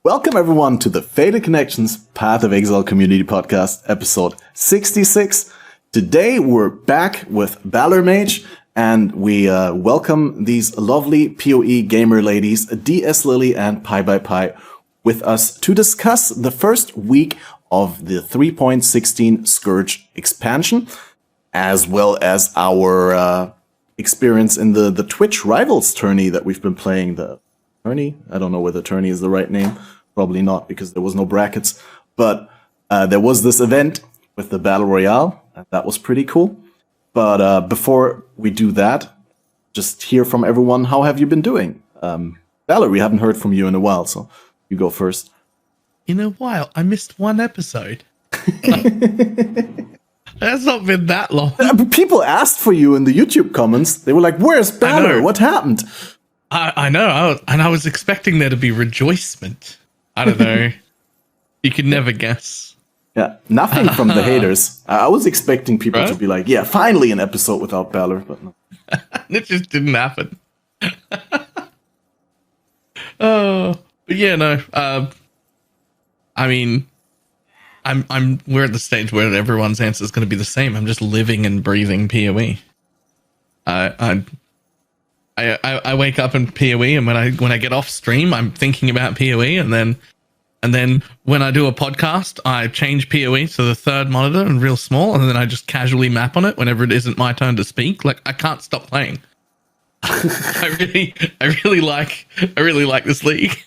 Welcome everyone to the FATED Connections Path of Exile Community Podcast, episode 66. Today we're back with BalorMage, and we welcome these lovely PoE gamer ladies, DS Lily and piebypie, with us to discuss the first week of the 3.16 Scourge expansion, as well as our experience in the Twitch Rivals tourney that we've been playing. The tourney? I don't know whether tourney is the right name. Probably not, because there was no brackets. But there was this event with the Battle Royale, and that was pretty cool. But before we do that, just hear from everyone, how have you been doing? Balor, we haven't heard from you in a while, so you go first. In a while? I missed one episode. That's not been that long. People asked for you in the YouTube comments. They were like, where's Balor? What happened? I know, and I was expecting there to be rejoicement. I don't know. You could never guess. Yeah, nothing from the haters. I was expecting people to be like, yeah, finally an episode without Balor, but no. It just didn't happen. Oh, but yeah, no. I mean, we're at the stage where everyone's answer is going to be the same. I'm just living and breathing PoE. I wake up in PoE, and when I get off stream, I'm thinking about PoE, and then when I do a podcast, I change PoE to the third monitor and real small, and then I just casually map on it whenever it isn't my turn to speak. Like, I can't stop playing. I really like this league.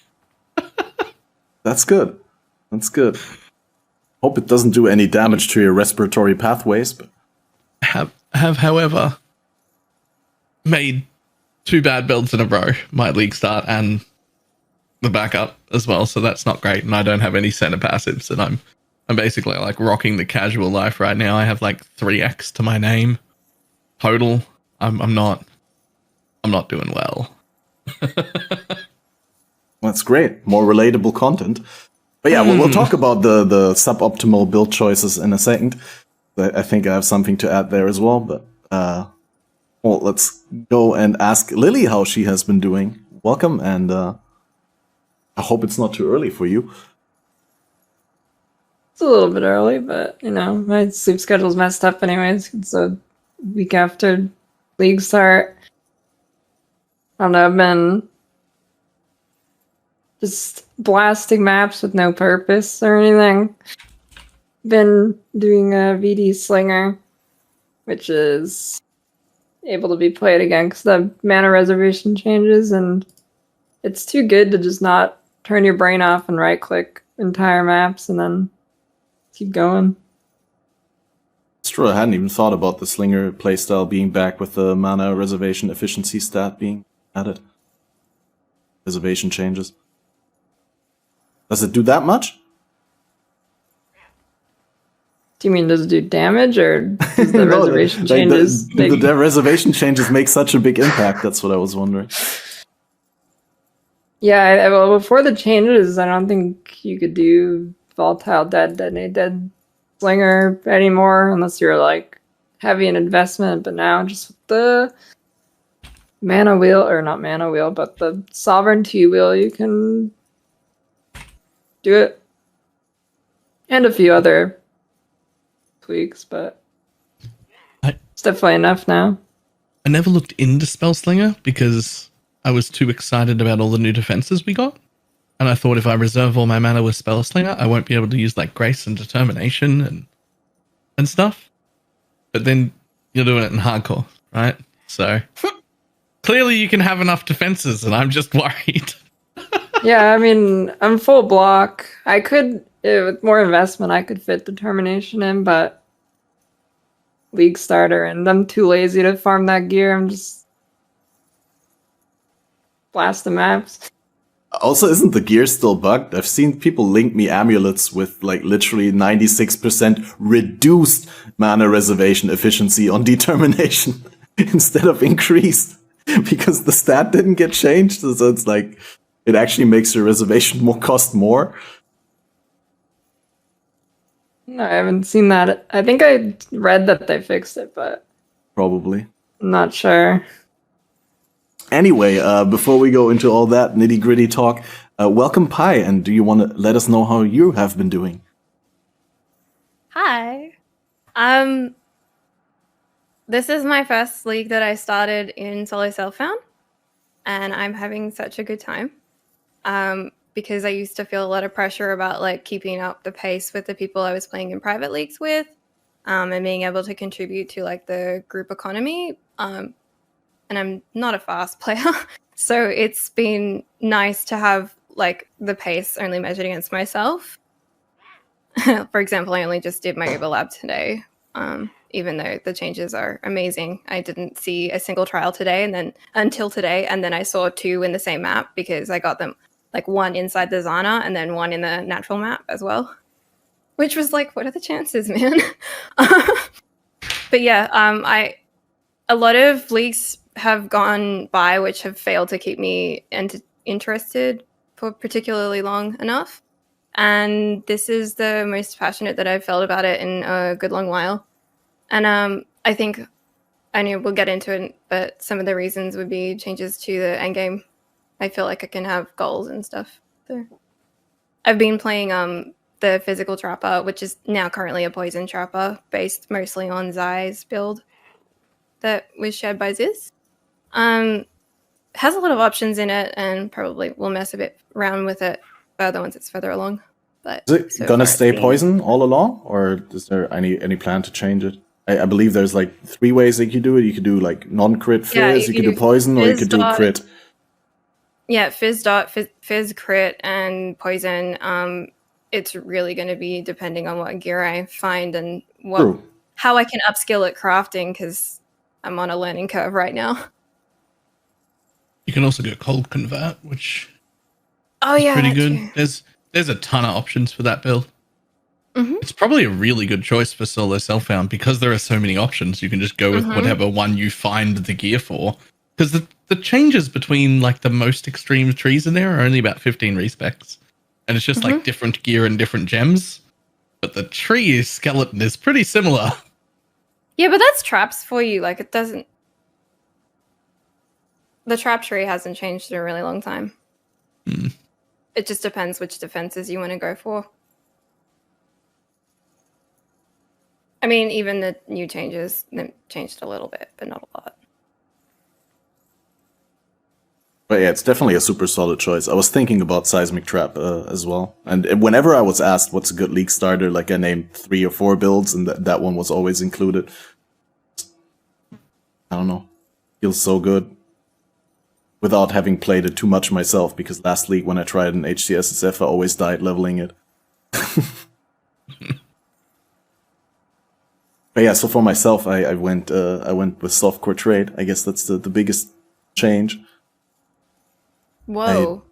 That's good. That's good. Hope it doesn't do any damage to your respiratory pathways, but have however made 2 bad builds in a row, my league start and the backup as well, so that's not great, and I don't have any center passives, and I'm basically like rocking the casual life right now. I have like 3x to my name total. I'm not doing well. That's great. More relatable content. But yeah, we'll talk about the suboptimal build choices in a second. I think I have something to add there as well, but well, let's go and ask Lily how she has been doing. Welcome, and I hope it's not too early for you. It's a little bit early, but, you know, my sleep schedule's messed up anyways. It's a week after league start. I don't know, I've been just blasting maps with no purpose or anything. Been doing a VD Slinger, which is able to be played again because the mana reservation changes, and it's too good to just not turn your brain off and right-click entire maps and then keep going. It's true, I hadn't even thought about the Slinger playstyle being back with the mana reservation efficiency stat being added. Reservation changes. Does it do that much? Do you mean does it do damage, or does the reservation changes? The reservation changes make such a big impact. That's what I was wondering. Yeah, well, before the changes, I don't think you could do volatile detonate dead Slinger anymore unless you're like heavy in investment. But now, just with the mana wheel, or not mana wheel, but the sovereignty wheel, you can do it, and a few other tweaks, but it's definitely enough now. I never looked into Spellslinger because I was too excited about all the new defenses we got, and I thought if I reserve all my mana with Spellslinger, I won't be able to use like Grace and Determination and stuff. But then you're doing it in hardcore, right? So clearly you can have enough defenses, and I'm just worried. Yeah, I mean, I'm full block. I could, with more investment, I could fit Determination in, but league starter, and I'm too lazy to farm that gear. I'm just blasting maps. Also, isn't the gear still bugged? I've seen people link me amulets with like literally 96% reduced mana reservation efficiency on Determination instead of increased because the stat didn't get changed. So it's like it actually makes your reservation cost more. No, I haven't seen that. I think I read that they fixed it, but probably. I'm not sure. Anyway, before we go into all that nitty-gritty talk, Welcome, Pi, and do you want to let us know how you have been doing? Hi. This is my first league that I started in solo self-found, and I'm having such a good time. Because I used to feel a lot of pressure about like keeping up the pace with the people I was playing in private leagues with, and being able to contribute to like the group economy. And I'm not a fast player, so it's been nice to have like the pace only measured against myself. For example, I only just did my overlap today, even though the changes are amazing. I didn't see a single trial today, and then until today, and then I saw 2 in the same map because I got them like 1 inside the Zana and then 1 in the natural map as well, which was like, what are the chances, man? But yeah, a lot of leagues have gone by which have failed to keep me interested for particularly long enough. And this is the most passionate that I've felt about it in a good long while. And I think, I know we'll get into it, but some of the reasons would be changes to the endgame. I feel like I can have goals and stuff there. I've been playing the physical trapper, which is now currently a poison trapper, based mostly on Zai's build that was shared by Ziz. Has a lot of options in it, and probably will mess a bit around with it further once it's further along. But Is it gonna stay poison all along, or is there any plan to change it? I believe there's like 3 ways that you could do it. You could do like non-crit fizz, Yeah, you could do poison, or you could do crit. Yeah, fizz dot, fizz crit, and poison. It's really going to be depending on what gear I find and how I can upskill at crafting, because I'm on a learning curve right now. You can also go cold convert, which is pretty good. Too. There's a ton of options for that build. Mm-hmm. It's probably a really good choice for solo self-found because there are so many options. You can just go with whatever one you find the gear for. Because the changes between like the most extreme trees in there are only about 15 respecs. And it's just like different gear and different gems. But the tree skeleton is pretty similar. Yeah, but that's traps for you. Like, it doesn't... The trap tree hasn't changed in a really long time. It just depends which defenses you want to go for. I mean, even the new changes, they changed a little bit, but not a lot. But yeah, it's definitely a super solid choice. I was thinking about Seismic Trap as well. And whenever I was asked what's a good league starter, like I named 3 or 4 builds, and that one was always included. I don't know. Feels so good. Without having played it too much myself, because last league when I tried an HCSSF, I always died leveling it. But yeah, so for myself, I went with softcore trade. I guess that's the biggest change. Whoa.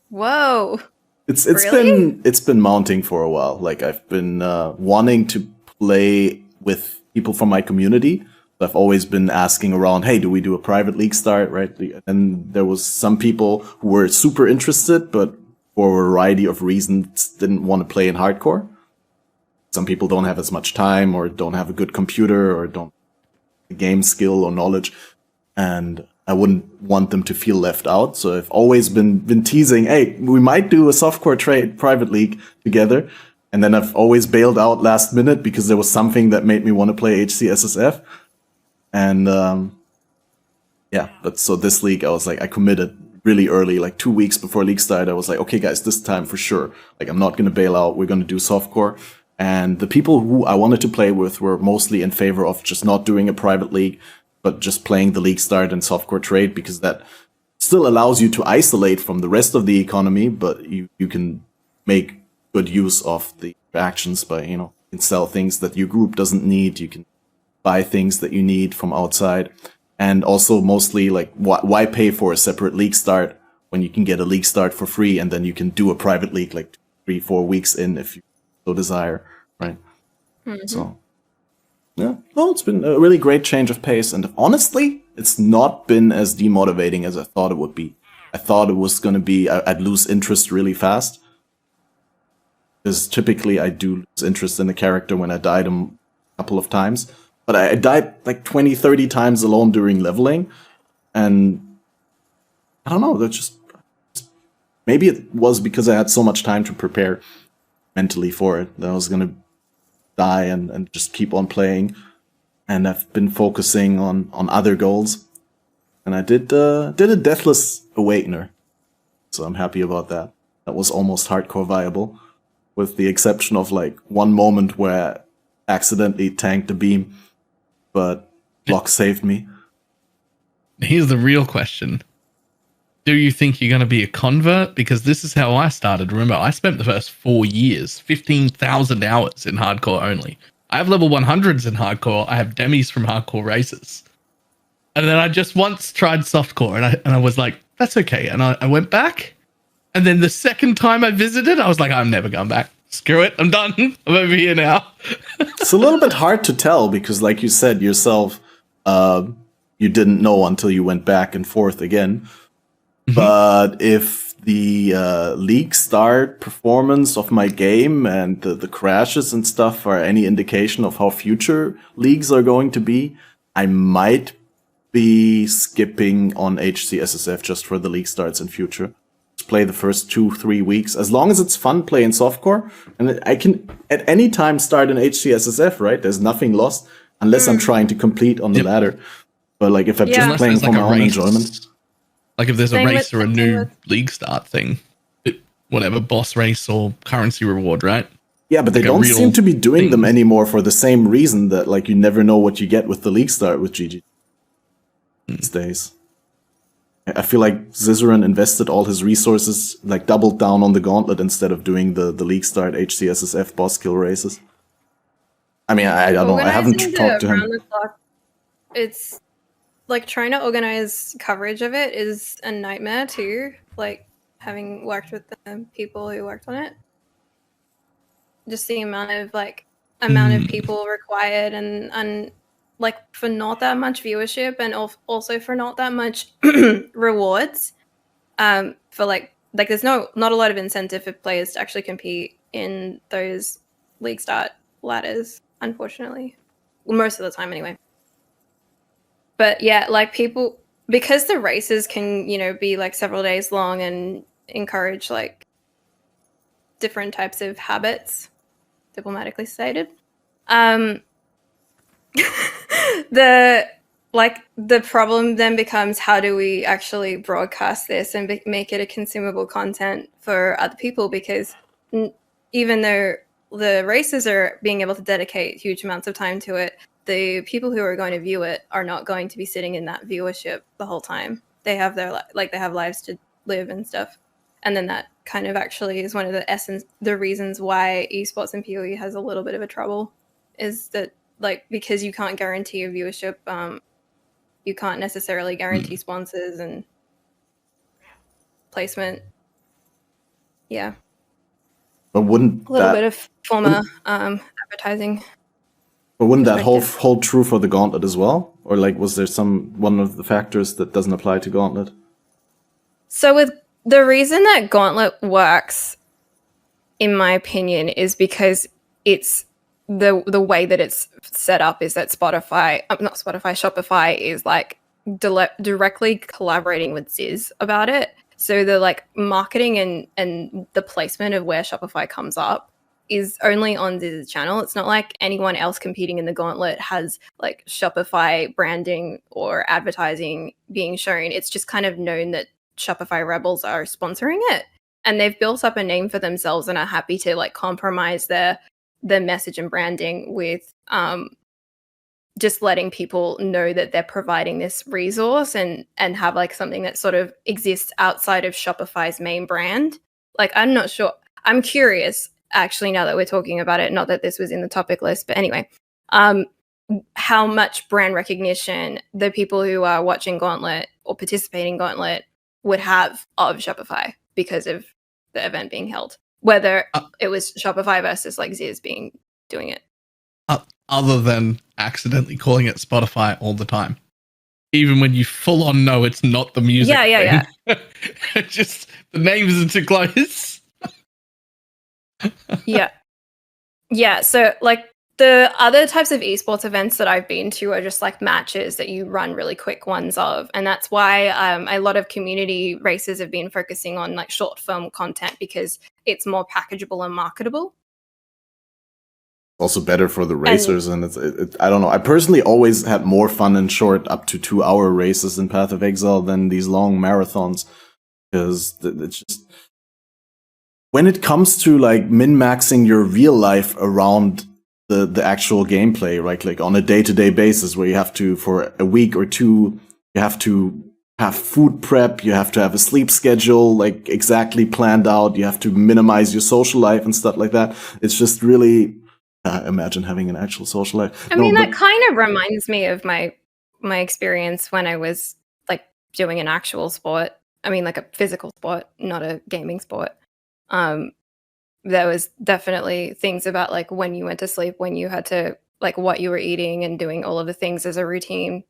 Whoa. It's really? been mounting for a while. Like I've been wanting to play with people from my community. I've always been asking around, hey, do we do a private league start, right? And there was some people who were super interested, but for a variety of reasons didn't want to play in hardcore. Some people don't have as much time, or don't have a good computer, or don't have game skill or knowledge. And I wouldn't want them to feel left out. So I've always been teasing, hey, we might do a softcore trade private league together. And then I've always bailed out last minute because there was something that made me want to play HCSSF. And yeah, but so this league, I was like, I committed really early, like 2 weeks before league start. I was like, okay, guys, this time for sure. Like, I'm not going to bail out. We're going to do softcore. And the people who I wanted to play with were mostly in favor of just not doing a private league, but just playing the league start and softcore trade, because that still allows you to isolate from the rest of the economy, but you can make good use of the actions by, you can sell things that your group doesn't need. You can buy things that you need from outside. And also mostly, like, why pay for a separate league start when you can get a league start for free, and then you can do a private league like 3-4 weeks in if you so desire, right? So yeah, no, it's been a really great change of pace, and honestly, it's not been as demotivating as I thought it would be. I thought it was going to be, I'd lose interest really fast, because typically I do lose interest in the character when I died a couple of times, but I died like 20-30 times alone during leveling, and I don't know. That's just maybe it was because I had so much time to prepare mentally for it that I was gonna die and just keep on playing. And I've been focusing on other goals. And I did a Deathless Awakener, so I'm happy about that. That was almost hardcore viable, with the exception of like one moment where I accidentally tanked a beam, but Block saved me. Here's the real question. Do you think you're going to be a convert? Because this is how I started. Remember, I spent the first 4 years, 15,000 hours in hardcore only. I have level 100s in hardcore. I have demis from hardcore races. And then I just once tried softcore, and I was like, that's okay. And I went back. And then the second time I visited, I was like, I'm never going back. Screw it. I'm done. I'm over here now. It's a little bit hard to tell because, like you said yourself, you didn't know until you went back and forth again. Mm-hmm. But if the league start performance of my game and the crashes and stuff are any indication of how future leagues are going to be, I might be skipping on HCSSF just for the league starts in future. Just play the first 2-3 weeks, as long as it's fun playing softcore, and I can at any time start an HCSSF, right? There's nothing lost unless I'm trying to complete on the ladder. But like if I'm just playing for my own enjoyment. Like if there's a race or a new league start thing, whatever, boss race or currency reward, right? Yeah, but they don't seem to be doing them anymore for the same reason that like you never know what you get with the league start with GG these days. I feel like Zizaran invested all his resources, like doubled down on the gauntlet instead of doing the league start HCSSF boss kill races. I mean, I don't know. I haven't talked to him. It's like trying to organize coverage of it is a nightmare too. Like having worked with the people who worked on it, just the amount of people required and like for not that much viewership and also for not that much rewards. For like there's not a lot of incentive for players to actually compete in those league start ladders, unfortunately. Well, most of the time anyway. But yeah, like people, because the races can, be like several days long and encourage like different types of habits, diplomatically stated. The problem then becomes, how do we actually broadcast this and make it a consumable content for other people? Because even though the races are being able to dedicate huge amounts of time to it, the people who are going to view it are not going to be sitting in that viewership the whole time. They have they have lives to live and stuff. And then that kind of actually is one of the reasons why esports and PoE has a little bit of a trouble, is that because you can't guarantee a viewership, you can't necessarily guarantee sponsors and placement. Yeah. But wouldn't a little bit of former advertising? But wouldn't that hold true for the gauntlet as well? Or was there one of the factors that doesn't apply to gauntlet? So with the reason that gauntlet works, in my opinion, is because it's the way that it's set up is that Shopify is directly collaborating with Ziz about it. So the marketing and the placement of where Shopify comes up is only on Ziz's channel. It's not like anyone else competing in the gauntlet has Shopify branding or advertising being shown. It's just kind of known that Shopify Rebels are sponsoring it, and they've built up a name for themselves and are happy to compromise their message and branding with just letting people know that they're providing this resource and have something that sort of exists outside of Shopify's main brand. I'm not sure. I'm curious, actually, now that we're talking about it, not that this was in the topic list, but anyway, how much brand recognition the people who are watching Gauntlet or participating in Gauntlet would have of Shopify because of the event being held. Whether it was Shopify versus Ziz doing it. Other than accidentally calling it Spotify all the time. Even when you full on know it's not the music. Yeah. Just the names are too close. Yeah. So The other types of esports events that I've been to are just like matches that you run really quick ones of. And that's why a lot of community races have been focusing on like short film content because it's more packageable and marketable. Also better for the racers, and I don't know. I personally always had more fun in short, up to 2-hour races in Path of Exile than these long marathons, because it's just when it comes to like min-maxing your real life around the actual gameplay, right? Like on a day-to-day basis, where you have to, for a week or two, you have to have food prep, you have to have a sleep schedule like exactly planned out, you have to minimize your social life and stuff like that. It's just really. Imagine having an actual social life. I mean, that kind of reminds me of my experience when I was like doing an actual sport. I mean, like a physical sport, not a gaming sport. There was definitely things about like when you went to sleep, when you had to like what you were eating and doing all of the things as a routine.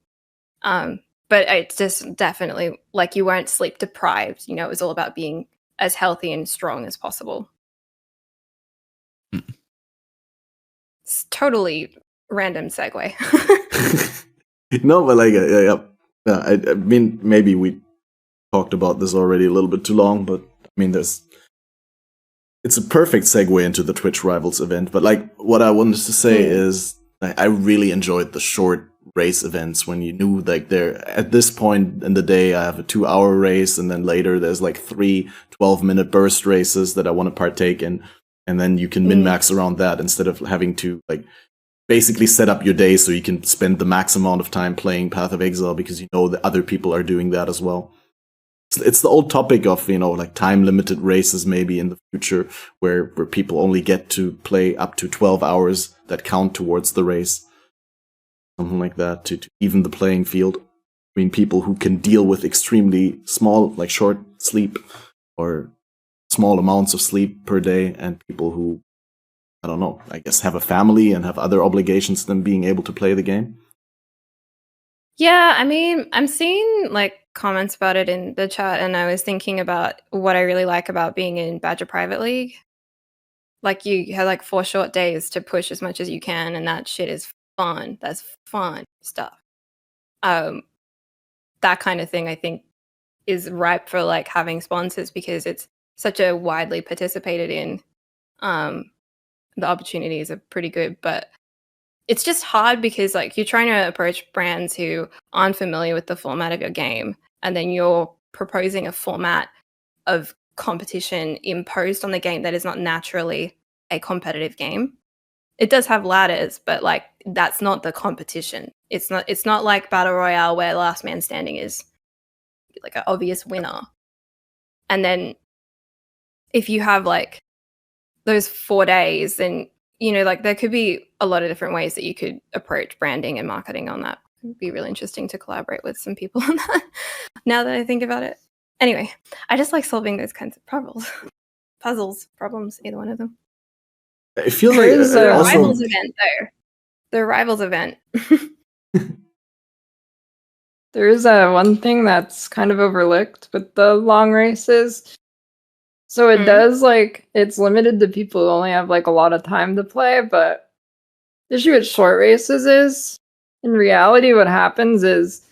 But it's just definitely like you weren't sleep deprived. You know, it was all about being as healthy and strong as possible. It's totally random segue. No, but like, I mean, maybe we talked about this already a little bit too long, but I mean, it's a perfect segue into the Twitch Rivals event. But like, what I wanted to say is, I really enjoyed the short race events when you knew like there at this point in the day I have a 2-hour race, and then later there's like 3 12-minute burst races that I want to partake in. And then you can min-max around that instead of having to like basically set up your day so you can spend the max amount of time playing Path of Exile because you know that other people are doing that as well. It's the old topic of, you know, like time-limited races maybe in the future where people only get to play up to 12 hours that count towards the race. Something like that to even the playing field. I mean, people who can deal with extremely small, like short sleep or small amounts of sleep per day, and people who, I don't know, I guess have a family and have other obligations than being able to play the game. Yeah, I mean, I'm seeing like comments about it in the chat, and I was thinking about what I really like about being in Badger Private League. Like you have like 4 short days to push as much as you can, and that shit is fun. That's fun stuff. That kind of thing I think is ripe for like having sponsors because it's such a widely participated in. The opportunities are pretty good, but it's just hard because like you're trying to approach brands who aren't familiar with the format of your game, and then you're proposing a format of competition imposed on the game that is not naturally a competitive game. It does have ladders, but like that's not the competition. It's not like Battle Royale where last man standing is like an obvious winner. And then if you have like those 4 days, then you know, like there could be a lot of different ways that you could approach branding and marketing on that. It would be really interesting to collaborate with some people on that now that I think about it. Anyway, I just like solving those kinds of puzzles, problems, either one of them. I feel like There's a also, Rivals event though. The Rivals event. There is one thing that's kind of overlooked with the long races. So it does like it's limited to people who only have like a lot of time to play, but the issue with short races is in reality what happens is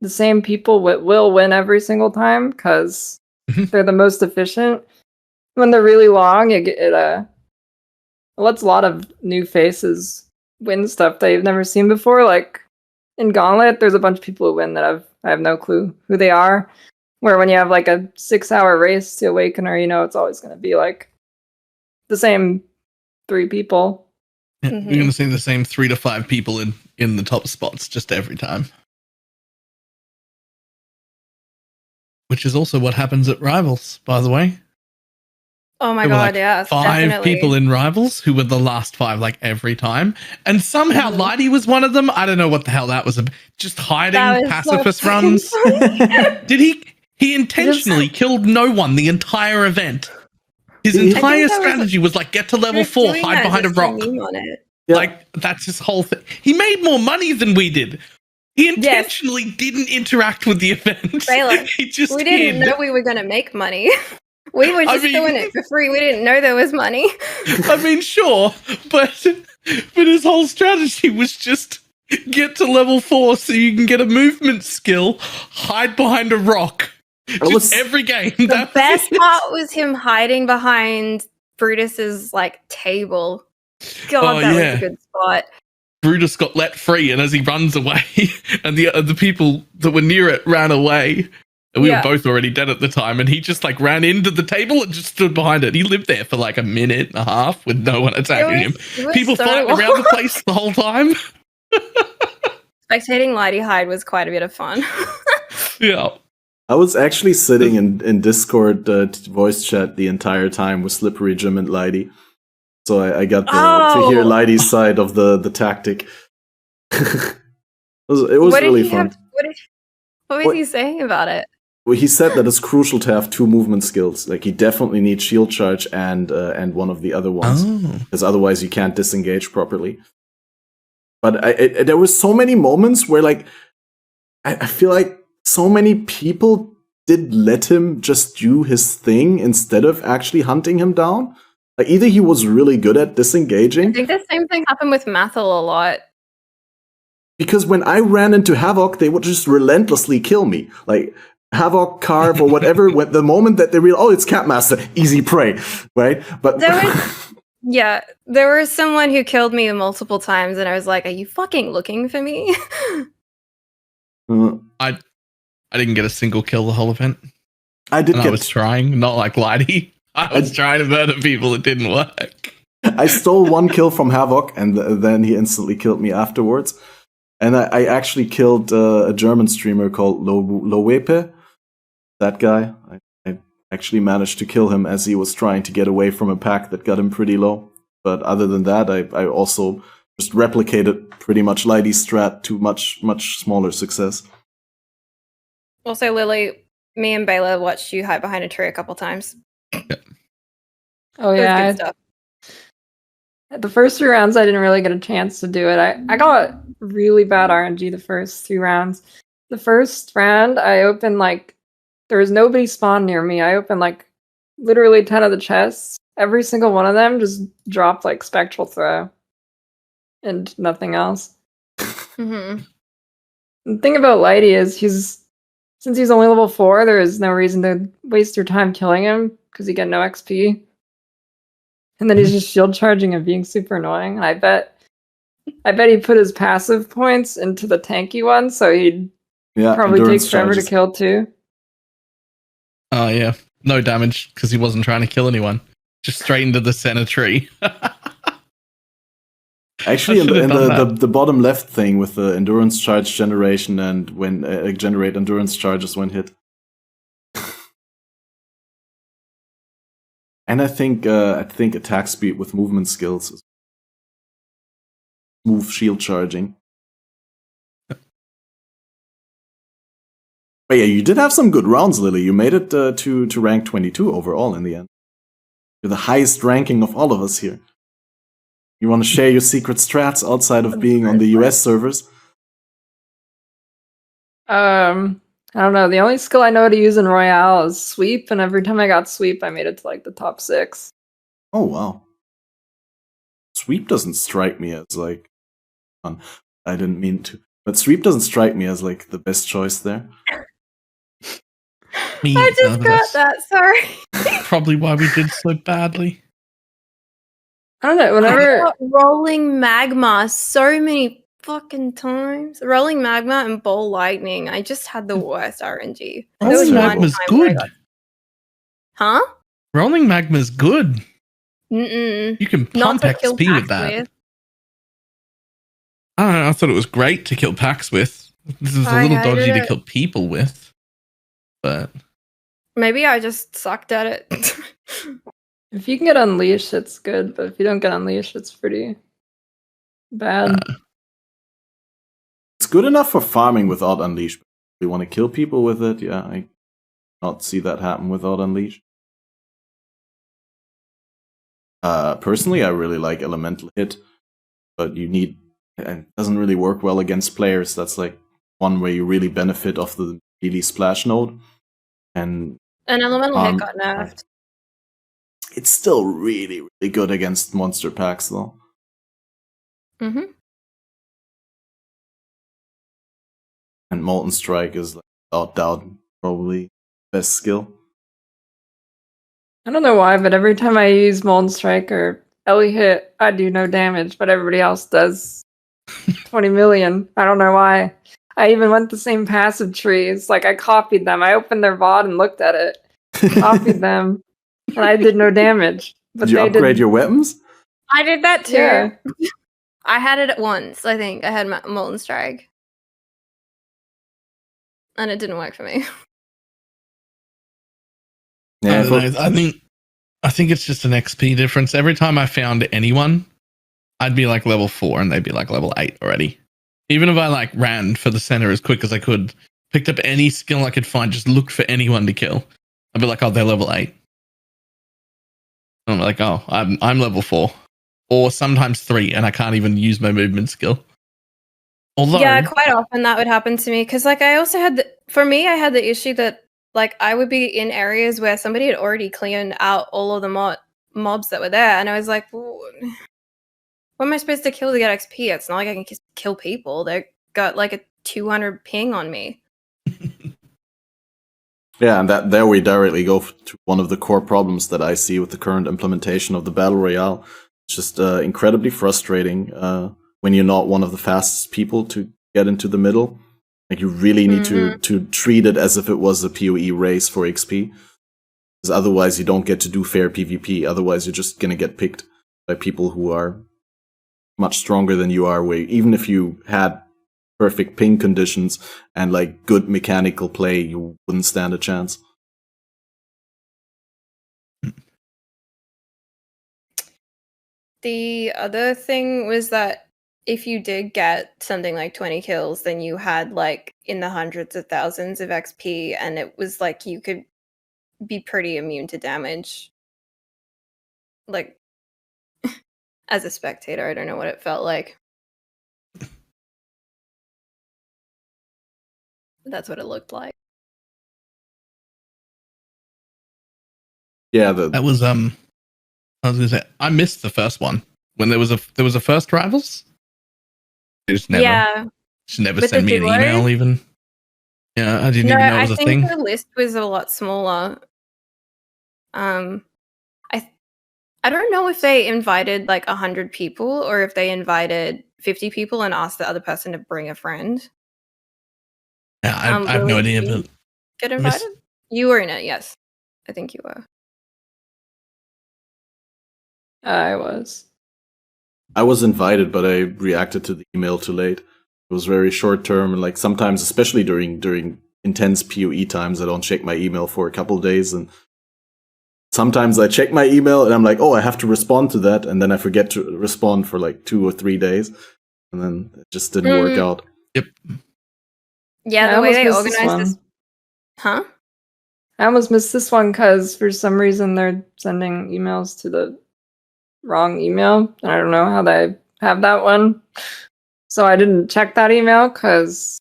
the same people will win every single time because they're the most efficient. When they're really long, it lets a lot of new faces win stuff that you've never seen before. Like in Gauntlet, there's a bunch of people who win that I have no clue who they are. Where when you have like a 6-hour race to Awakener, you know it's always going to be like the same 3 people. Yeah, you're going to see the same 3 to 5 people in the top spots just every time. Which is also what happens at Rivals, by the way. Oh my There were, god, like, yeah. 5 definitely. people in Rivals who were the last 5 like every time. And somehow Lighty was one of them. I don't know what the hell that was. Just hiding That was pacifist so runs. funny. Did he intentionally killed no one the entire event. His entire strategy was like get to level 4, hide behind a rock. On it. Yeah. Like that's his whole thing. He made more money than we did. He intentionally didn't interact with the event. Baylor, He just we didn't hid. know we were going to make money. We were I just doing it for free. We didn't know there was money. I mean, sure, but his whole strategy was just get to level 4 so you can get a movement skill, hide behind a rock. Every game. The best part was him hiding behind Brutus's like table. God, that was a good spot. Brutus got let free, and as he runs away, and the people that were near it ran away. And we were both already dead at the time, and he just like ran into the table and just stood behind it. He lived there for like a minute and a half with no one attacking him. People fighting around the place the whole time. Spectating Lighty hide was quite a bit of fun. Yeah. I was actually sitting in Discord voice chat the entire time with Slippery Jim and Lighty. So I got to hear Lighty's side of the tactic. It was really fun. What was he saying about it? Well, he said that it's crucial to have 2 movement skills. Like, he definitely needs shield charge and one of the other ones. Because otherwise you can't disengage properly. But there were so many moments where, like, I feel like so many people did let him just do his thing instead of actually hunting him down. Like, either he was really good at disengaging. I think the same thing happened with Mathel a lot. Because when I ran into Havoc, they would just relentlessly kill me. Like, Havoc, Carve, or whatever, when the moment that they realize, oh, it's Catmaster, easy prey, right? But there was someone who killed me multiple times, and I was like, are you fucking looking for me? I didn't get a single kill the whole event. I was trying, not like Lighty. I was trying to murder people. It didn't work. I stole 1 kill from Havoc, and then he instantly killed me afterwards. And I actually killed a German streamer called Lowepe. That guy. I actually managed to kill him as he was trying to get away from a pack that got him pretty low. But other than that, I also just replicated pretty much Lighty's strat to much smaller success. Also, Lily, me and Baylor watched you hide behind a tree a couple times. Oh yeah, good stuff. The first 3 rounds, I didn't really get a chance to do it. I got really bad RNG the first 2 rounds. The first round, I opened like there was nobody spawned near me. I opened like literally 10 of the chests. Every single one of them just dropped like Spectral Throw and nothing else. Mm-hmm. The thing about Lighty is since he's only level 4, there is no reason to waste your time killing him because you get no XP. And then he's just shield charging and being super annoying. I bet he put his passive points into the tanky one, so he'd probably take forever to kill too. Oh yeah, no damage because he wasn't trying to kill anyone. Just straight into the center tree. Actually, in the bottom left thing with the endurance charge generation and when generate endurance charges when hit. And I think attack speed with movement skills is smooth shield charging. But yeah, you did have some good rounds, Lily. You made it to rank 22 overall in the end. You're the highest ranking of all of us here. You want to share your secret strats outside of being on the US servers? I don't know. The only skill I know how to use in Royale is sweep, and every time I got sweep, I made it to like the top 6. Oh wow. Sweep doesn't strike me as like fun. I didn't mean to. But sweep doesn't strike me as like the best choice there. I just got that, sorry. Probably why we did so badly. I don't know, whenever... I got rolling magma so many fucking times. Rolling magma and ball lightning. I just had the worst RNG. Rolling magma's good. Huh? Rolling magma's good. Mm-mm. You can pump XP with that. I don't know, I thought it was great to kill packs with. This is a little dodgy to kill people with. But maybe I just sucked at it. If you can get Unleashed, it's good, but if you don't get Unleashed, it's pretty bad. It's good enough for farming without Unleashed. If you want to kill people with it, yeah, I not see that happen without Unleashed. Personally, I really like Elemental Hit, but it doesn't really work well against players. That's like one where you really benefit off the melee splash node. And Elemental Hit got nerfed. It's still really, really good against monster packs, though. Mm-hmm. And Molten Strike is, like, without doubt, probably best skill. I don't know why, but every time I use Molten Strike or Ellie hit, I do no damage, but everybody else does 20 million. I don't know why. I even went the same passive trees. Like, I copied them. I opened their VOD and looked at it. Copied them, and I did no damage. But Did you they upgrade did. your weapons? I did that too. Yeah. I had it once, I think. I had Molten Strike. And it didn't work for me. Yeah, I don't know. I think it's just an XP difference. Every time I found anyone, I'd be like level 4 and they'd be like level 8 already. Even if I like ran for the center as quick as I could, picked up any skill I could find, just looked for anyone to kill, I'd be like, oh, they're level 8. And I'm like, oh, I'm level 4. Or sometimes 3, and I can't even use my movement skill. Although, yeah, quite often that would happen to me. Because like I also had I had the issue that like I would be in areas where somebody had already cleared out all of the mobs that were there. And I was like, well, what am I supposed to kill to get XP? It's not like I can just kill people. They got like a 200 ping on me. Yeah, and there we directly go to one of the core problems that I see with the current implementation of the Battle Royale. It's just incredibly frustrating when you're not one of the fastest people to get into the middle. Like, you really need to treat it as if it was a PoE race for XP. Because otherwise you don't get to do fair PvP. Otherwise you're just going to get picked by people who are much stronger than you are, where even if you had perfect ping conditions and like good mechanical play, you wouldn't stand a chance. The other thing was that if you did get something like 20 kills, then you had like in the hundreds of thousands of XP, and it was like you could be pretty immune to damage. Like, as a spectator, I don't know what it felt like. That's what it looked like. Yeah, that was I was gonna say, I missed the first one when there was a first Rivals. They just never With send the me an duo? email even. Yeah, I didn't No, even know it was I a think thing. the list was a lot smaller. I don't know if they invited like 100 people or if they invited 50 people and asked the other person to bring a friend. Yeah, I have no Lily, idea. did you But get invited? You were in it, yes. I think you were. I was. I was invited, but I reacted to the email too late. It was very short term, and like sometimes, especially during intense PoE times, I don't check my email for a couple of days, and sometimes I check my email and I'm like, oh, I have to respond to that, and then I forget to respond for like 2 or 3 days, and then it just didn't work out. Yep. Yeah, I the way almost they missed organized this this. Huh? I almost missed this one because for some reason they're sending emails to the wrong email. And I don't know how they have that one. So I didn't check that email because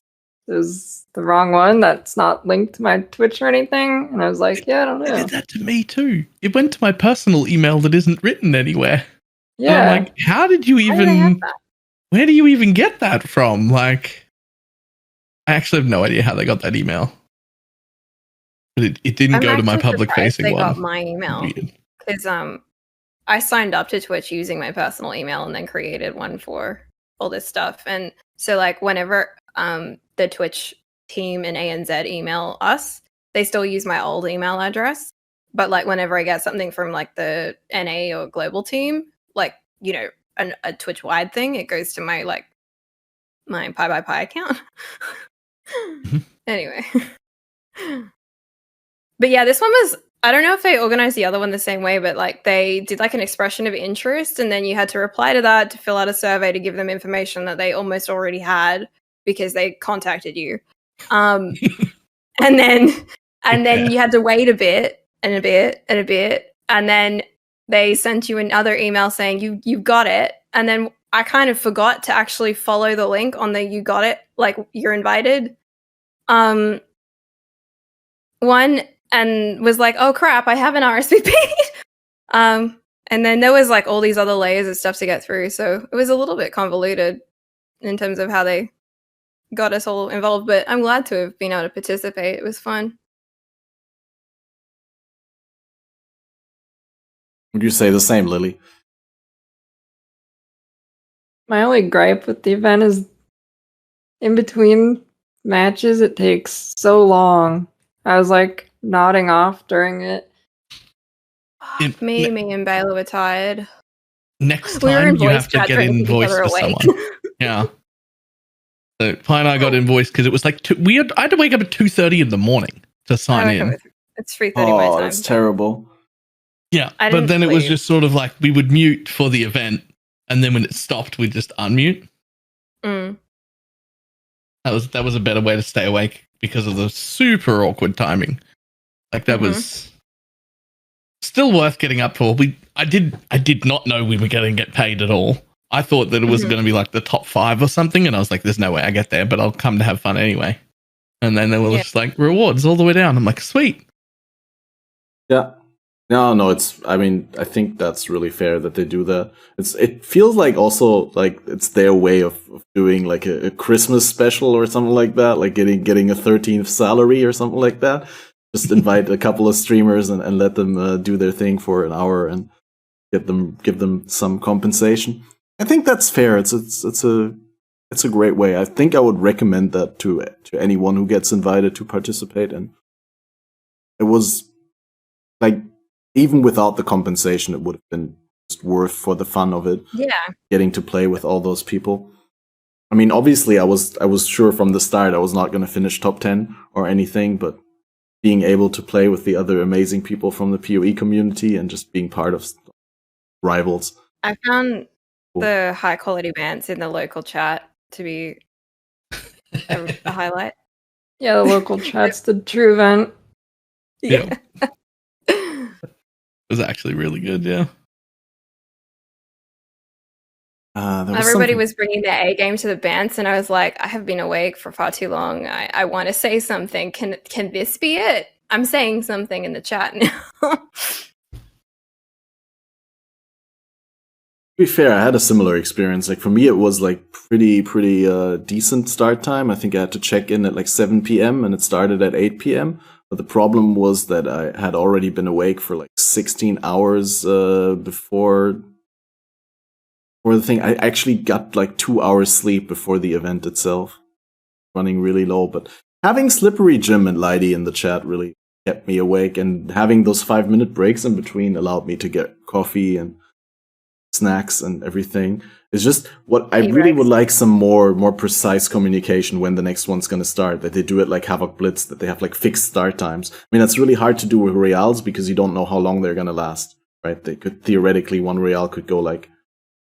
it was the wrong one. That's not linked to my Twitch or anything. And I was like, yeah, I don't They know. did that to me too. It went to my personal email that isn't written anywhere. Yeah. And I'm like, how did you How do they have even? that? Where do you even get that from? Like, I actually have no idea how they got that email. But it didn't I'm go to my actually public surprised facing they one. got my email. Weird. Because I signed up to Twitch using my personal email and then created one for all this stuff. And so like whenever the Twitch team in ANZ email us, they still use my old email address. But like whenever I get something from like the NA or global team, like, you know, a Twitch wide thing, it goes to my like my piebypie account. Anyway. But yeah, this one was, I don't know if they organized the other one the same way, but like they did like an expression of interest, and then you had to reply to that to fill out a survey to give them information that they almost already had because they contacted you. And then you had to wait a bit and a bit and a bit, and then they sent you another email saying you got it. And then I kind of forgot to actually follow the link on the you got it, like you're invited. One, and was like, oh crap, I haven't RSVP'd. And then there was like all these other layers of stuff to get through, so it was a little bit convoluted in terms of how they got us all involved. But I'm glad to have been able to participate. It was fun. Would you say the same, Lily? My only gripe with the event is in between matches, it takes so long. I was like nodding off during it. It- Me and Baylor were tired. Next We were time in you voice have to chat get trying to keep each invoiced other for awake. someone. Yeah. So Pi and I got invoiced because it was like I had to wake up at 2:30 in the morning to sign in. It's 3:30 my Oh, time. that's terrible. Yeah, I but didn't then it was sleep. just sort of like we would mute for the event, and then when it stopped, we'd just unmute. Mm. That was a better way to stay awake because of the super awkward timing. Like that was still worth getting up for. I did not know we were going to get paid at all. I thought that it was going to be like the top 5 or something, and I was like, "There's no way I get there, but I'll come to have fun anyway." And then there was just like rewards all the way down. I'm like, "Sweet." Yeah. No, I mean, I think that's really fair that they do that. It feels like also like it's their way of doing like a Christmas special or something like that, like getting a 13th salary or something like that. Just invite a couple of streamers and let them do their thing for an hour and give them some compensation. I think that's fair. It's a great way. I think I would recommend that to anyone who gets invited to participate. And it was like, even without the compensation, it would have been just worth for the fun of it. Yeah. Getting to play with all those people. I mean, obviously, I was sure from the start I was not going to finish top 10 or anything, but being able to play with the other amazing people from the PoE community and just being part of rivals. I found the high quality bans in the local chat to be a highlight. Yeah, the local chat's the true event. Yeah. It was actually really good, yeah. Everybody was bringing their A game to the bands, and I was like, I have been awake for far too long. I want to say something. Can this be it? I'm saying something in the chat now. To be fair, I had a similar experience. Like for me, it was like pretty decent start time. I think I had to check in at like 7 p.m. and it started at 8 p.m. But the problem was that I had already been awake for like 16 hours before the thing. I actually got like 2 hours sleep before the event itself, running really low. But having Slippery Jim and Lighty in the chat really kept me awake, and having those 5-minute breaks in between allowed me to get coffee and snacks and everything. It's just what I really would like, some more precise communication when the next one's going to start, that they do it like Havoc Blitz, that they have like fixed start times. I mean, that's really hard to do with Royales because you don't know how long they're going to last, right? They could theoretically, one Royale could go like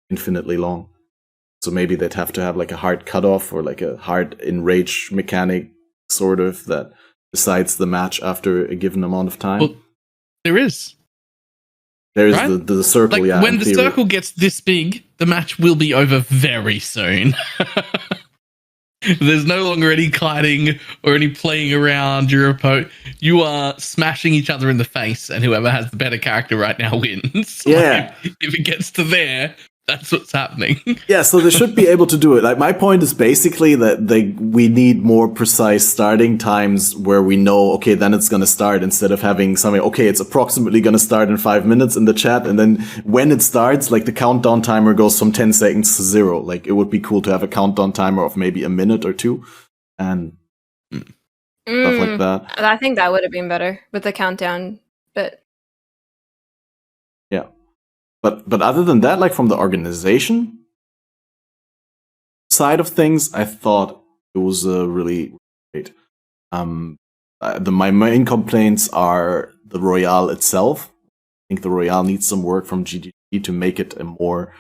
infinitely long. So maybe they'd have to have like a hard cutoff or like a hard enrage mechanic sort of that decides the match after a given amount of time. Well, there is. There's right? the circle, like, yeah. When the circle gets this big, the match will be over very soon. There's no longer any kiting or any playing around your opponent. You are smashing each other in the face, and whoever has the better character right now wins. Yeah. Like, if it gets to there, that's what's happening. Yeah, so they should be able to do it. Like, my point is basically that we need more precise starting times where we know, okay, then it's going to start, instead of having something, okay, it's approximately going to start in 5 minutes in the chat, and then when it starts, like the countdown timer goes from 10 seconds to 0. Like, it would be cool to have a countdown timer of maybe a minute or 2 and stuff like that. I think that would have been better with the countdown, but yeah. But other than that, like from the organization side of things, I thought it was really great. My main complaints are the Royale itself. I think the Royale needs some work from GDG to make it a more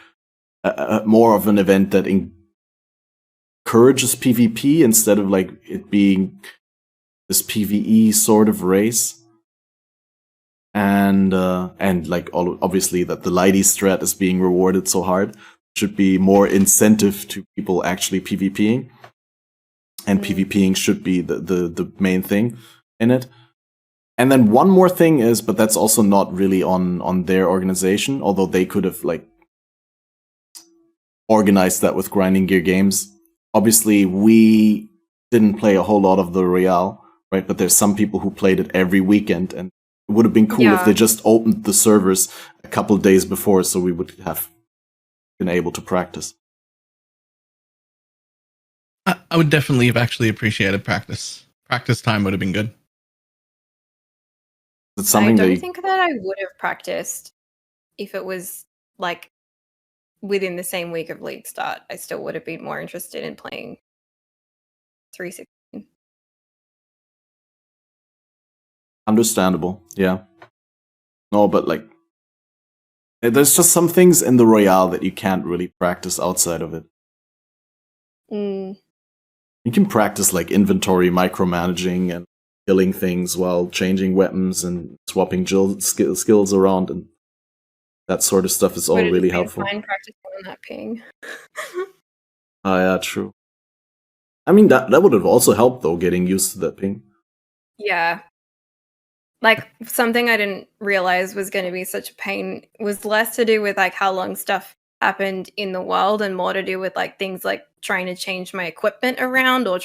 of an event that encourages PvP instead of like it being this PvE sort of race. And like obviously that the Lighty strat is being rewarded so hard, should be more incentive to people actually PvPing, and PvPing should be the main thing in it. And then one more thing is, but that's also not really on their organization, although they could have like organized that with Grinding Gear Games. Obviously, we didn't play a whole lot of the Royale, right? But there's some people who played it every weekend, and it would have been cool if they just opened the servers a couple of days before, so we would have been able to practice. I would definitely have actually appreciated practice. Practice time would have been good. It's something I don't think that I would have practiced if it was like within the same week of league start. I still would have been more interested in playing 316. Understandable, yeah. No, but like, there's just some things in the Royale that you can't really practice outside of it. You can practice like inventory micromanaging and killing things while changing weapons and swapping skills around, and that sort of stuff is all really helpful. Fine practicing on that ping. Oh yeah, true. I mean, that would have also helped though, getting used to that ping. Yeah. Like, something I didn't realize was going to be such a pain was less to do with like how long stuff happened in the world and more to do with like things like trying to change my equipment around or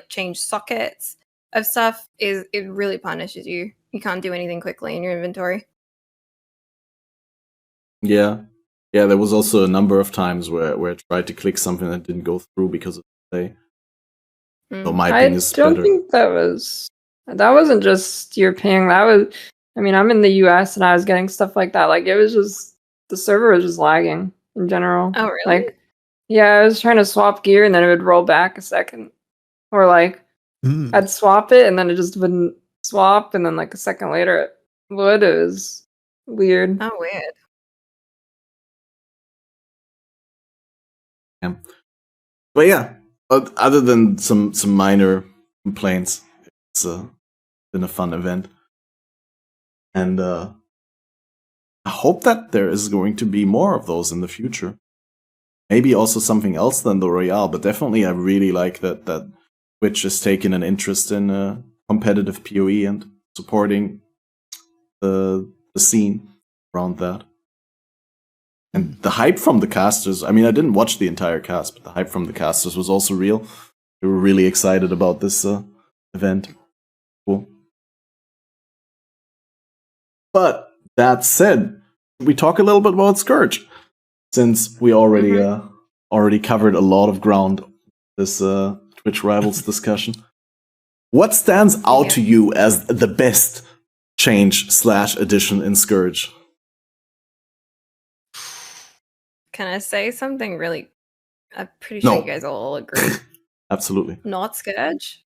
change sockets of stuff. It really punishes you. You can't do anything quickly in your inventory. Yeah, there was also a number of times where I tried to click something that didn't go through because of delay. So my ping is better. I don't think that wasn't just your ping. That was, I mean, I'm in the US and I was getting stuff like that. Like, it was just, the server was just lagging in general. Oh, really? Like, yeah, I was trying to swap gear and then it would roll back a second. Or like, I'd swap it and then it just wouldn't swap. And then like a second later it would. It was weird. Oh, weird. Yeah. But yeah, other than some minor complaints, it's been a fun event. And I hope that there is going to be more of those in the future. Maybe also something else than the Royale, but definitely I really like that Twitch has taken an interest in competitive PoE and supporting the scene around that. And the hype from the casters, I mean, I didn't watch the entire cast, but the hype from the casters was also real. They were really excited about this event. Cool. But that said, we talk a little bit about Scourge, since we already covered a lot of ground this Twitch Rivals discussion. What stands out to you as the best change/addition in Scourge? Can I say something really? I'm pretty sure you guys all agree. Absolutely. Not Scourge.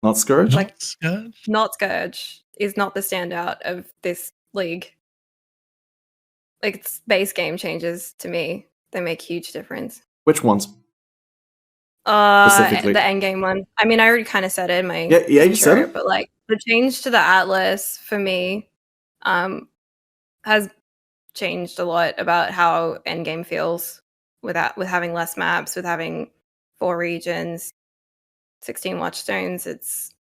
Not Scourge? Like Scourge? Not Scourge is not the standout of this league. Like, it's base game changes to me. They make huge difference. Which ones? The end game one. I mean, I already kind of said it in my yeah, you said it. But like the change to the Atlas for me, has changed a lot about how endgame feels with having less maps, with having 4 regions, 16 watchstones. It's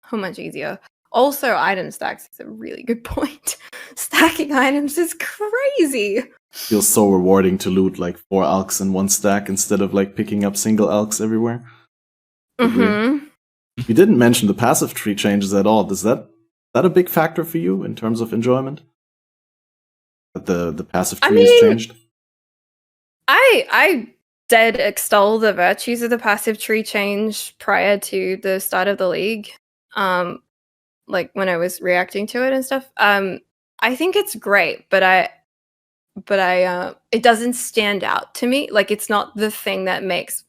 so much easier. Also, item stacks is a really good point. Stacking items is crazy. Feels so rewarding to loot like 4 alks in one stack instead of like picking up single alks everywhere. Mm-hmm. You didn't mention the passive tree changes at all. Is that a big factor for you in terms of enjoyment? That the passive tree has changed? I did extol the virtues of the passive tree change prior to the start of the league. Like when I was reacting to it and stuff. I think it's great, but it doesn't stand out to me. Like, it's not the thing that makes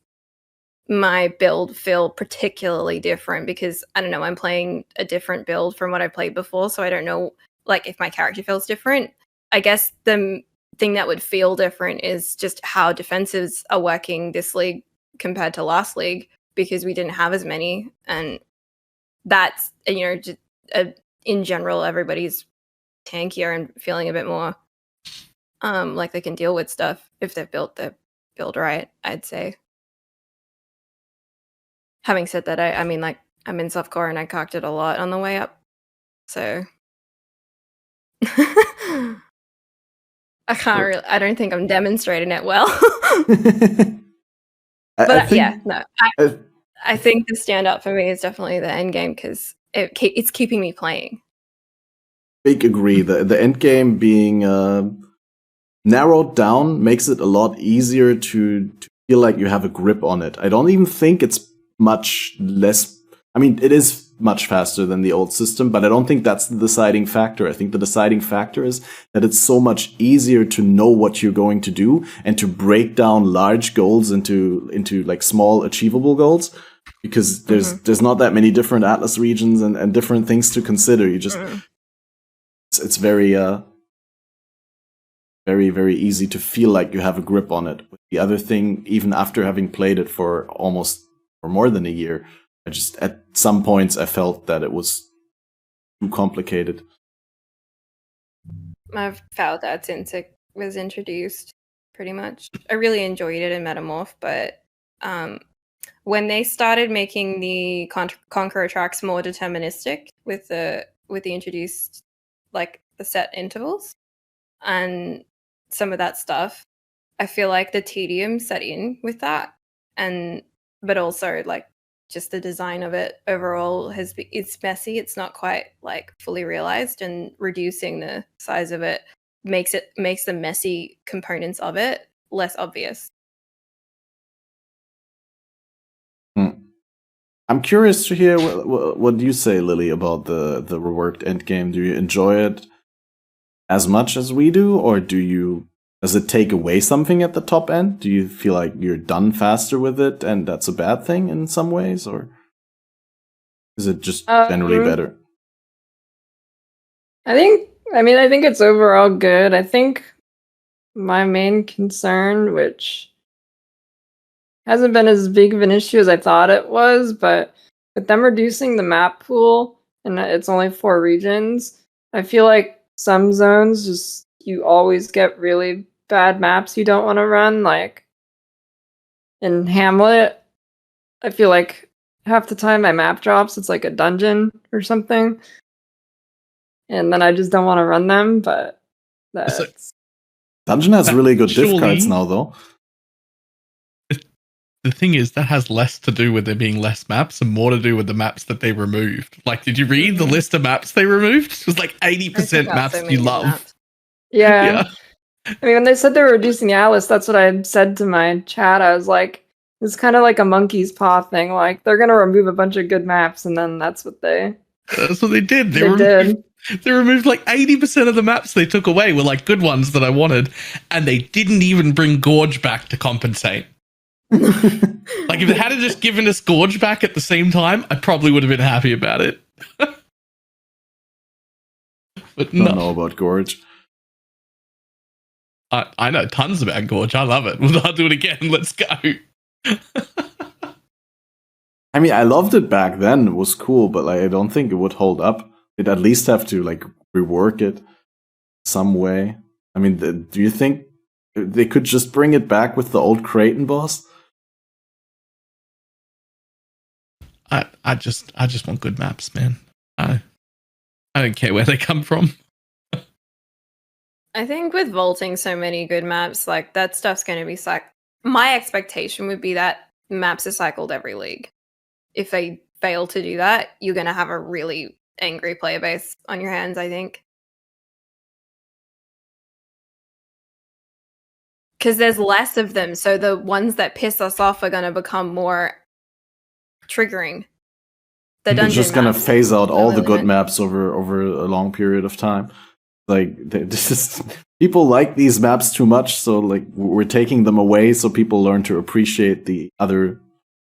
my build feel particularly different, because I don't know, I'm playing a different build from what I played before, so I don't know like if my character feels different. I guess the thing that would feel different is just how defensives are working this league compared to last league, because we didn't have as many, and that's, you know, just, in general everybody's tankier and feeling a bit more like they can deal with stuff if they've built their build right, I'd say. Having said that, I mean, like, I'm in softcore and I cocked it a lot on the way up. So I don't think I'm demonstrating it well. I think the standout for me is definitely the end game because it's keeping me playing. Big agree. The end game being narrowed down makes it a lot easier to feel like you have a grip on it. I don't even think it's much less. I mean, it is much faster than the old system, but I don't think that's the deciding factor. I think the deciding factor is that it's so much easier to know what you're going to do and to break down large goals into like small achievable goals, because there's not that many different Atlas regions and different things to consider. You just it's very very, very easy to feel like you have a grip on it. The other thing, even after having played it for more than a year, at some points I felt that it was too complicated. I've felt that since it was introduced, pretty much. I really enjoyed it in Metamorph, but when they started making the Conqueror tracks more deterministic with the introduced, like, the set intervals and some of that stuff, I feel like the tedium set in with that, but also like just the design of it overall it's messy. It's not quite like fully realized, and reducing the size of it makes the messy components of it less obvious. I'm curious to hear what you say, Lily, about the reworked endgame. Do you enjoy it as much as we do, or does it take away something at the top end? Do you feel like you're done faster with it and that's a bad thing in some ways, or is it just generally better? I think it's overall good. I think my main concern, which hasn't been as big of an issue as I thought it was, but with them reducing the map pool and it's only 4 regions, I feel like some zones just you always get really bad maps you don't want to run. Like in Hamlet, I feel like half the time my map drops, it's like a dungeon or something, and then I just don't want to run them. But dungeon has really good diff cards now, though. The thing is, that has less to do with there being less maps and more to do with the maps that they removed. Like, did you read the list of maps they removed? It was like 80% maps you love. Maps. Yeah. I mean, when they said they were reducing the Atlas, that's what I said to my chat. I was like, it's kind of like a monkey's paw thing. Like, they're going to remove a bunch of good maps, and then that's what they did. They removed like 80% of the maps they took away were like good ones that I wanted, and they didn't even bring Gorge back to compensate. Like, if it had just given us Gorge back at the same time, I probably would have been happy about it. But no. Don't know about Gorge. I know tons about Gorge. I love it. I'll do it again. Let's go. I mean, I loved it back then. It was cool, but like, I don't think it would hold up. They'd at least have to like rework it some way. I mean, do you think they could just bring it back with the old Creighton boss? I just want good maps, man. I don't care where they come from. I think with vaulting so many good maps, like that stuff's going to be my expectation would be that maps are cycled every league. If they fail to do that, you're going to have a really angry player base on your hands, I think. Because there's less of them, so the ones that piss us off are going to become more triggering. They're just going to phase out all the good maps over a long period of time. Like, people like these maps too much, so like we're taking them away so people learn to appreciate the other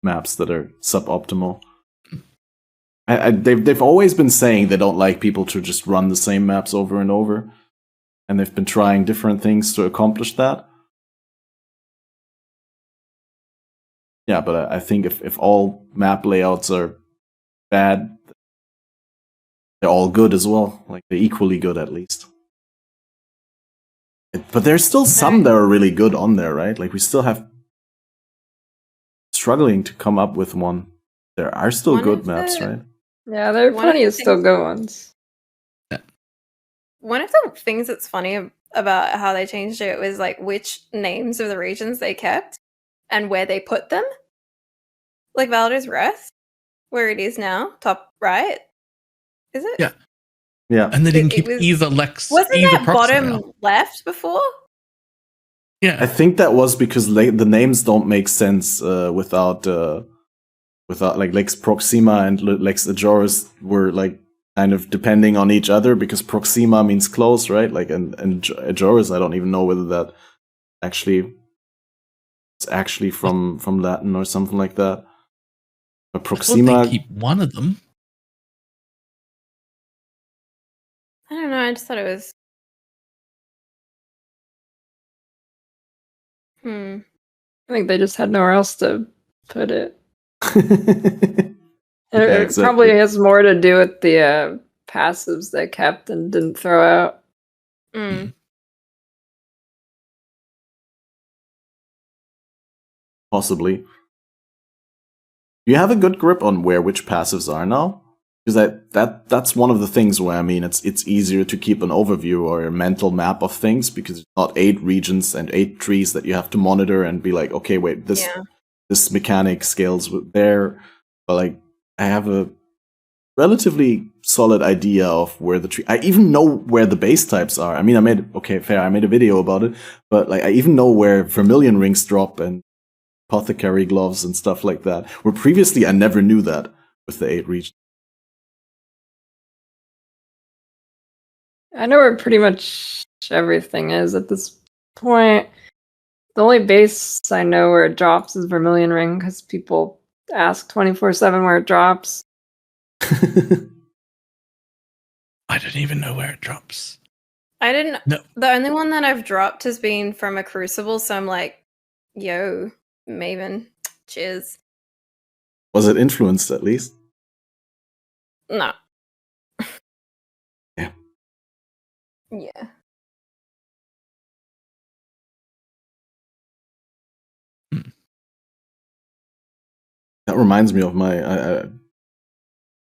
maps that are suboptimal. They've always been saying they don't like people to just run the same maps over and over, and they've been trying different things to accomplish that. Yeah, but I think if all map layouts are bad, they're all good as well. Like, they're equally good, at least. But there's still some that are really good on there, right? Like, we still have struggling to come up with one. There are still One good of maps, the- right? Yeah, there are One of plenty the of still things- good ones. One of the things that's funny about how they changed it was like which names of the regions they kept and where they put them. Like Valor's Rest, where it is now, top right. Is it? Yeah. Yeah. And they didn't It keep was- either Lex, Wasn't either that Proxima. bottom left before? Yeah. I think that was because the names don't make sense without like Lex Proxima and Lex Ajoris were like kind of depending on each other, because Proxima means close, right? Like and Ajoris, I don't even know whether that it's actually from Latin or something like that. But I thought Proxima, they keep one of them. I don't know. I just thought it was. I think they just had nowhere else to put it. Yeah, It exactly. probably has more to do with the passives they kept and didn't throw out. Mm. Possibly. You have a good grip on where which passives are now? Because that's one of the things where, I mean, it's easier to keep an overview or a mental map of things, because it's not 8 regions and 8 trees that you have to monitor and be like, okay, wait, this mechanic scales with there. But like, I have a relatively solid idea of where the tree. I even know where the base types are. I mean, I made a video about it, but like, I even know where Vermilion rings drop and apothecary gloves and stuff like that. Where previously I never knew that with the 8 regions. I know where pretty much everything is at this point. The only base I know where it drops is Vermilion Ring, because people ask 24/7 where it drops. I don't even know where it drops. I didn't. No. The only one that I've dropped has been from a Crucible, so I'm like, yo, Maven, cheers. Was it influenced at least? No. Yeah. Yeah. That reminds me of I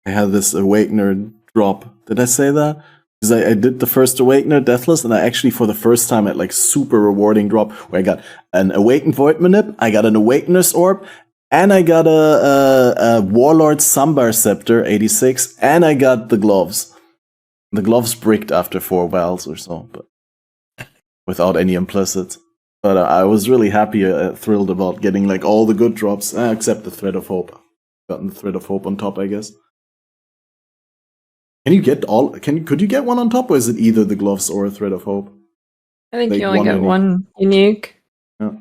had this Awakener drop. Did I say that? Because I did the first Awakener Deathless, and I actually, for the first time, had like super rewarding drop where I got an Awakened Void Manip, I got an Awakener's Orb, and I got a Warlord Sambar Scepter 86, and I got the gloves. The gloves bricked after 4 vials or so, but without any implicit. But I was really happy, thrilled about getting like all the good drops, except the Thread of Hope. Gotten the Thread of Hope on top, I guess. Can you get all? Could you get one on top, or is it either the gloves or a Thread of Hope? I think Like you only one get unique. one unique. Yeah.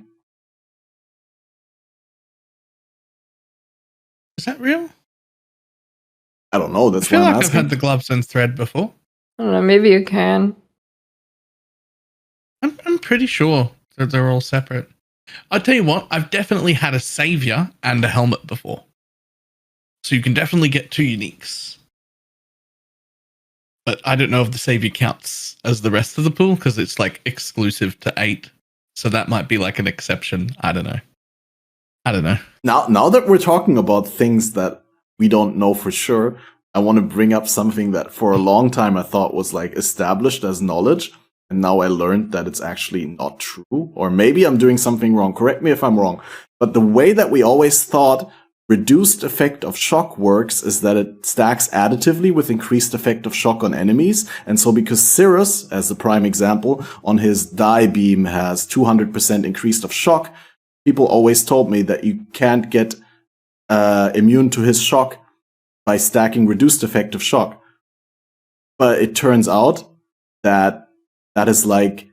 Is that real? I don't know. I That's feel why I'm like I've asking. had the gloves and thread before. I don't know, maybe you can. I'm pretty sure that they're all separate. I'll tell you what, I've definitely had a savior and a helmet before. So you can definitely get 2 uniques. But I don't know if the savior counts as the rest of the pool, because it's like exclusive to 8. So that might be like an exception. I don't know. Now that we're talking about things that we don't know for sure, I want to bring up something that for a long time I thought was like established as knowledge, and now I learned that it's actually not true. Or maybe I'm doing something wrong. Correct me if I'm wrong. But the way that we always thought reduced effect of shock works is that it stacks additively with increased effect of shock on enemies. And so because Cirrus, as the prime example, on his die beam has 200% increased of shock, people always told me that you can't get immune to his shock by stacking reduced effect of shock. But it turns out that is like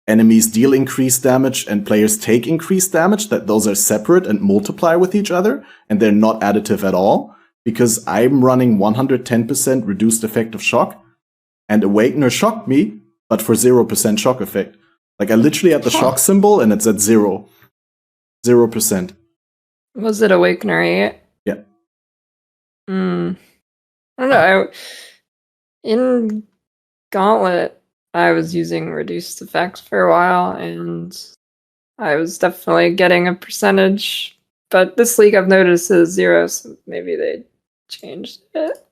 enemies deal increased damage and players take increased damage, that those are separate and multiply with each other, and they're not additive at all, because I'm running 110% reduced effect of shock, and Awakener shocked me, but for 0% shock effect. Like, I literally had the shock symbol, and it's at 0%. Was it Awakener 8? Yeah. I don't know. In Gauntlet, I was using reduced effects for a while, and I was definitely getting a percentage but this league I've noticed is 0, so maybe they changed it.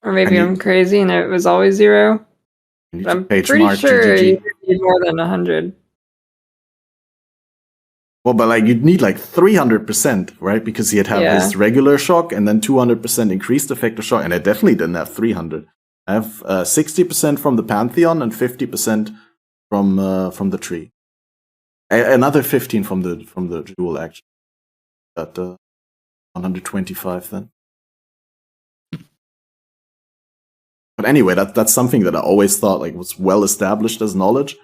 Or maybe I'm crazy and it was always 0. But I'm pretty sure you need more than 100. Well, but like you'd need like 300%, right? Because he'd have his regular shock and then 200% increased effector shock, and I definitely didn't have 300. I have 60% from the Pantheon and 50% from the tree. Another 15 from the jewel, actually. At 125 then. But anyway, that's something that I always thought like was well established as knowledge.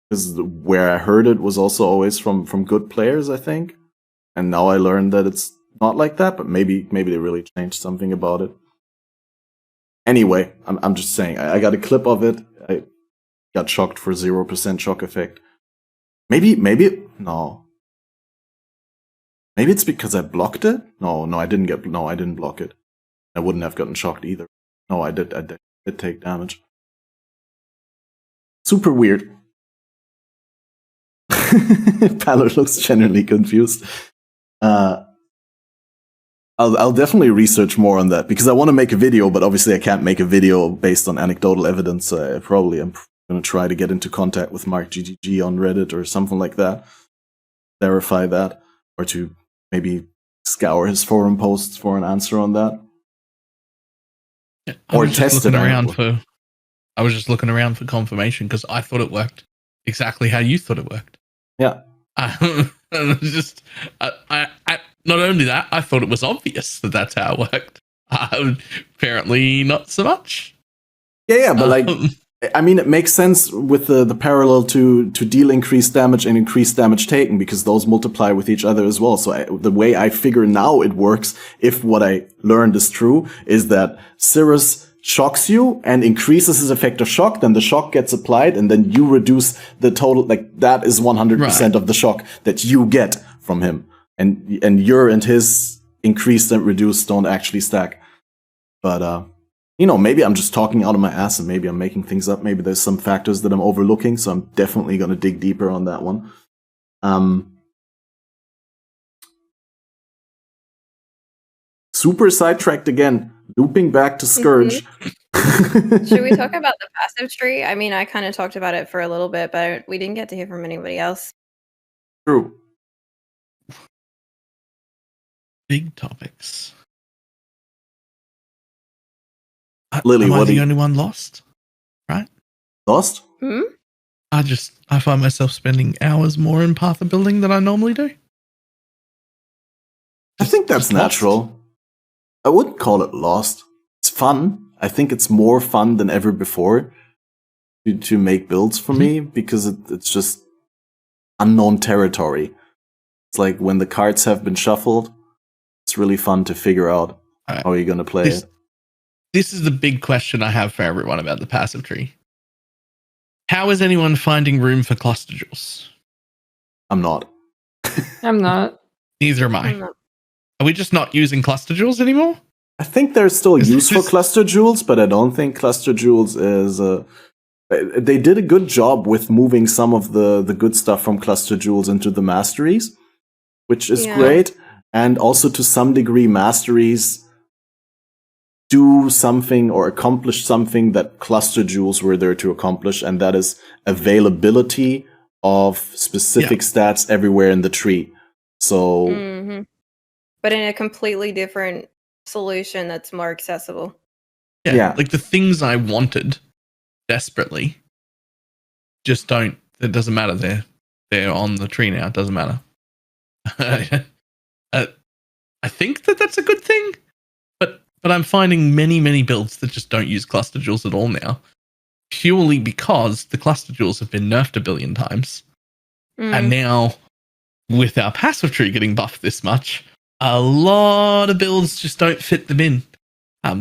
Because where I heard it was also always from good players, I think. And now I learned that it's not like that, but maybe they really changed something about it. Anyway, I'm just saying, I got a clip of it. I got shocked for 0% shock effect. No. Maybe it's because I blocked it? No, I didn't block it. I wouldn't have gotten shocked either. No, I did take damage. Super weird. Balor looks genuinely confused. I'll definitely research more on that because I want to make a video, but obviously I can't make a video based on anecdotal evidence. So I'm going to try to get into contact with Mark GGG on Reddit or something like that, verify that, or to maybe scour his forum posts for an answer on that. Or test it out. I was just looking around for confirmation because I thought it worked exactly how you thought it worked. Yeah. I not only that, I thought it was obvious that that's how it worked. Apparently not so much. Yeah, but like, I mean, it makes sense with the parallel to deal increased damage and increased damage taken because those multiply with each other as well. So the way I figure now it works, if what I learned is true, is that Cirrus shocks you and increases his effect of shock, then the shock gets applied, and then you reduce the total, like that is 100% of the shock that you get from him. And your and his increased and reduced don't actually stack. But, maybe I'm just talking out of my ass and maybe I'm making things up. Maybe there's some factors that I'm overlooking, so I'm definitely going to dig deeper on that one. Super sidetracked again. Looping back to Scourge. Should we talk about the passive tree? I mean, I kind of talked about it for a little bit, but we didn't get to hear from anybody else. True. Big topics. Lily, am I the only one lost? Right? Lost? Hmm? I find myself spending hours more in Path of Building than I normally do. I think that's natural. I wouldn't call it lost. It's fun. I think it's more fun than ever before to make builds for me because it's just unknown territory. It's like when the cards have been shuffled, it's really fun to figure out how you're going to play it. This is the big question I have for everyone about the passive tree. How is anyone finding room for cluster jewels? I'm not. I'm not. Neither am I. Are we just not using cluster jewels anymore? I think there's still use for cluster jewels, but I don't think cluster jewels is... they did a good job with moving some of the good stuff from cluster jewels into the masteries, which is great. And also to some degree, masteries do something or accomplish something that cluster jewels were there to accomplish, and that is availability of specific stats everywhere in the tree. So... But in a completely different solution that's more accessible. Yeah. Like the things I wanted desperately just don't. It doesn't matter. They're on the tree now. It doesn't matter. I think that's a good thing. But I'm finding many builds that just don't use cluster jewels at all now. Purely because the cluster jewels have been nerfed a billion times. And now, with our passive tree getting buffed this much, a lot of builds just don't fit them in.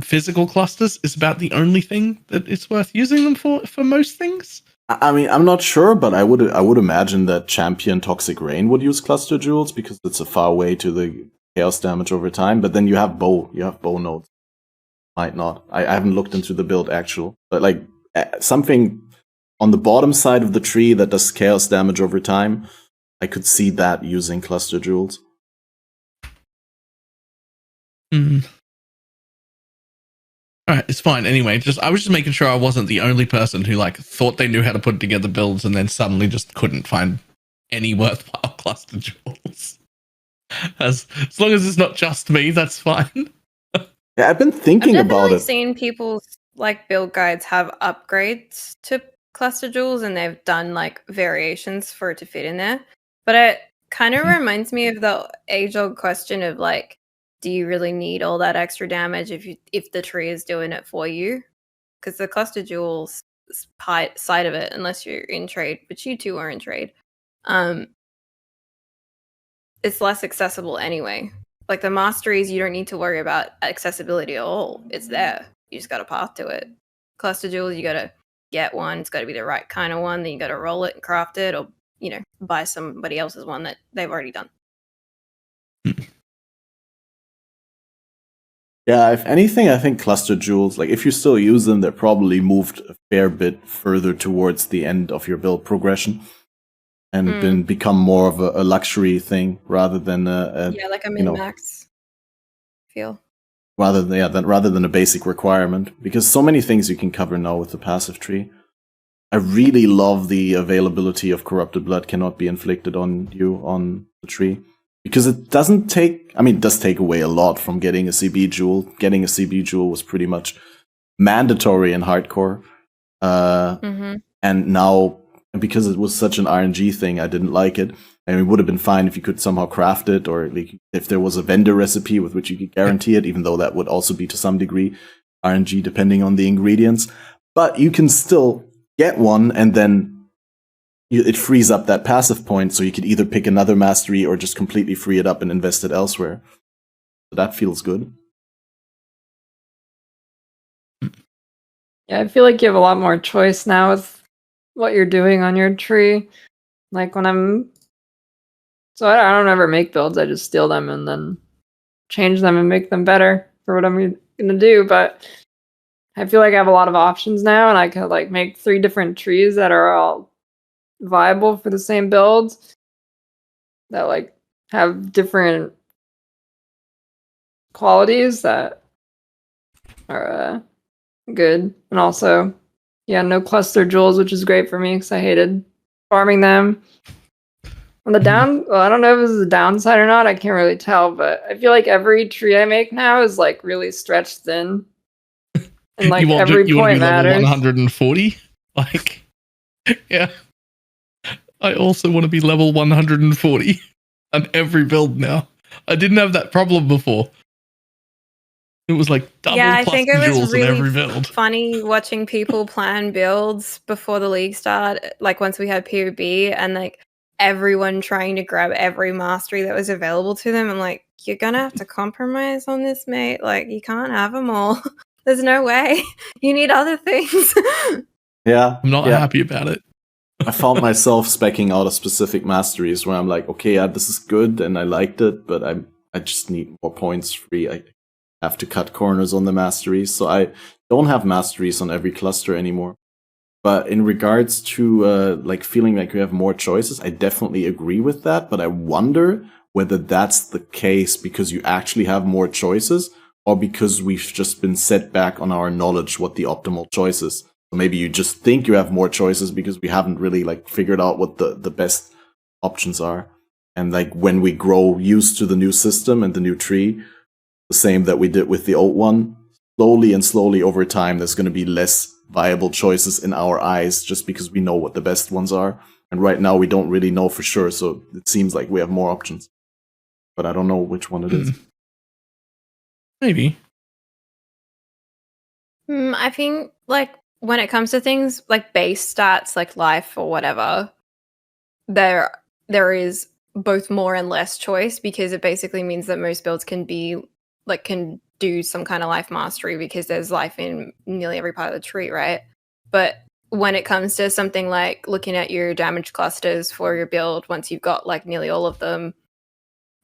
Physical clusters is about the only thing that it's worth using them for most things. I mean, I'm not sure, but I would imagine that Champion Toxic Rain would use cluster jewels because it's a far way to the chaos damage over time. But then you have bow nodes. Might not. I haven't looked into the build actual, but like something on the bottom side of the tree that does chaos damage over time I could see that using cluster jewels. All right, it's fine. Anyway, I was just making sure I wasn't the only person who like thought they knew how to put together builds and then suddenly just couldn't find any worthwhile cluster jewels. As long as it's not just me, that's fine. Yeah, I've been thinking I've about definitely it. seen people's like build guides have upgrades to cluster jewels, and they've done like variations for it to fit in there. But it kind of reminds me of the age-old question of like, do you really need all that extra damage if the tree is doing it for you? Because the cluster jewels side of it, unless you're in trade, which you two are in trade, it's less accessible anyway. Like the masteries, you don't need to worry about accessibility at all. It's there. You just got to path to it. Cluster jewels, you got to get one. It's got to be the right kind of one. Then you got to roll it and craft it, or buy somebody else's one that they've already done. Yeah, if anything, I think cluster jewels, like if you still use them, they're probably moved a fair bit further towards the end of your build progression and become more of a luxury thing rather than like a min-max feel. Rather than a basic requirement, because so many things you can cover now with the passive tree. I really love the availability of corrupted blood cannot be inflicted on you on the tree. Because it doesn't take, it does take away a lot from getting a CB jewel. Getting a CB jewel was pretty much mandatory in hardcore. And now, because it was such an RNG thing, I didn't like it. And it would have been fine if you could somehow craft it, or like if there was a vendor recipe with which you could guarantee it, even though that would also be to some degree RNG depending on the ingredients. But you can still get one, and then it frees up that passive point, so you could either pick another mastery or just completely free it up and invest it elsewhere. So that feels good. Yeah, I feel like you have a lot more choice now with what you're doing on your tree. Like when I don't ever make builds, I just steal them and then change them and make them better for what I'm going to do. But I feel like I have a lot of options now, and I could like make 3 different trees that are all viable for the same builds that like have different qualities that are good. And also, no cluster jewels, which is great for me because I hated farming them. On the I don't know if this is a downside or not. I can't really tell, but I feel like every tree I make now is like really stretched thin, and like every point matters. 140, like, yeah. I also want to be level 140 on every build now. I didn't have that problem before. It was like double I think it was jewels really in every build. Funny watching people plan builds before the league start. Like once we had POB and like everyone trying to grab every mastery that was available to them. I'm like, you're gonna have to compromise on this, mate. Like you can't have them all. There's no way. You need other things. Yeah, I'm not happy about it. I found myself speccing out of specific masteries where I'm like, okay, yeah, this is good and I liked it, but I just need more points free. I have to cut corners on the masteries, so I don't have masteries on every cluster anymore. But in regards to like feeling like you have more choices, I definitely agree with that. But I wonder whether that's the case because you actually have more choices, or because we've just been set back on our knowledge what the optimal choice is. So maybe you just think you have more choices because we haven't really like figured out what the best options are. And like when we grow used to the new system and the new tree, the same that we did with the old one, slowly over time, there's going to be less viable choices in our eyes just because we know what the best ones are. And right now we don't really know for sure, so it seems like we have more options. But I don't know which one it is. Maybe. I think like when it comes to things like base stats like life or whatever, there is both more and less choice, because it basically means that most builds can do some kind of life mastery because there's life in nearly every part of the tree, right? But when it comes to something like looking at your damage clusters for your build, once you've got like nearly all of them,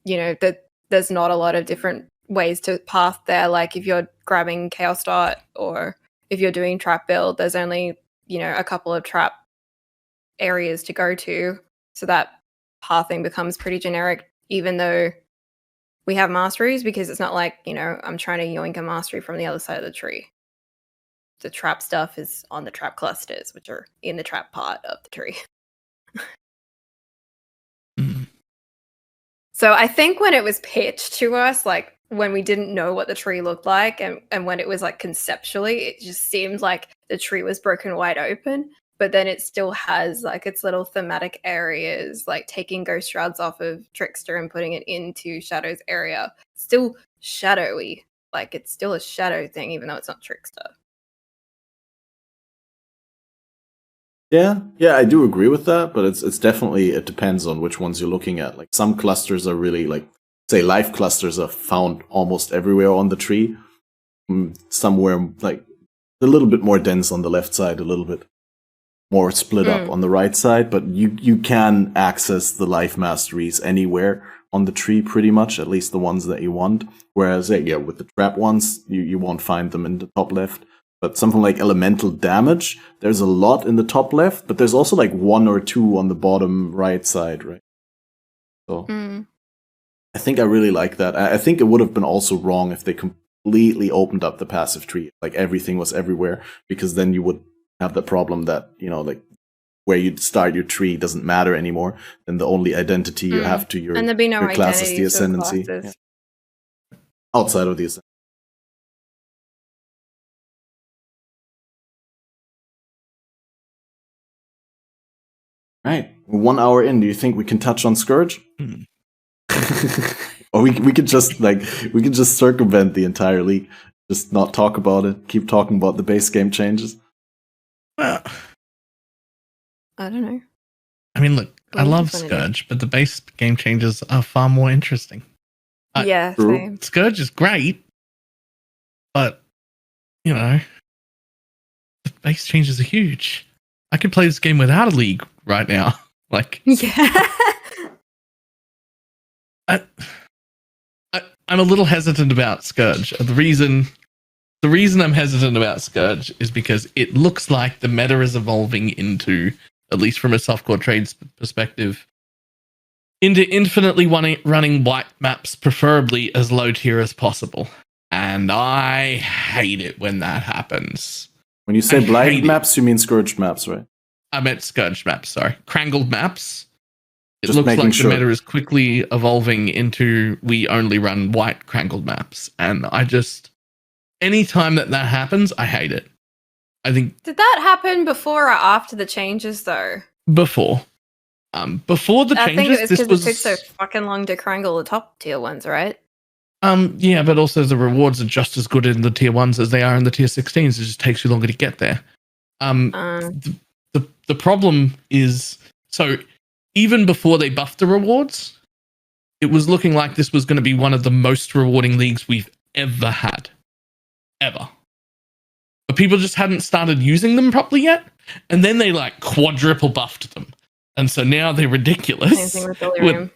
that there's not a lot of different ways to path there. Like if you're grabbing Chaos Dot or if you're doing trap build, there's only, a couple of trap areas to go to. So that pathing becomes pretty generic, even though we have masteries, because it's not like, I'm trying to yoink a mastery from the other side of the tree. The trap stuff is on the trap clusters, which are in the trap part of the tree. So I think when it was pitched to us, like when we didn't know what the tree looked like, and when it was like conceptually, it just seemed like the tree was broken wide open, but then it still has like its little thematic areas, like taking ghost shards off of Trickster and putting it into Shadow's area. Still shadowy, like it's still a shadow thing, even though it's not Trickster. Yeah, I do agree with that, but it's definitely, it depends on which ones you're looking at. Like some clusters are really like, say, life clusters are found almost everywhere on the tree. Somewhere like a little bit more dense on the left side, a little bit more split up on the right side, but you can access the life masteries anywhere on the tree pretty much, at least the ones that you want. Whereas, with the trap ones, you won't find them in the top left. But something like elemental damage, there's a lot in the top left, but there's also like 1 or 2 on the bottom right side, right? So I think I really like that. I think it would have been also wrong if they completely opened up the passive tree, like everything was everywhere, because then you would have the problem that, like where you start your tree doesn't matter anymore. Then the only identity you have to your, and there'd be no your class is the identities or ascendancy. classes. Outside of the ascendancy. Right, we're 1 hour in. Do you think we can touch on Scourge? Or we could just circumvent the entire league, just not talk about it. Keep talking about the base game changes. Well, I don't know. I mean, look, I love just wanna Scourge, but the base game changes are far more interesting. Yeah, True. same. Scourge is great, but the base changes are huge. I could play this game without a league right now. Like, Yeah. I'm a little hesitant about Scourge. The reason I'm hesitant about Scourge is because it looks like the meta is evolving into, at least from a softcore trades perspective, into infinitely running white maps, preferably as low tier as possible. And I hate it when that happens. When you say blind maps, you mean Scourge maps, right? I meant Scourge maps, sorry. Crangled maps. It Just looks making like sure. the meta is quickly evolving into we only run white crangled maps. And anytime that happens, I hate it. I think... Did that happen before or after the changes, though? Before. Before the changes, I think it was this because was... it took so fucking long to crangle the top tier ones, right? Yeah, but also the rewards are just as good in the tier 1s as they are in the tier 16s. It just takes you longer to get there. The problem is, so even before they buffed the rewards, it was looking like this was going to be one of the most rewarding leagues we've ever had. Ever. But people just hadn't started using them properly yet, and then they like quadruple buffed them. And so now they're ridiculous. Same thing with Delirium.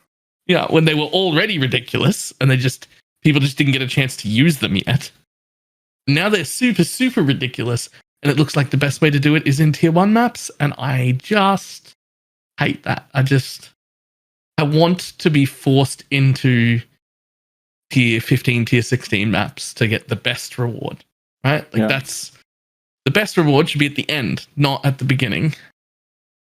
When they were already ridiculous, and people just didn't get a chance to use them yet. Now they're super, super ridiculous, and it looks like the best way to do it is in tier 1 maps, and I just hate that. I want to be forced into tier 15, tier 16 maps to get the best reward, right? That's the best reward should be at the end, not at the beginning.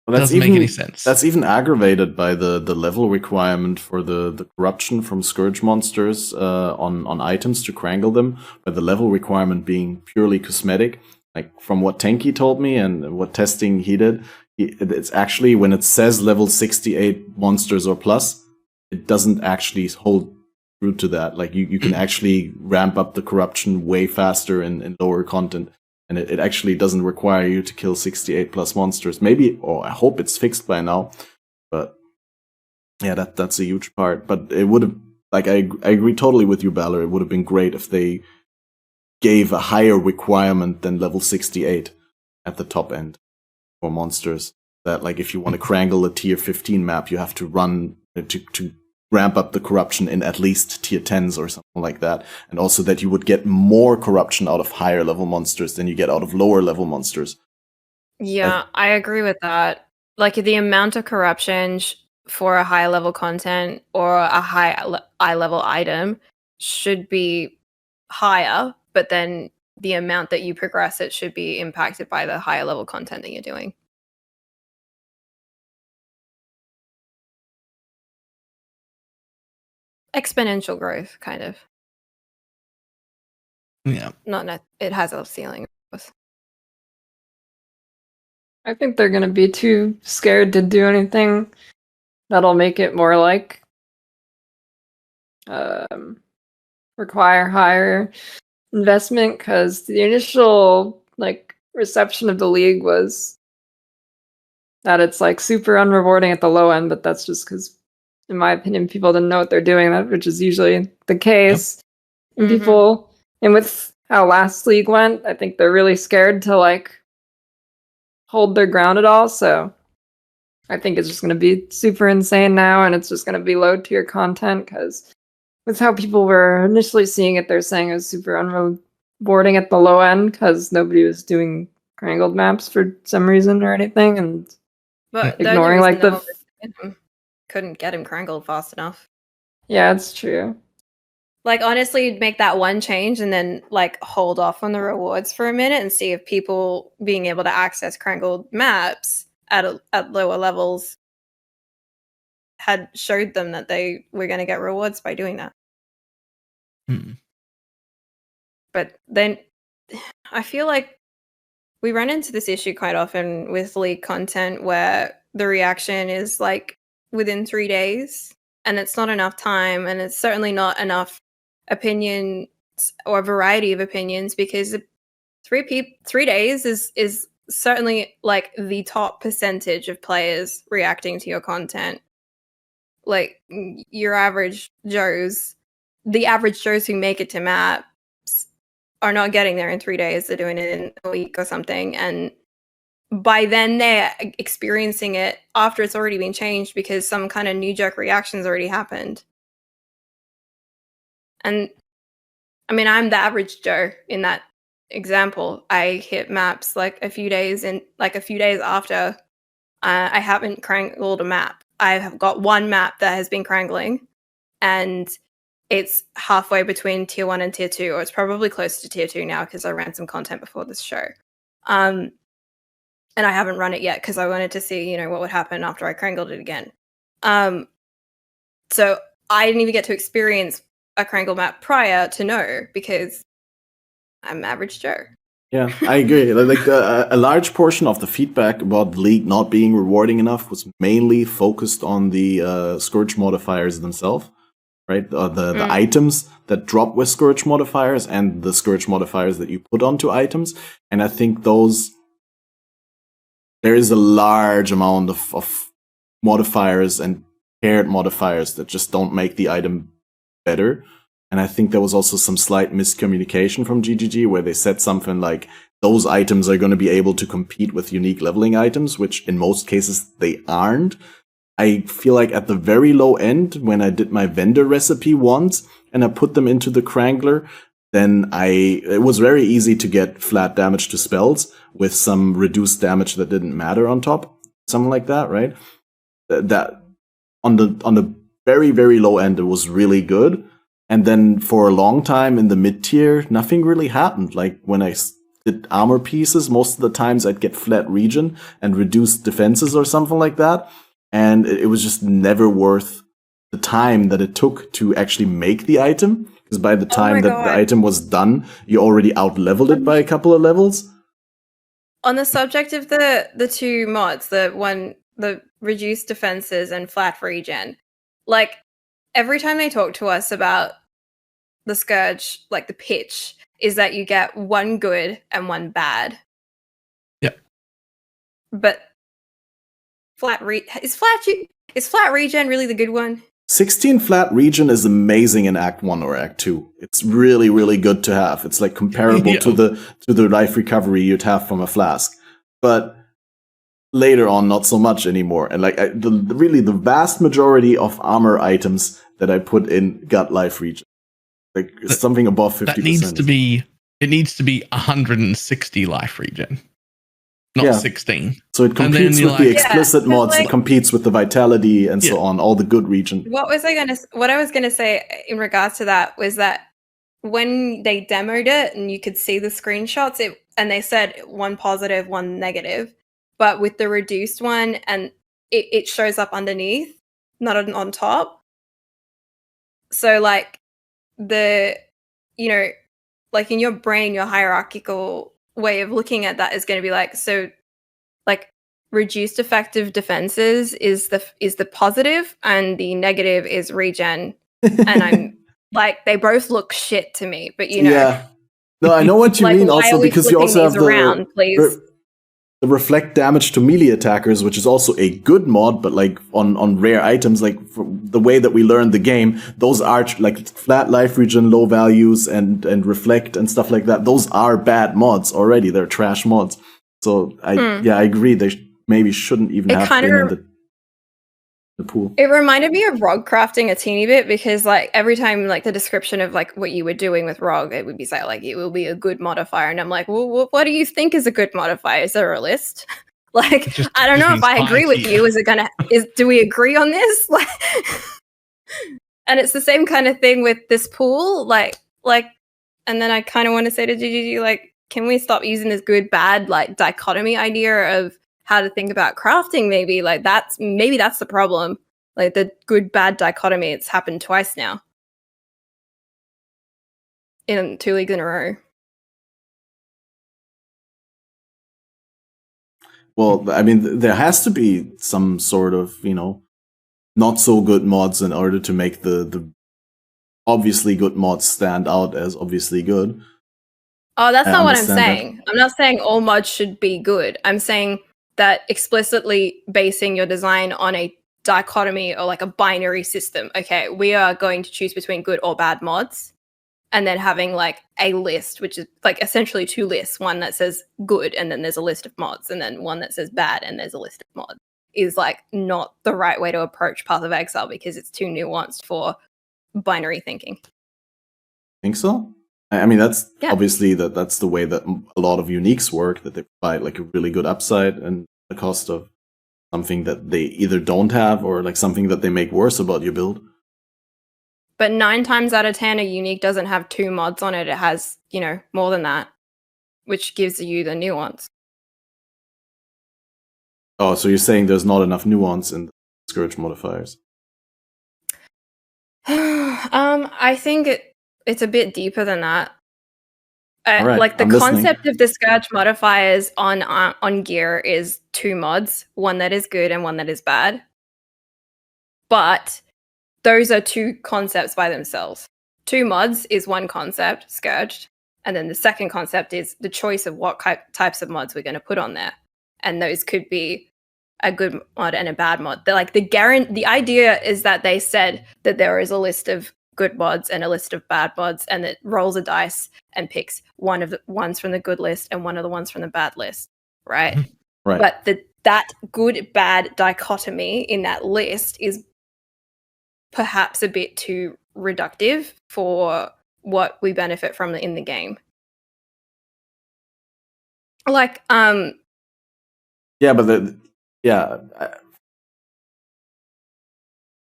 Well, doesn't make any sense. That's even aggravated by the level requirement for the corruption from Scourge monsters on items to crangle them, but the level requirement being purely cosmetic. Like from what Tenki told me and what testing he did, it's actually when it says level 68 monsters or plus, it doesn't actually hold true to that. Like you can actually ramp up the corruption way faster in lower content. And it actually doesn't require you to kill 68 plus monsters. Maybe, or I hope it's fixed by now. But yeah, that's a huge part. But it would have, like, I agree totally with you, Balor. It would have been great if they gave a higher requirement than level 68 at the top end for monsters. That, like, if you want to crangle a tier 15 map, you have to run to ramp up the corruption in at least tier 10s or something like that. And also that you would get more corruption out of higher level monsters than you get out of lower level monsters. Yeah, I agree with that. Like the amount of corruption for a high level content or a high level item should be higher, but then the amount that you progress it should be impacted by the higher level content that you're doing. Exponential growth, kind of. Yeah. It has a ceiling, of course. I think they're gonna be too scared to do anything that'll make it more like require higher investment, because the initial like reception of the league was that it's like super unrewarding at the low end, but that's just because, in my opinion, people didn't know what they're doing, which is usually the case. Yep. And people, and with how last league went, I think they're really scared to like hold their ground at all. So I think it's just going to be super insane now, and it's just going to be low tier content, because with how people were initially seeing it, they're saying it was super unrewarding at the low end because nobody was doing crangled maps for some reason or anything, and ignoring like the couldn't get him crangled fast enough. Yeah, it's true. Like, honestly, you'd make that one change and then like hold off on the rewards for a minute and see if people being able to access crangled maps at lower levels had showed them that they were going to get rewards by doing that. But then I feel like we run into this issue quite often with league content where the reaction is like within 3 days, and it's not enough time, and it's certainly not enough opinions or variety of opinions, because 3 days is certainly like the top percentage of players reacting to your content. Like your average Joes, the average Joes who make it to maps are not getting there in 3 days. They're doing it in a week or something. And by then they're experiencing it after it's already been changed because some kind of knee-jerk reaction's already happened. And I mean, I'm the average Joe in that example. I hit maps like a few days after I haven't crangled a map. I have got one map that has been crangling, and it's halfway between tier 1 and tier 2, or it's probably close to tier 2 now because I ran some content before this show. And I haven't run it yet because I wanted to see, what would happen after I crangled it again. So I didn't even get to experience a crangle map prior to know, because I'm average Joe. Yeah, I agree. Like a large portion of the feedback about the league not being rewarding enough was mainly focused on the Scourge modifiers themselves, right? The items that drop with Scourge modifiers and the Scourge modifiers that you put onto items. And I think there is a large amount of modifiers and paired modifiers that just don't make the item better. And I think there was also some slight miscommunication from GGG where they said something like those items are going to be able to compete with unique leveling items, which in most cases they aren't. I feel like at the very low end, when I did my vendor recipe once and I put them into the Crangler, then it was very easy to get flat damage to spells with some reduced damage that didn't matter on top. Something like that, right? That on the very, very low end, it was really good. And then for a long time in the mid-tier, nothing really happened. Like when I did armor pieces, most of the times I'd get flat regen and reduced defenses or something like that. And it was just never worth the time that it took to actually make the item. Because by the time that the item was done, you already out-leveled it by a couple of levels. On the subject of the two mods, the reduced defenses and flat regen, like, every time they talk to us about the Scourge, like the pitch, is that you get one good and one bad. Yep. But is flat regen really the good one? 16 flat regen is amazing in Act 1 or Act 2. It's really, really good to have. It's like comparable to the life recovery you'd have from a flask. But later on, not so much anymore. And like the vast majority of armor items that I put in got life regen. Like something above 50%. It needs to be 160 life regen. not Yeah. 16. So it And then competes you're with the like- explicit Yeah, mods. like- It competes with the vitality and so Yeah. on, all the good region. What I was gonna say in regards to that was that when they demoed it and you could see the screenshots, and they said one positive, one negative, but with the reduced one, and it shows up underneath, not on top. So like like in your brain, your hierarchical way of looking at that is going to be like, so like reduced effective defenses is the positive, and the negative is regen. And I'm like, they both look shit to me, but Yeah. No, I know what you like, mean. why Also, are we because you flipping also have these around, please? the reflect damage to melee attackers, which is also a good mod, but like on rare items, like the way that we learned the game, those are like flat life regen, low values, and reflect and stuff like that. Those are bad mods already. They're trash mods. So I agree. They maybe shouldn't even It have kind been of- in the pool. It reminded me of ROG crafting a teeny bit, because like every time like the description of like what you were doing with ROG, it would be say like it will be a good modifier, and I'm like, well, what do you think is a good modifier? Is there a list? Like, Just- I don't just know if means I agree high with tier. you. Do we agree on this? Like, and it's the same kind of thing with this pool, like, and then I kind of want to say to GGG, like, can we stop using this good bad like dichotomy idea of how to think about crafting? Maybe that's the problem. Like the good bad dichotomy, it's happened twice now in 2 leagues in a row. Well, I mean, there has to be some sort of, not so good mods in order to make the obviously good mods stand out as obviously good. Oh, that's I not what I'm understand that. saying. I'm not saying all mods should be good. I'm saying that explicitly basing your design on a dichotomy or like a binary system. Okay, we are going to choose between good or bad mods, and then having like a list, which is like essentially 2 lists, one that says good and then there's a list of mods, and then one that says bad and there's a list of mods, is like not the right way to approach Path of Exile, because it's too nuanced for binary thinking. Think so? I mean, that's Yeah. obviously that's the way that a lot of uniques work, that they provide like a really good upside and the cost of something that they either don't have or like something that they make worse about your build. But 9 times out of 10, a unique doesn't have 2 mods on it. It has, more than that, which gives you the nuance. Oh, so you're saying there's not enough nuance in the Scourge modifiers? I think it's a bit deeper than that. All right, like the I'm listening. concept of the Scourge modifiers on gear is 2 mods, one that is good and one that is bad. But those are 2 concepts by themselves. 2 mods is one concept, Scourged, and then the second concept is the choice of what types of mods we're going to put on there, and those could be a good mod and a bad mod. They're like the idea is that they said that there is a list of good mods and a list of bad mods, and it rolls a dice and picks one of the ones from the good list and one of the ones from the bad list, right? Right. But that good bad dichotomy in that list is perhaps a bit too reductive for what we benefit from in the game. Like, Yeah, but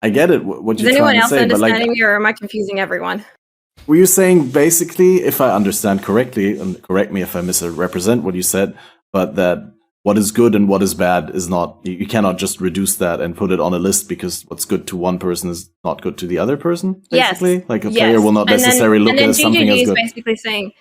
I get it. What is you're anyone trying to else say, but like, understanding me, or am I confusing everyone? were you saying basically, if I understand correctly, and correct me if I misrepresent what you said, but that what is good and what is bad is not, you cannot just reduce that and put it on a list because what's good to one person is not good to the other person, basically? Yes. Like a player will not necessarily look at something GGG as is good. basically saying,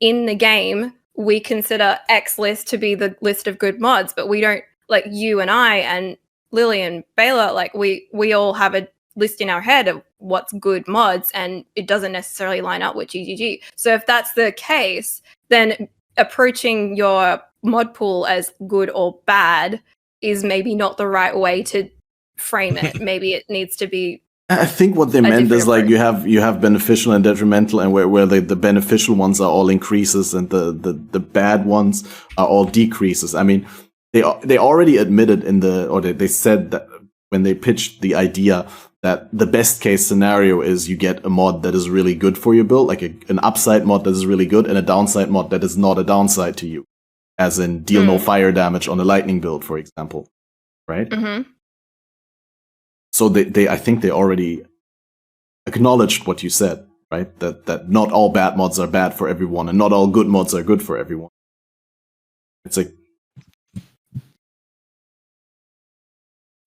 in the game, we consider X list to be the list of good mods, but we don't, like you and I and Lily and Baylor, like we all have a list in our head of what's good mods, and it doesn't necessarily line up with GGG. So if that's the case, then approaching your mod pool as good or bad is maybe not the right way to frame it. Maybe it needs to be. I think what they meant is like you have beneficial and detrimental, and where the beneficial ones are all increases and the bad ones are all decreases. I mean, they already admitted they said that when they pitched the idea that the best case scenario is you get a mod that is really good for your build, like an upside mod that is really good and a downside mod that is not a downside to you. as in deal no fire damage on a lightning build, for example, right? Mm-hmm. So I think they already acknowledged what you said, right? That not all bad mods are bad for everyone, and not all good mods are good for everyone. It's like,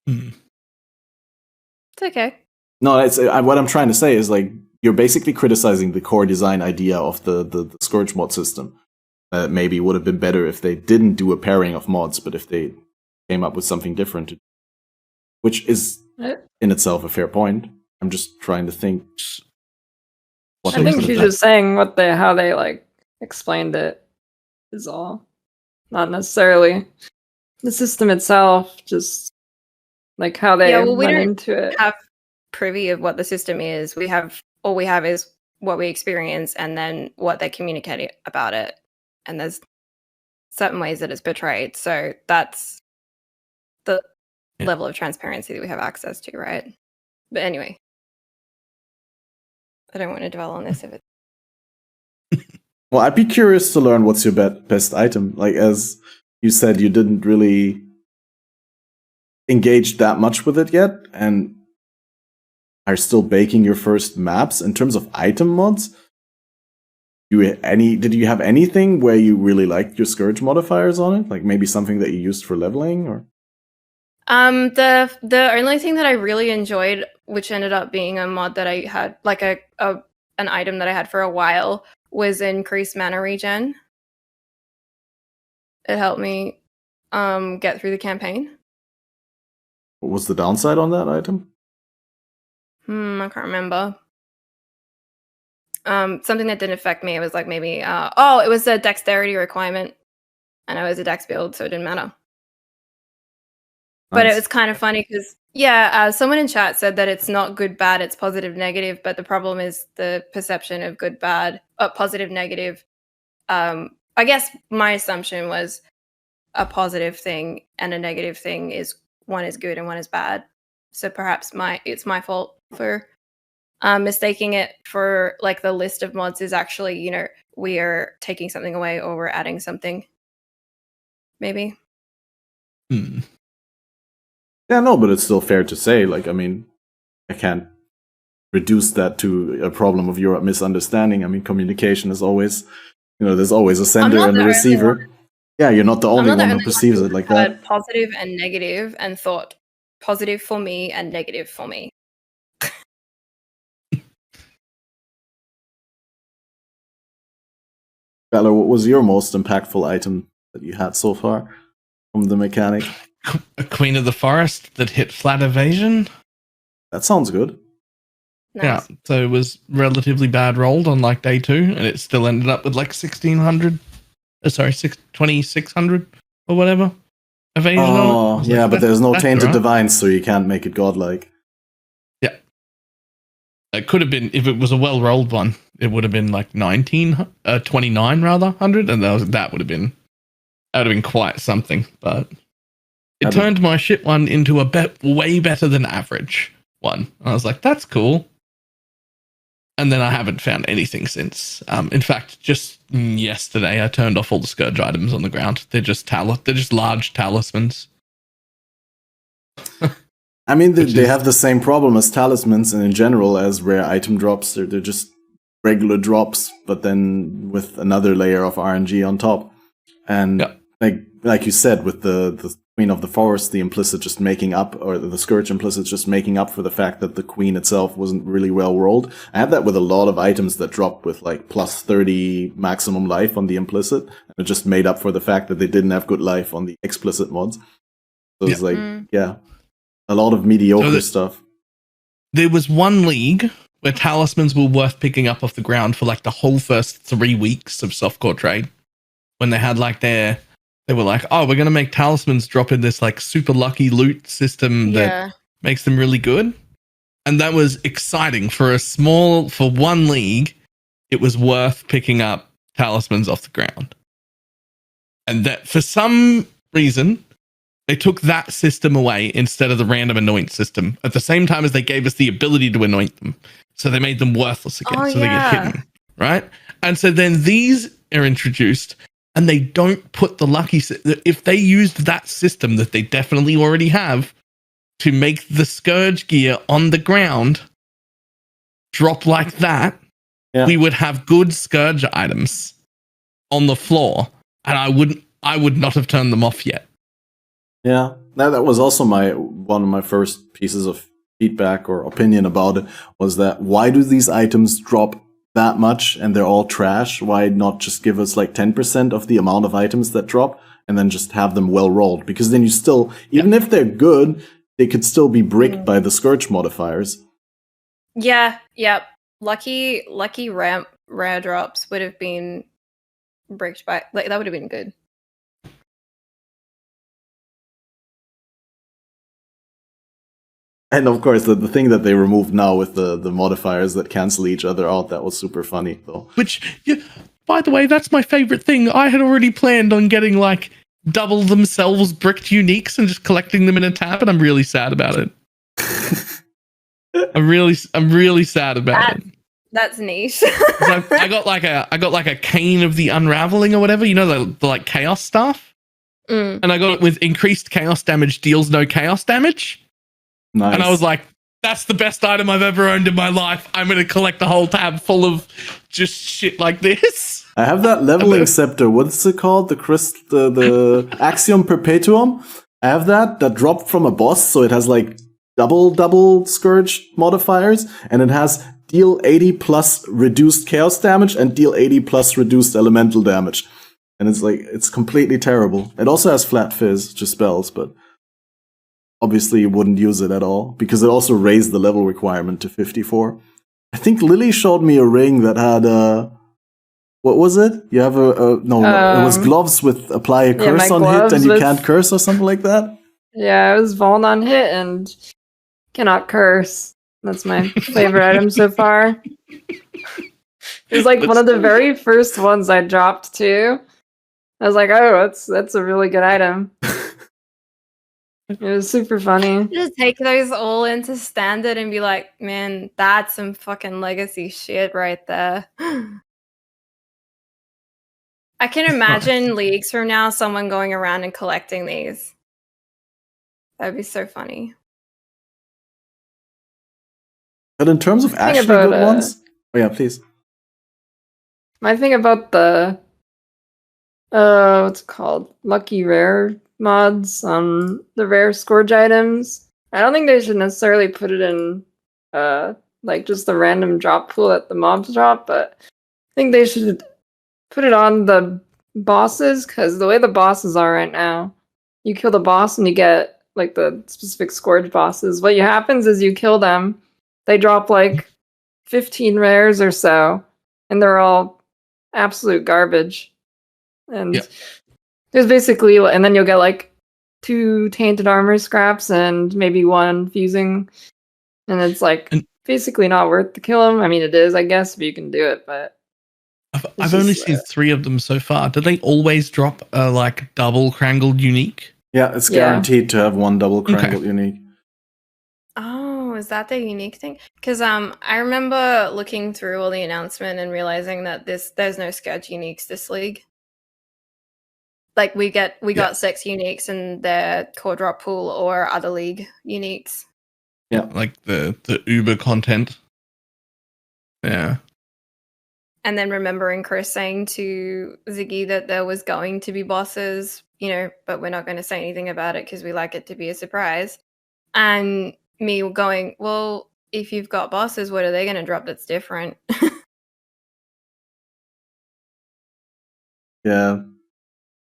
it's okay. no, it's what I'm trying to say is like you're basically criticizing the core design idea of the Scourge mod system. Maybe would have been better if they didn't do a pairing of mods, but if they came up with something different, which is in itself a fair point. I'm just trying to think. I think she's just saying how they like explained it is all, not necessarily the system itself, just like how they went into it. Have privy of what the system is. All we have is what we experience, and then what they communicate about it. And there's certain ways that it's portrayed. So that's the level of transparency that we have access to, right? But anyway, I don't want to dwell on this if it's... Well, I'd be curious to learn what's your best item. Like, as you said, you didn't really engage that much with it yet, and are still baking your first maps. In terms of item mods, did you have anything where you really liked your Scourge modifiers on it? Like maybe something that you used for leveling, or? The only thing that I really enjoyed, which ended up being a mod that I had, like an item that I had for a while, was increased mana regen. It helped me get through the campaign. What was the downside on that item? I can't remember. Something that didn't affect me. It was like maybe it was a dexterity requirement, and I was a dex build, so it didn't matter. But it was kind of funny because, someone in chat said that it's not good, bad, it's positive, negative. But the problem is the perception of good, bad, positive, negative. I guess my assumption was a positive thing and a negative thing is one is good and one is bad. So perhaps it's my fault for mistaking it for like the list of mods is actually, we are taking something away or we're adding something. Maybe. Yeah, no, but it's still fair to say, like, I mean, I can't reduce that to a problem of your misunderstanding. I mean, communication is always, there's always a sender and a receiver. Yeah, you're not the only one who perceives it like that. Positive and negative and thought positive for me and negative for me. Balor, what was your most impactful item that you had so far from the mechanic? A Queen of the Forest that hit flat evasion. That sounds good. Nice. Yeah, so it was relatively bad rolled on like day 2, and it still ended up with like 2600 or whatever evasion. Oh, yeah, but there's no tainted right. divines, so you can't make it godlike. Yeah, it could have been, if it was a well rolled one, it would have been like 29 rather 100, and that would have been quite something. But it turned my shit one into a way better than average one. I was like, that's cool. And then I haven't found anything since. In fact, just yesterday, I turned off all the Scourge items on the ground. They're just large talismans. I mean, they have the same problem as talismans, and in general as rare item drops. They're just regular drops, but then with another layer of RNG on top. And like you said, with the Queen of the Forest, the implicit just making up, or the Scourge implicit just making up for the fact that the Queen itself wasn't really well rolled. I had that with a lot of items that dropped with like plus 30 maximum life on the implicit, and it just made up for the fact that they didn't have good life on the explicit mods. So it's like, a lot of mediocre stuff. There was one league where talismans were worth picking up off the ground for like the whole first 3 weeks of softcore trade, when they had like they were like, oh, we're going to make talismans drop in this like super lucky loot system that makes them really good. And that was exciting for one league. It was worth picking up talismans off the ground. And that for some reason, they took that system away instead of the random anoint system at the same time as they gave us the ability to anoint them. So they made them worthless again. They get hidden. Right. And so then these are introduced. and they don't put the lucky. If they used that system that they definitely already have to make the Scourge gear on the ground drop like that, we would have good Scourge items on the floor, and I would not have turned them off yet. Yeah, that was also one of my first pieces of feedback or opinion about it, was that why do these items drop that much and they're all trash? Why not just give us like 10% of the amount of items that drop and then just have them well rolled? Because then you still, even if they're good, they could still be bricked by the Scourge modifiers. Yeah, yep. Lucky rare drops would have been bricked by, like, that would have been good. And of course, the thing that they removed now with the modifiers that cancel each other out, that was super funny, though. Which, by the way, that's my favorite thing. I had already planned on getting, like, double themselves bricked uniques and just collecting them in a tab, and I'm really sad about it. I'm really sad about it. That's niche. I got like a cane of the unraveling or whatever, you know, the like chaos stuff. And I got it with increased chaos damage, deals no chaos damage. Nice. And I was like, that's the best item I've ever owned in my life. I'm going to collect a whole tab full of just shit like this. I have that leveling scepter. What's it called? The Axiom Perpetuum. I have that dropped from a boss, so it has like double Scourge modifiers, and it has deal 80 plus reduced chaos damage and deal 80 plus reduced elemental damage. And it's completely terrible. It also has flat fizz, just spells, but obviously you wouldn't use it at all, because it also raised the level requirement to 54. I think Lily showed me a ring that had what was it? You have it was gloves with apply a curse on hit and you can't curse or something like that? Yeah, it was Vaughn on hit and cannot curse. That's my favorite item so far. It was like one of the very first ones I dropped too. I was like, oh, that's a really good item. It was super funny. Just take those all into standard and be like, man, that's some fucking legacy shit right there. I can imagine leagues from now someone going around and collecting these. That'd be so funny. But in terms of actually good ones, oh yeah, please. My thing about the what's it called? Lucky rare mods on the rare Scourge items. I don't think they should necessarily put it in like just the random drop pool that the mobs drop, but I think they should put it on the bosses, because the way the bosses are right now, you kill the boss and you get like the specific Scourge bosses. What happens is you kill them, they drop like 15 rares or so, and they're all absolute garbage. And there's basically, and then you'll get like 2 tainted armor scraps and maybe 1 fusing, and it's like basically not worth to kill them. I mean, it is, I guess, if you can do it, but I've only seen 3 of them so far. Do they always drop a like double crangled unique? Yeah, it's guaranteed to have 1 double crangled unique. Oh, is that the unique thing? Because I remember looking through all the announcement and realizing that there's no Scourge uniques this league. Like we got 6 uniques in the core drop pool or other league uniques. Yeah, like the Uber content. Yeah. And then remembering Chris saying to Ziggy that there was going to be bosses, but we're not going to say anything about it because we like it to be a surprise. And me going, well, if you've got bosses, what are they going to drop that's different? Yeah.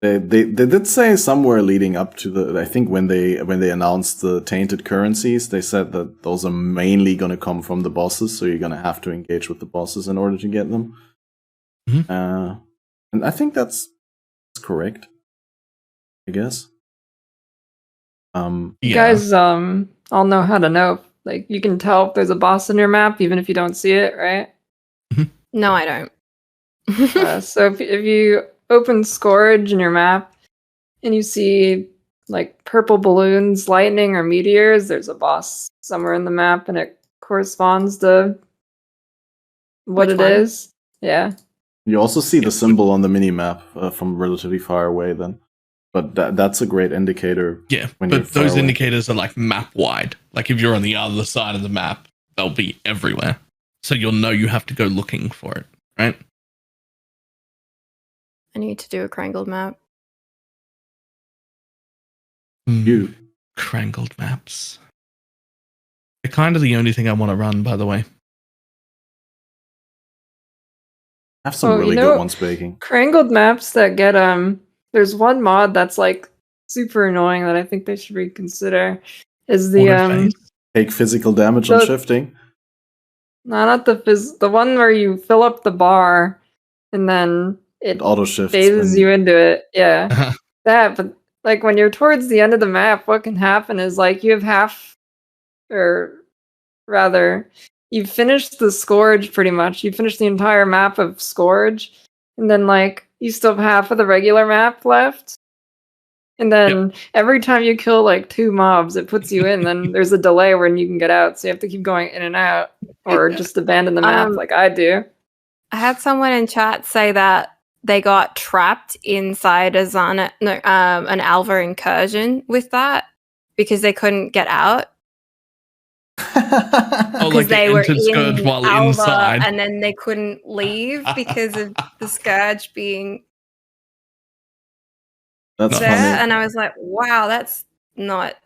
They did say somewhere leading up to I think when they announced the tainted currencies, they said that those are mainly going to come from the bosses, so you're going to have to engage with the bosses in order to get them. Mm-hmm. And I think that's correct, I guess. You guys all know how to know. Like, you can tell if there's a boss in your map even if you don't see it, right? No, I don't. So if you open Scourge in your map and you see like purple balloons, lightning, or meteors, there's a boss somewhere in the map, and it corresponds to what it is. Yeah. You also see the symbol on the mini map from relatively far away. Then, but that's a great indicator. Yeah, when you're but far those away. indicators are like map wide. Like if you're on the other side of the map, they'll be everywhere. So you'll know you have to go looking for it, right? I need to do a Crangled map. You. Crangled maps. They're kind of the only thing I want to run, by the way. I have some really good ones baking. Crangled maps that get there's one mod that's like super annoying that I think they should reconsider. Is the take physical damage on shifting? No, not the one where you fill up the bar and then it auto shifts phases you into it. Yeah. That, but like when you're towards the end of the map, what can happen is like you have half, or rather, you've finished the Scourge pretty much. You finished the entire map of Scourge, and then like you still have half of the regular map left. And then every time you kill like 2 mobs, it puts you in. Then there's a delay when you can get out, so you have to keep going in and out, or just abandon the map like I do. I had someone in chat say that they got trapped inside a an Alva incursion with that because they couldn't get out. Because like they were in Scourge while Alva inside, and then they couldn't leave because of the Scourge being that's there. funny. And I was like, wow, that's not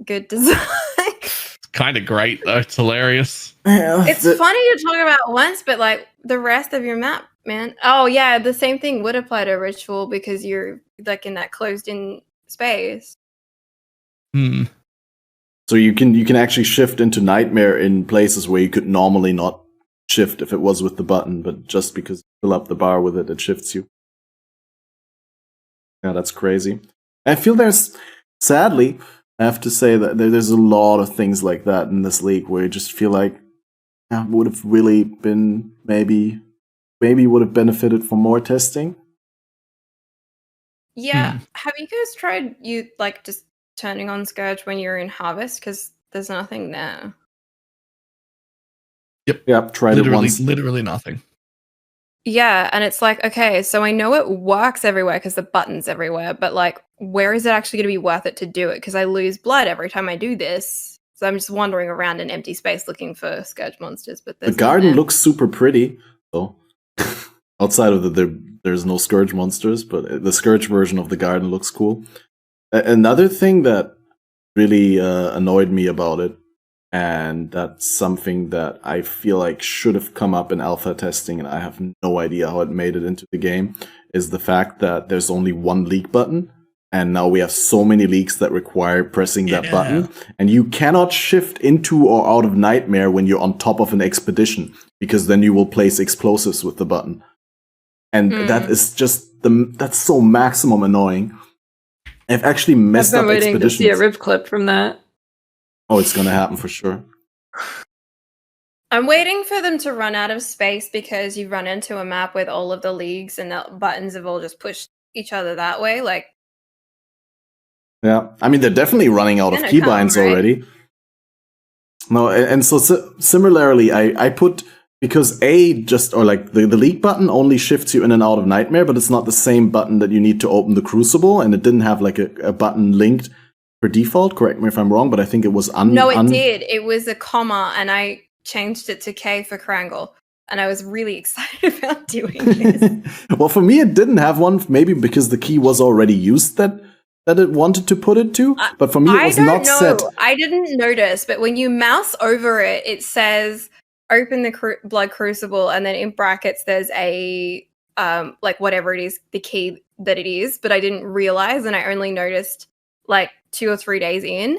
good design. It's kind of great though. It's hilarious. Yeah, it's funny to talk about once, but like the rest of your map, man. Oh yeah, the same thing would apply to Ritual because you're like in that closed-in space. So you can actually shift into Nightmare in places where you could normally not shift if it was with the button, but just because you fill up the bar with it, it shifts you. Yeah, that's crazy. I feel sadly, I have to say that there's a lot of things like that in this league where you just feel like would have really been maybe would have benefited from more testing. Yeah. Have you guys tried just turning on Scourge when you're in Harvest? Because there's nothing there. Yep, tried it once. Literally nothing. Yeah, and it's like, okay, so I know it works everywhere because the button's everywhere, but like, where is it actually going to be worth it to do it? Because I lose blood every time I do this. So I'm just wandering around an empty space looking for Scourge monsters. But the garden looks super pretty, though. Outside of there's no Scourge monsters, but the Scourge version of the garden looks cool. Another thing that really annoyed me about it, and that's something that I feel like should have come up in alpha testing, and I have no idea how it made it into the game, is the fact that there's only one leak button, and now we have so many leaks that require pressing that button, and you cannot shift into or out of Nightmare when you're on top of an expedition, because then you will place explosives with the button. And that is just that's so maximum annoying. I've actually messed up expeditions. I've been waiting to see a rip clip from that. Oh, it's gonna happen for sure. I'm waiting for them to run out of space because you run into a map with all of the leagues and the buttons have all just pushed each other that way. Like, yeah, I mean they're definitely running out of keybinds already. No, and so similarly, I put. Because the leak button only shifts you in and out of Nightmare, but it's not the same button that you need to open the Crucible, and it didn't have like a button linked per default. Correct me if I'm wrong, but I think it was No, it did. It was a comma, and I changed it to K for Crangle, and I was really excited about doing this. Well, for me, it didn't have one, maybe because the key was already used that it wanted to put it to, but for me, it was not set. I didn't notice, but when you mouse over it, it says open the blood crucible, and then in brackets there's a whatever it is, the key that it is, but I didn't realize, and I only noticed like 2 or 3 days in.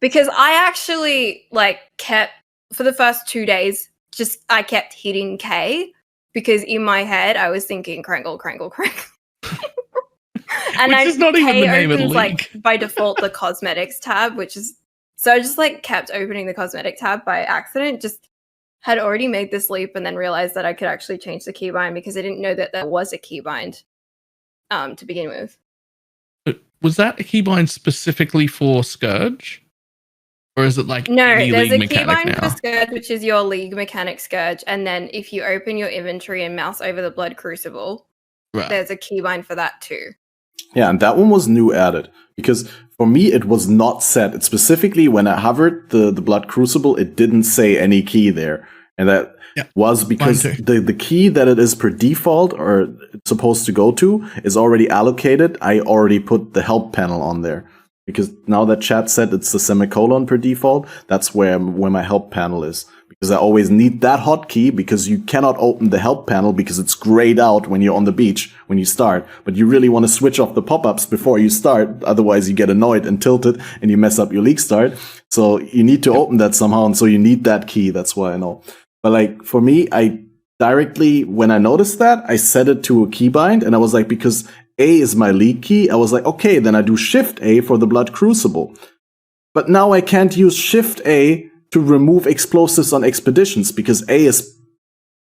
Because I actually kept for the first 2 days, I kept hitting K because in my head I was thinking Crangle. And which is not even the name of the league. By default the cosmetics tab, which is so I just kept opening the cosmetic tab by accident. Just had already made this leap and then realized that I could actually change the keybind because I didn't know that there was a keybind to begin with. But was that a keybind specifically for Scourge? Or is it like No, any there's league a mechanic keybind for now? Scourge, which is your league mechanic Scourge, and then if you open your inventory and mouse over the Blood Crucible, Right. there's a keybind for that too. Yeah, and that one was new added because for me it was not set. It specifically when I hovered the Blood Crucible, it didn't say any key there, and that was because the key that it is per default or it's supposed to go to is already allocated. I already put the help panel on there because now that chat said it's the semicolon per default. That's where my help panel is. Because I always need that hotkey because you cannot open the help panel because it's grayed out when you're on the beach when you start. But you really want to switch off the pop-ups before you start. Otherwise you get annoyed and tilted and you mess up your league start. So you need to open that somehow. And so you need that key. That's why I know. But like for me, I directly, when I noticed that, I set it to a keybind and I was like, because A is my league key, I was like, okay, then I do Shift A for the Blood Crucible. But now I can't use Shift A to remove explosives on expeditions because A is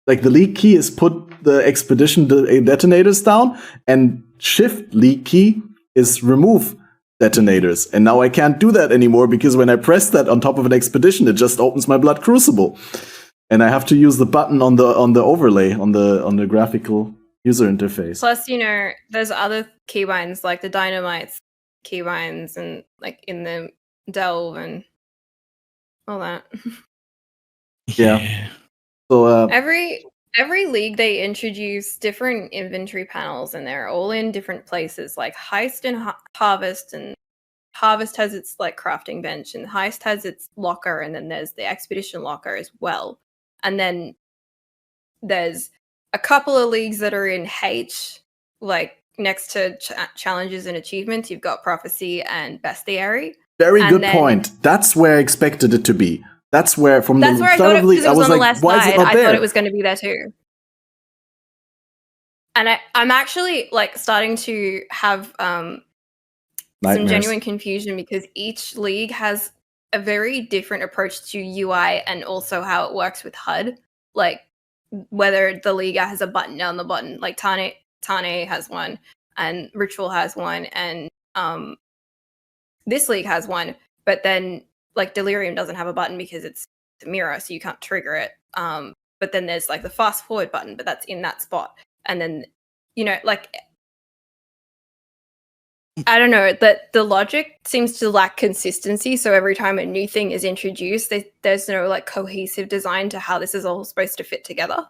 like the league key is put the expedition detonators down and Shift league key is remove detonators. And now I can't do that anymore because when I press that on top of an expedition, it just opens my Blood Crucible. And I have to use the button on the overlay on the graphical user interface. Plus, there's other keybinds like the Dynamite's keybinds and like in the Delve and all that. Yeah. So every league they introduce different inventory panels and they're all in different places like Heist and Harvest, and Harvest has its like crafting bench and Heist has its locker, and then there's the expedition locker as well. And then there's a couple of leagues that are in H, like next to challenges and achievements. You've got Prophecy and Bestiary. Very good point. That's where I expected it to be. That's where from the start of the league, I was like, why is it not there? I thought it was going to be there too. And I'm actually like starting to have some genuine confusion because each league has a very different approach to UI and also how it works with HUD. Like whether the league has a button on the button, like Tane has one and Ritual has one and this league has one, but then like Delirium doesn't have a button because it's a mirror, so you can't trigger it. But then there's like the fast forward button, but that's in that spot. And then, like, I don't know, that the logic seems to lack consistency. So every time a new thing is introduced, there's no like cohesive design to how this is all supposed to fit together.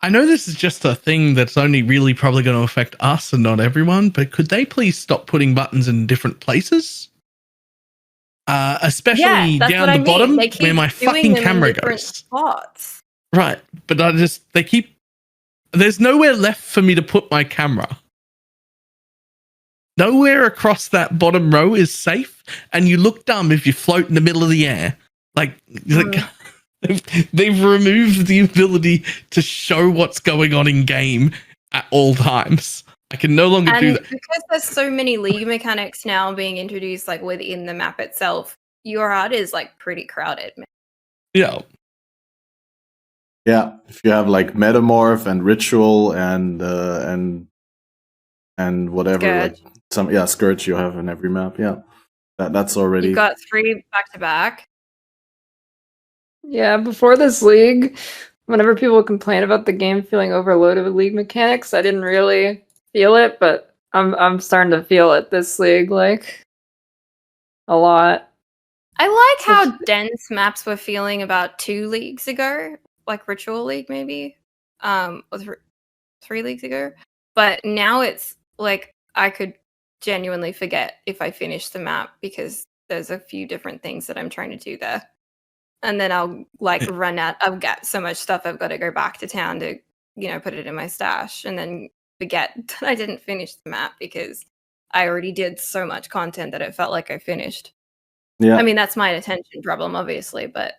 I know this is just a thing that's only really probably going to affect us and not everyone, but could they please stop putting buttons in different places? Especially down the bottom where my fucking camera goes. Spots. Right, but there's nowhere left for me to put my camera. Nowhere across that bottom row is safe, and you look dumb if you float in the middle of the air. They've removed the ability to show what's going on in game at all times. I can no longer do that. Because there's so many league mechanics now being introduced like within the map itself, your HUD is like pretty crowded. Yeah. Yeah, if you have like Metamorph and Ritual and whatever, Scourge. like Scourge you have in every map. Yeah, that's already. You've got 3 back to back. Yeah, before this league, whenever people complain about the game feeling overloaded with league mechanics, I didn't really feel it, but I'm starting to feel it this league, like a lot. I like how dense maps were feeling about 2 leagues ago, like Ritual League maybe, or 3 leagues ago. But now it's like I could genuinely forget if I finish the map because there's a few different things that I'm trying to do there. And then I'll like run out. I've got so much stuff I've got to go back to town to, put it in my stash and then forget that I didn't finish the map because I already did so much content that it felt like I finished. Yeah. I mean, that's my attention problem, obviously, but.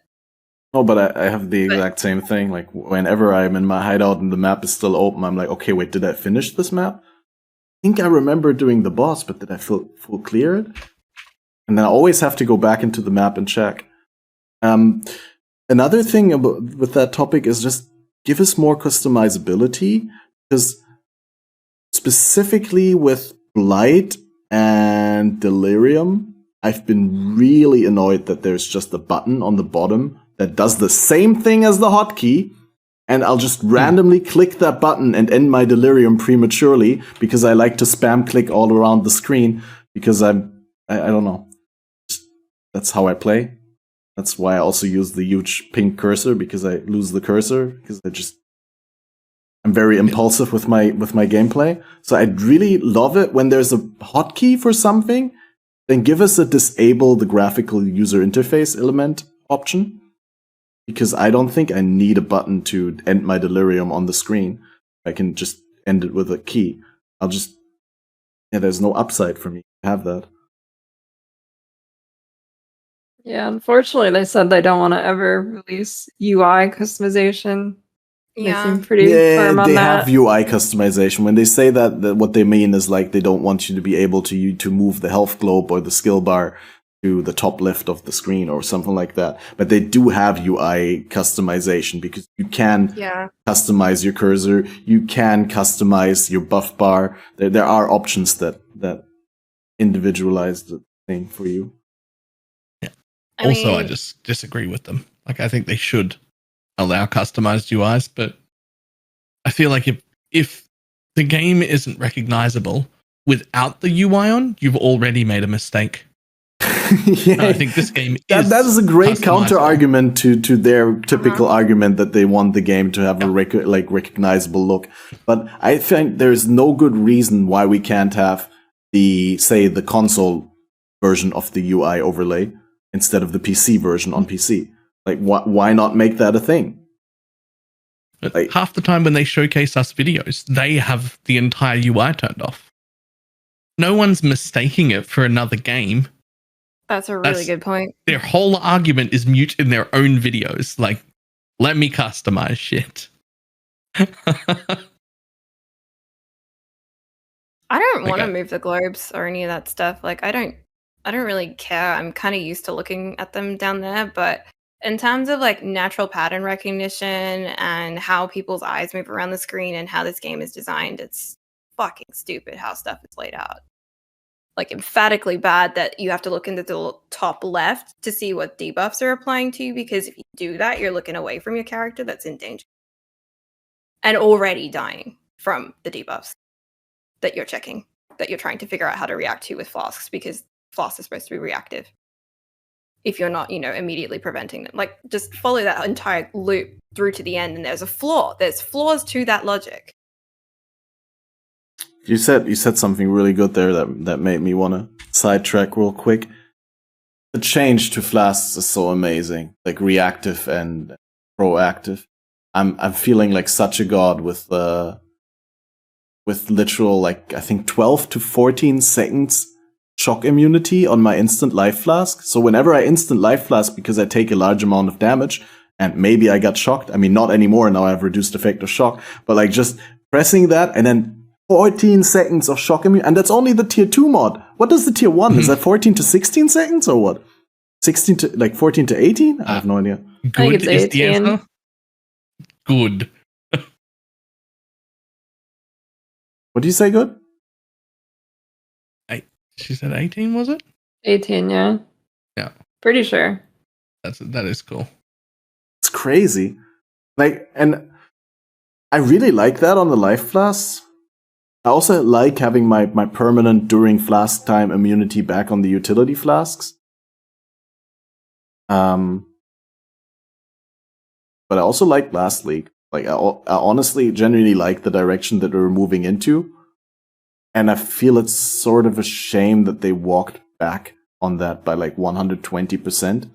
Oh, but I have the exact same thing. Like whenever I'm in my hideout and the map is still open, I'm like, okay, wait, did I finish this map? I think I remember doing the boss, but did I full clear it? And then I always have to go back into the map and check. Another thing with that topic is just give us more customizability, because specifically with Blight, and Delirium, I've been really annoyed that there's just a button on the bottom that does the same thing as the hotkey, and I'll just randomly click that button and end my Delirium prematurely because I like to spam click all around the screen because I don't know. That's how I play. That's why I also use the huge pink cursor, because I lose the cursor because I'm very impulsive with my gameplay. So I'd really love it when there's a hotkey for something, then give us a disable the graphical user interface element option, because I don't think I need a button to end my Delirium on the screen. I can just end it with a key. There's no upside for me to have that. Yeah, unfortunately, they said they don't want to ever release UI customization. They seem pretty firm on they that. have UI customization. When they say that what they mean is like they don't want you to be able to move the health globe or the skill bar to the top left of the screen or something like that. But they do have UI customization, because you can customize your cursor, you can customize your buff bar. There are options that individualize the thing for you. I just disagree with them. Like, I think they should allow customized UIs, but I feel like if the game isn't recognizable without the UI on, you've already made a mistake. And I think this game that is a great counter argument to their typical argument that they want the game to have a recognizable look. But I think there's no good reason why we can't have the console version of the UI overlay instead of the PC version on PC. Like, why not make that a thing? But half the time when they showcase us videos, they have the entire UI turned off. No one's mistaking it for another game. That's a really good point. Their whole argument is mute in their own videos. Like, let me customize shit. I don't want to move the globes or any of that stuff. Like, I don't really care. I'm kind of used to looking at them down there, but in terms of like natural pattern recognition and how people's eyes move around the screen and how this game is designed, it's fucking stupid how stuff is laid out. Like, emphatically bad that you have to look into the top left to see what debuffs are applying to you, because if you do that, you're looking away from your character that's in danger and already dying from the debuffs that you're checking, that you're trying to figure out how to react to with flasks, because flasks are supposed to be reactive if you're not, immediately preventing them. Like, just follow that entire loop through to the end, and there's a flaw. There's flaws to that logic. You said something really good there that made me want to sidetrack real quick. The change to flasks is so amazing, like reactive and proactive. I'm feeling like such a god with literal, like, I think 12 to 14 seconds shock immunity on my instant life flask. So whenever I instant life flask because I take a large amount of damage and maybe I got shocked, I mean, not anymore, now I have reduced effect of shock, but like just pressing that and then 14 seconds of shock immunity, and that's only the tier 2 mod. What does the tier 1? Is that 14 to 16 seconds or what? 14 to 18? I have no idea. Good is the answer. Good. What do you say, good? She said 18, was it? 18, yeah. Yeah. Pretty sure. That is cool. It's crazy. Like, and I really like that on the life flasks. I also like having my permanent during flask time immunity back on the utility flasks. But I also like Last League. Like, I honestly genuinely like the direction that we're moving into. And I feel it's sort of a shame that they walked back on that by like 120%.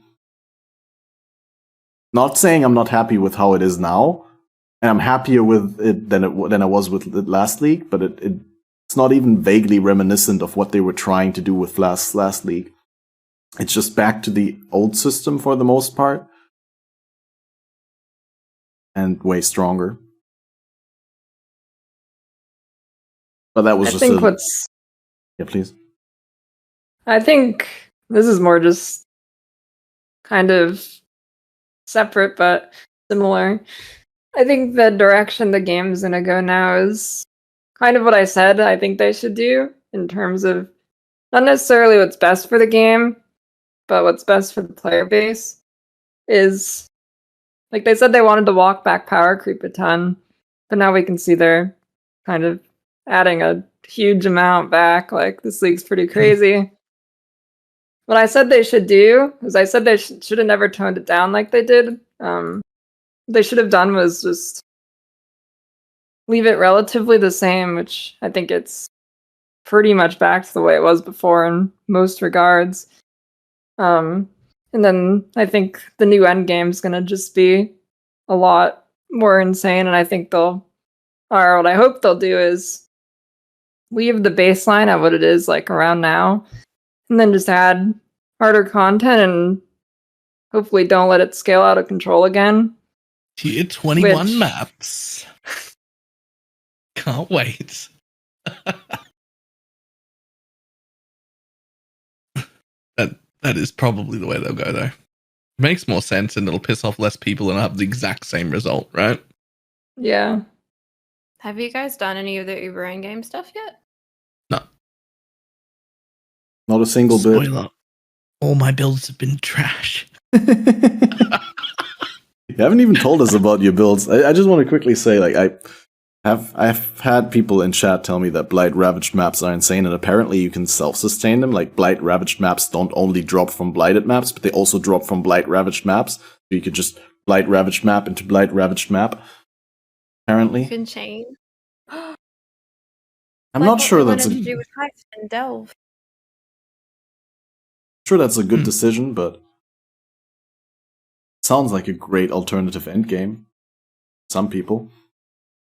Not saying I'm not happy with how it is now. And I'm happier with it than I was with Last League, but it's not even vaguely reminiscent of what they were trying to do with Last League. It's just back to the old system for the most part. And way stronger. But that was yeah, please. I think this is more just kind of separate but similar. I think the direction the game's gonna go now is kind of what I said I think they should do in terms of not necessarily what's best for the game, but what's best for the player base is, like, they said they wanted to walk back power creep a ton, but now we can see they're kind of adding a huge amount back. Like, this league's pretty crazy. What I said they should do is, I said they should have never toned it down like they did. What they should have done was just leave it relatively the same, which I think it's pretty much back to the way it was before in most regards. And then I think the new end game is going to just be a lot more insane, and I think what I hope they'll do is leave the baseline at what it is, like, around now, and then just add harder content and hopefully don't let it scale out of control again. Tier 21 maps. Can't wait. That is probably the way they'll go, though. It makes more sense, and it'll piss off less people and have the exact same result, right? Yeah. Have you guys done any of the Uber Endgame stuff yet? No. Not a single bit. Spoiler. All my builds have been trash. You haven't even told us about your builds. I just want to quickly say, like, I've had people in chat tell me that Blight Ravaged maps are insane, and apparently you can self-sustain them. Like, Blight Ravaged maps don't only drop from Blighted maps, but they also drop from Blight Ravaged maps. So you could just Blight Ravaged map into Blight Ravaged map. Apparently. You can chain. I'm not sure that's to do with Heist and Delve. Sure that's a good decision, but sounds like a great alternative endgame. Some people.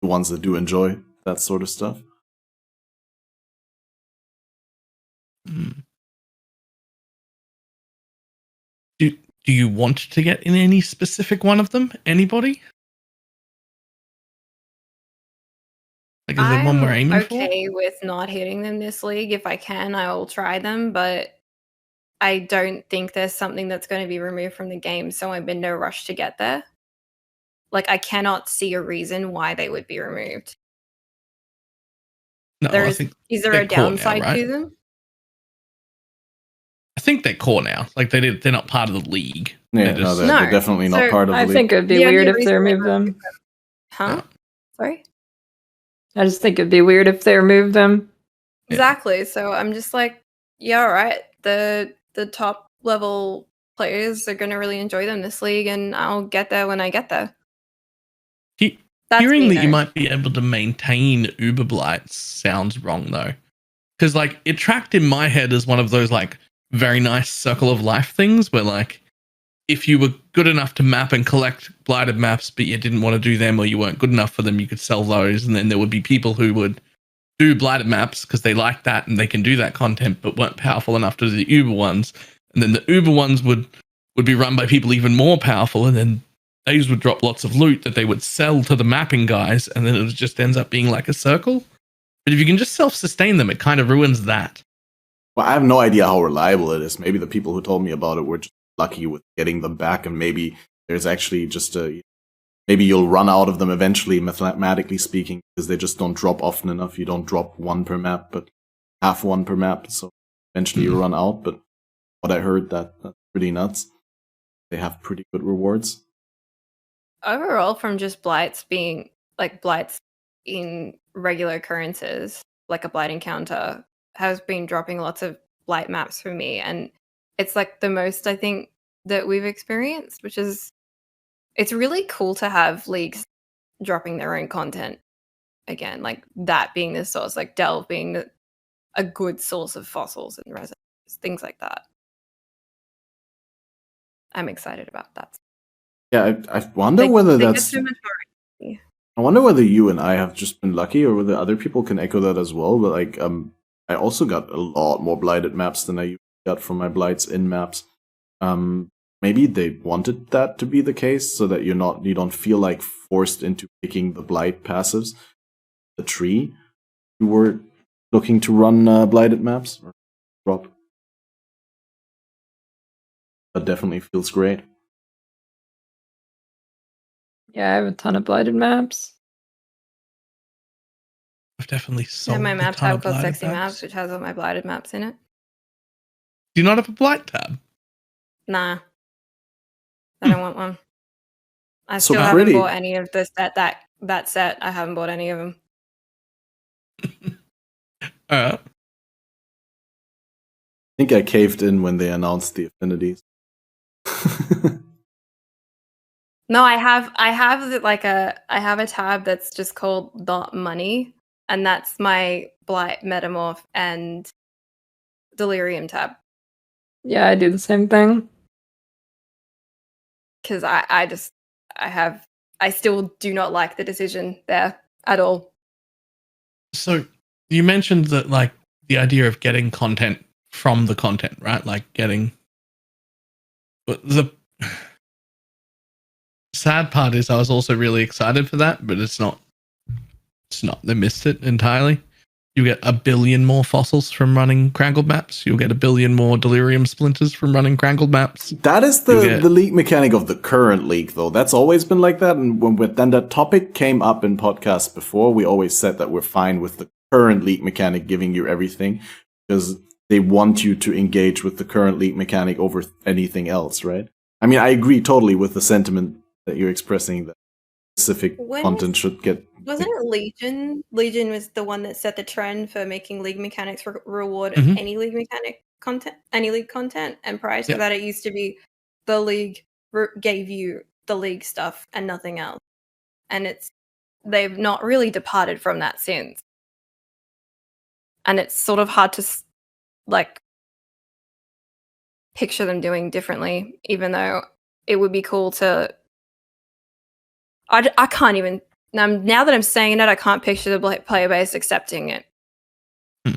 The ones that do enjoy that sort of stuff. Do you want to get in any specific one of them? Anybody? Like, is there one we're aiming for? I'm okay with not hitting them this league. If I can, I will try them, but I don't think there's something that's going to be removed from the game, so I'm in no rush to get there. Like, I cannot see a reason why they would be removed. No, I think is there a downside now, right? to them? I think they're core now. Like, they're not part of the league. Yeah, they're definitely not part of the league. I think it'd be weird if they remove them. Huh? Sorry? I just think it'd be weird if they removed them. Exactly. So I'm just like, yeah, all right. The top level players are going to really enjoy them this league, and I'll get there when I get there. Hearing that you might be able to maintain Uber Blights sounds wrong, though. Because, like, it tracked in my head as one of those, like, very nice circle of life things where, like, if you were good enough to map and collect blighted maps, but you didn't want to do them or you weren't good enough for them, you could sell those. And then there would be people who would do blighted maps because they like that and they can do that content, but weren't powerful enough to do the Uber ones. And then the Uber ones would be run by people even more powerful, and then those would drop lots of loot that they would sell to the mapping guys, and then it just ends up being like a circle. But if you can just self-sustain them, it kind of ruins that. Well, I have no idea how reliable it is. Maybe the people who told me about it were just lucky with getting them back, and maybe there's actually just maybe you'll run out of them eventually, mathematically speaking, because they just don't drop often enough. You don't drop one per map, but half one per map, so eventually you'll run out. But what I heard, that's pretty nuts. They have pretty good rewards. Overall, from just blights being like blights in regular occurrences, like a blight encounter, has been dropping lots of blight maps for me, and it's like the most I think that we've experienced, which is it's really cool to have leagues dropping their own content again, like that being the source, like Delve being a good source of fossils and resins, things like that. I'm excited about that. Yeah, I wonder whether that's. So much more. I wonder whether you and I have just been lucky, or whether other people can echo that as well. But like, I also got a lot more blighted maps than I got from my blights in maps. Maybe they wanted that to be the case, so that you don't feel like forced into picking the blight passives. The tree, you were looking to run blighted maps or drop. That definitely feels great. Yeah, I have a ton of blighted maps. I've definitely sold my a map ton tab of called blighted Sexy Maps, which has all my blighted maps in it. Do you not have a blight tab? Nah, I don't want one. I So still haven't pretty. bought any of this that set. I haven't bought any of them. Alright. I think I caved in when they announced the affinities. No, I have I have a tab that's just called the money, and that's my blight, metamorph, and delirium tab. Yeah, I do the same thing. Because I still do not like the decision there at all. So you mentioned that like the idea of getting content from the content, right? Like getting but the sad part is I was also really excited for that, but it's not they missed it entirely. You get 1 billion more fossils from running crangled maps. You'll get 1 billion more delirium splinters from running crangled maps. That is the league mechanic of the current league, though. That's always been like that. And then that topic came up in podcasts before, we always said that we're fine with the current league mechanic giving you everything because they want you to engage with the current league mechanic over anything else, right? I mean, I agree totally with the sentiment that you're expressing that specific content should get... Wasn't it Legion? Legion was the one that set the trend for making league mechanics reward any league mechanic content, any league content. And prior to that, it used to be the league gave you the league stuff and nothing else. And they've not really departed from that since. And it's sort of hard to like picture them doing differently, even though it would be cool to. I can't even. Now that I'm saying it, I can't picture the player base accepting it. I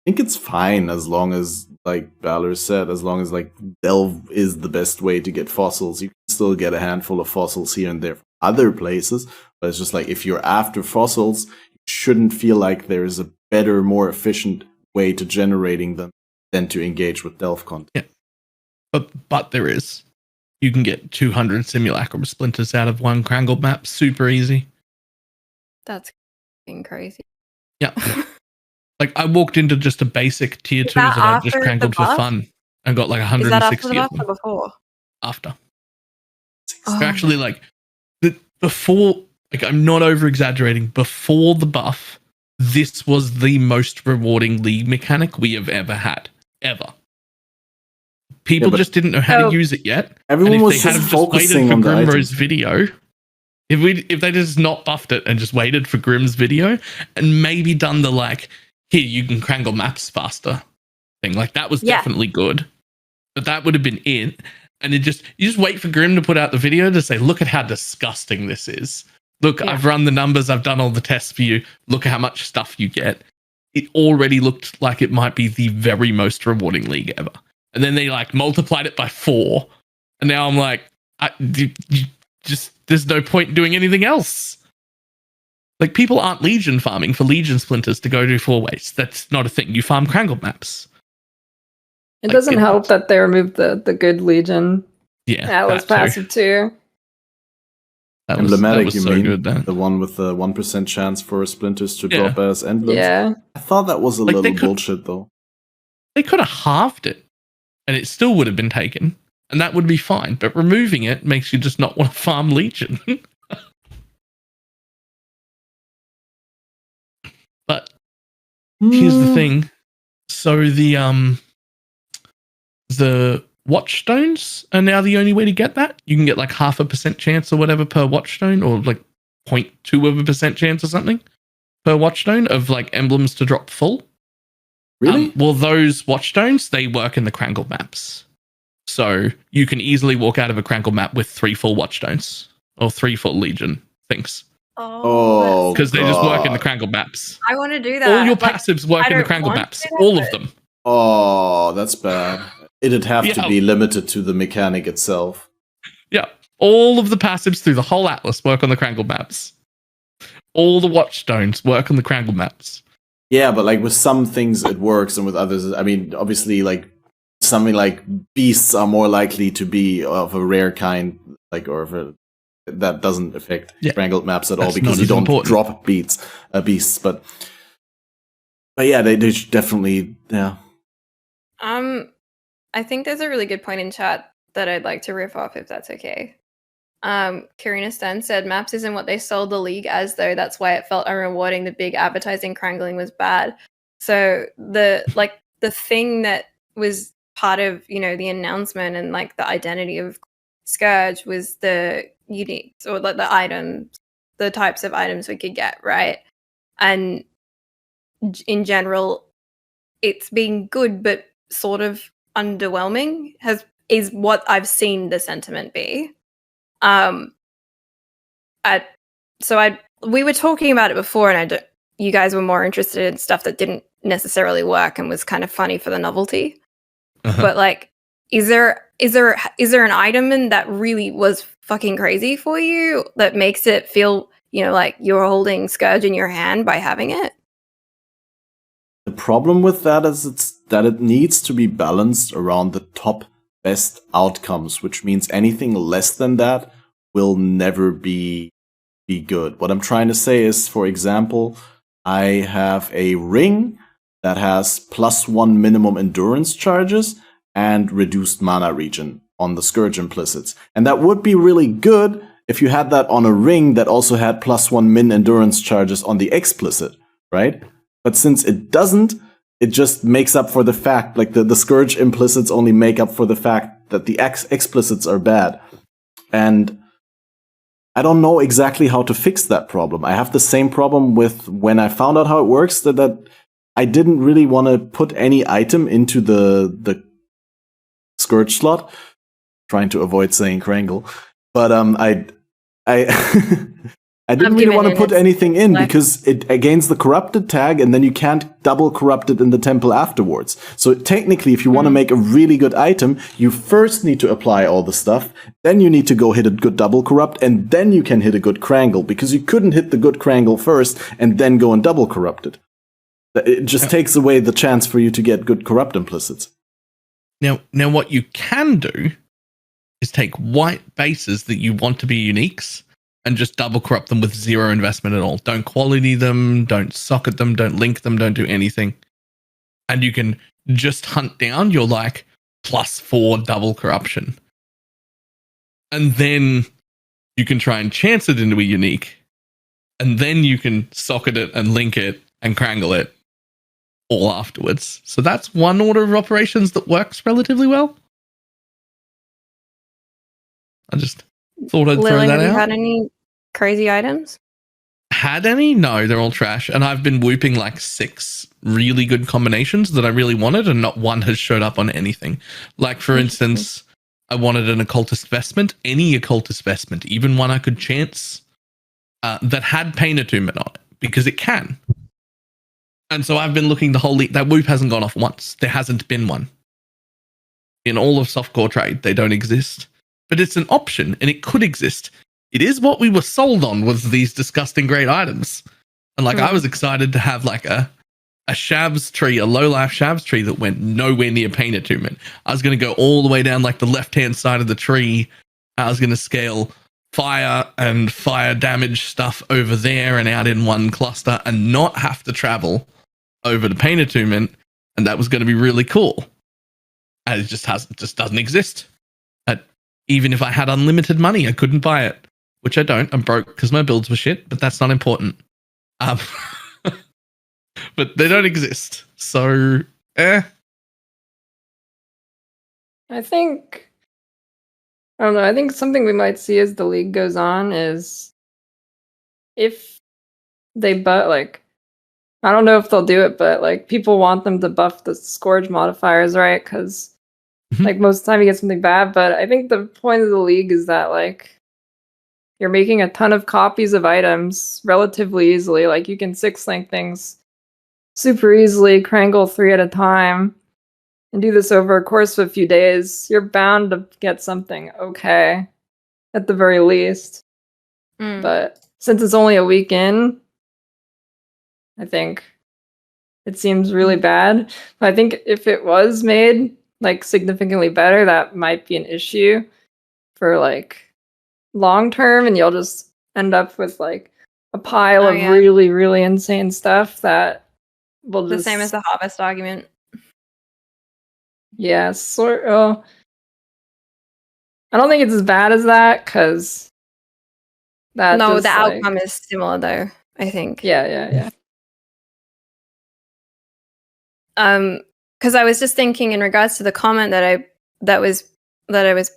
think it's fine as long as, like Valor said, as long as like Delve is the best way to get fossils. You can still get a handful of fossils here and there from other places, but it's just like if you're after fossils, you shouldn't feel like there is a better, more efficient way to generating them than to engage with Delve content. Yeah, but there is. You can get 200 simulacrum splinters out of one crangled map, super easy. That's crazy. Yeah. Like I walked into just a basic tier 2 that I just crangled for fun and got like 160 Is that after the buff of them. or before? After. So actually, like before, like I'm not over exaggerating. Before the buff, this was the most rewarding league mechanic we have ever had, ever. People just didn't know how to use it yet. Everyone was just focusing on the Grimro's video. If they just not buffed it and just waited for Grimm's video and maybe done the like, here you can crangle maps faster thing, like that was definitely good. But that would have been it. And you just wait for Grimm to put out the video to say, look at how disgusting this is. Look, I've run the numbers, I've done all the tests for you. Look at how much stuff you get. It already looked like it might be the very most rewarding league ever. And then they like multiplied it by 4. And now I'm like, there's no point in doing anything else. Like people aren't Legion farming for Legion splinters to go do 4-ways. That's not a thing. You farm crangled maps. It doesn't help that they removed the good Legion. Yeah. That was passive too. Emblematic, you so mean? Good, the one with the 1% chance for splinters to drop as emblems? Yeah. I thought that was a little bullshit though. They could have halved it. And it still would have been taken. And that would be fine. But removing it makes you just not want to farm Legion. But here's the thing. So the watchstones are now the only way to get that. You can get like 0.5% chance or whatever per watchstone, or like 0.2% chance or something per watchstone of like emblems to drop full. Really? Well, those watchstones, they work in the crangled maps. So you can easily walk out of a crangled map with 3 full watchstones or 3 full Legion things. Oh, because they just work in the crangled maps. I want to do that. All your passives work in the crangled maps. All of them. Oh, that's bad. It'd have to be limited to the mechanic itself. Yeah. All of the passives through the whole atlas work on the crangled maps. All the watchstones work on the crangled maps. Yeah, but like with some things it works, and with others, I mean, obviously, like something like beasts are more likely to be of a rare kind, like that doesn't affect crangled maps at all because you don't drop beasts. But But yeah, they should definitely, yeah. I think there's a really good point in chat that I'd like to riff off if that's okay. Karina Stan said maps isn't what they sold the league as, though. That's why it felt unrewarding. The big advertising crangling was bad. So the thing that was part of, you know, the announcement and like the identity of Scourge was the uniques, or like the items, the types of items we could get, right? And in general, it's been good, but sort of underwhelming is what I've seen the sentiment be. We were talking about it before, and you guys were more interested in stuff that didn't necessarily work and was kind of funny for the novelty. But like, is there an item in that really was fucking crazy for you that makes it feel, you know, like you're holding Scourge in your hand by having it? The problem with that is that it needs to be balanced around the top best outcomes, which means anything less than that will never be good. What I'm trying to say is, for example, I have a ring that has +1 minimum endurance charges and reduced mana regen on the Scourge implicits. And that would be really good if you had that on a ring that also had +1 min endurance charges on the explicit, right? But since it doesn't, it just makes up for the fact, like the Scourge implicits only make up for the fact that the explicits are bad. And I don't know exactly how to fix that problem. I have the same problem with when I found out how it works, that I didn't really want to put any item into the Scourge slot. Trying to avoid saying Krangle. But I didn't really want to put anything in because it gains the corrupted tag, and then you can't double corrupt it in the temple afterwards. So technically, if you want to make a really good item, you first need to apply all the stuff, then you need to go hit a good double corrupt, and then you can hit a good Krangle, because you couldn't hit the good Krangle first and then go and double corrupt it. It just takes away the chance for you to get good corrupt implicits. Now what you can do is take white bases that you want to be uniques and just double corrupt them with zero investment at all. Don't quality them, don't socket them, don't link them, don't do anything. And you can just hunt down your like +4 double corruption. And then you can try and chance it into a unique. And then you can socket it and link it and Krangle it all afterwards. So that's one order of operations that works relatively well. I just thought I'd throw that out. Have you had any crazy items? Had any? No, they're all trash. And I've been whooping like 6 really good combinations that I really wanted, and not one has showed up on anything. Like, for instance, I wanted an occultist vestment, any occultist vestment, even one I could chance, that had pain attunement on it, because it can. And so I've been looking the whole that whoop hasn't gone off once. There hasn't been one. In all of softcore trade, they don't exist. But it's an option, and it could exist. It is what we were sold on, was these disgusting great items. And like, I was excited to have like a Shabs tree, a low life Shabs tree that went nowhere near pain attunement. I was going to go all the way down like the left-hand side of the tree. I was going to scale fire and fire damage stuff over there and out in one cluster, and not have to travel over to pain attunement. And that was going to be really cool. And it just doesn't exist. Even if I had unlimited money, I couldn't buy it, which I don't. I'm broke because my builds were shit, but that's not important. But they don't exist. So, I think something we might see as the league goes on is if they I don't know if they'll do it, but like, people want them to buff the Scourge modifiers, right? Because like, most of the time you get something bad, but I think the point of the league is that like, you're making a ton of copies of items relatively easily. Like, you can 6-link things super easily, Krangle 3 at a time, and do this over a course of a few days. You're bound to get something okay, at the very least. But since it's only a week in, I think it seems really bad. But I think if it was made like significantly better, that might be an issue for like long term, and you'll just end up with like a pile of really, really insane stuff that we'll The just same as the harvest argument. yeah, sort of. I don't think it's as bad as that because that No, just, the like, outcome is similar though, I think. yeah. Because I was just thinking in regards to the comment that I was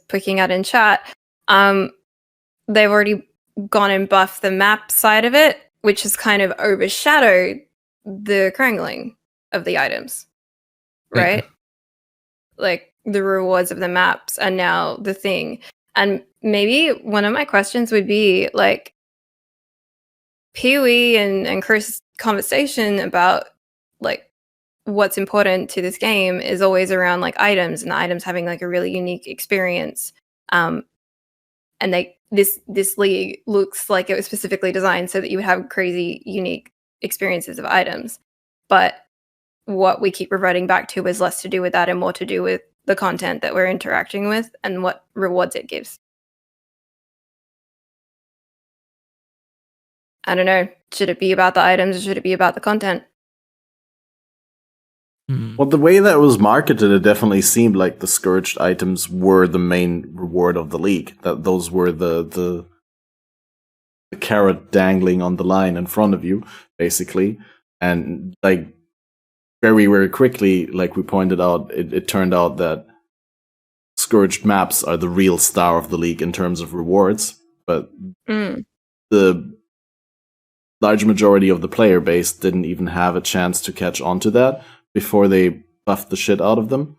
picking at in chat, they've already gone and buffed the map side of it, which has kind of overshadowed the crangling of the items, right? Yeah. Like the rewards of the maps are now the thing. And maybe one of my questions would be like Pee-wee and Chris' conversation about like what's important to this game is always around like items and the items having like a really unique experience. And this league looks like it was specifically designed so that you would have crazy unique experiences of items. But what we keep reverting back to is less to do with that and more to do with the content that we're interacting with and what rewards it gives. I don't know. Should it be about the items or should it be about the content? Well, the way that it was marketed, it definitely seemed like the scourged items were the main reward of the league. That those were the carrot dangling on the line in front of you, basically. And like very, very quickly, like we pointed out, it turned out that scourged maps are the real star of the league in terms of rewards. But the large majority of the player base didn't even have a chance to catch on to that before they buffed the shit out of them.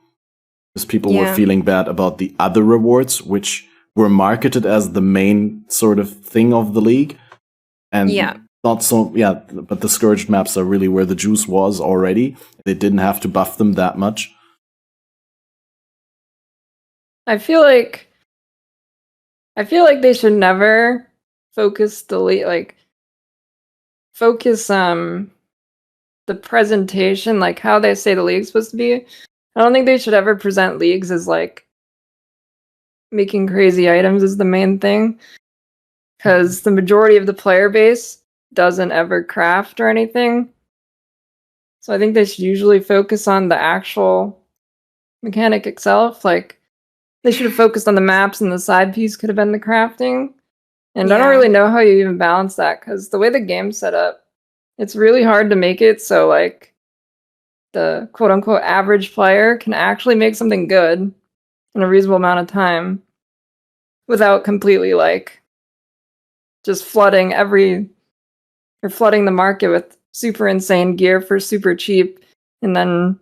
Because people were feeling bad about the other rewards, which were marketed as the main sort of thing of the league. And not so, but the scourged maps are really where the juice was already. They didn't have to buff them that much. I feel like they should never focus the presentation, like how they say the league's supposed to be. I don't think they should ever present leagues as like making crazy items is the main thing, because the majority of the player base doesn't ever craft or anything. So I think they should usually focus on the actual mechanic itself. Like they should have focused on the maps, and the side piece could have been the crafting. And I don't really know how you even balance that, because the way the game's set up, it's really hard to make it so like the quote-unquote average player can actually make something good in a reasonable amount of time without completely like just flooding the market with super insane gear for super cheap, and then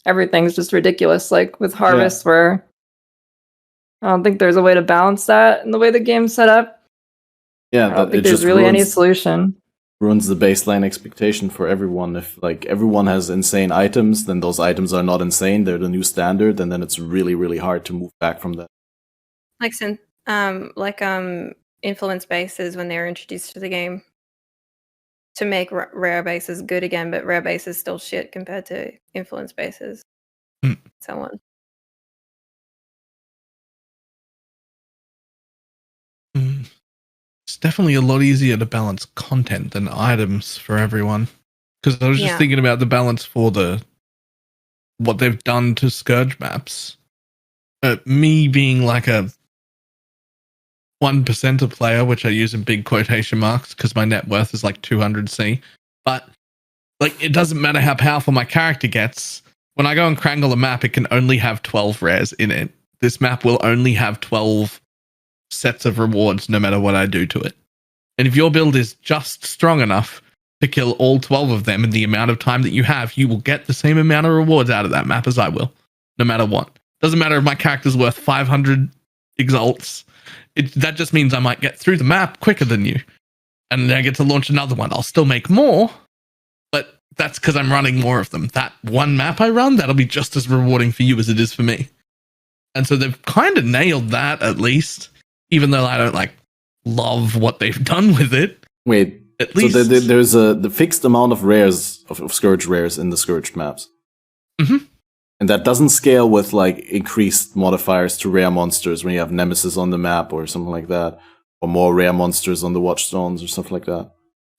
everything's just ridiculous. Like with Harvest, where I don't think there's a way to balance that in the way the game's set up. Yeah, I don't think there's really any solution. Ruins the baseline expectation for everyone. If like everyone has insane items, then those items are not insane. They're the new standard, and then it's really, really hard to move back from that. Like influence bases when they were introduced to the game to make rare bases good again, but rare bases still shit compared to influence bases. So on. It's definitely a lot easier to balance content than items for everyone. Because I was just thinking about the balance for what they've done to Scourge maps. Me being like a 1%er player, which I use in big quotation marks because my net worth is like 200C. But like, it doesn't matter how powerful my character gets. When I go and crangle a map, it can only have 12 rares in it. This map will only have 12 sets of rewards no matter what I do to it. And if your build is just strong enough to kill all 12 of them in the amount of time that you have, you will get the same amount of rewards out of that map as I will, no matter what. Doesn't matter if my character's worth 500 exalts. That just means I might get through the map quicker than you. And then I get to launch another one. I'll still make more, but that's because I'm running more of them. That one map I run, that'll be just as rewarding for you as it is for me. And so they've kind of nailed that, at least. Even though I don't like love what they've done with it. Wait, at least so there's the fixed amount of rares of Scourge rares in the Scourged maps. And that doesn't scale with like increased modifiers to rare monsters when you have Nemesis on the map or something like that, or more rare monsters on the Watchstones or stuff like that.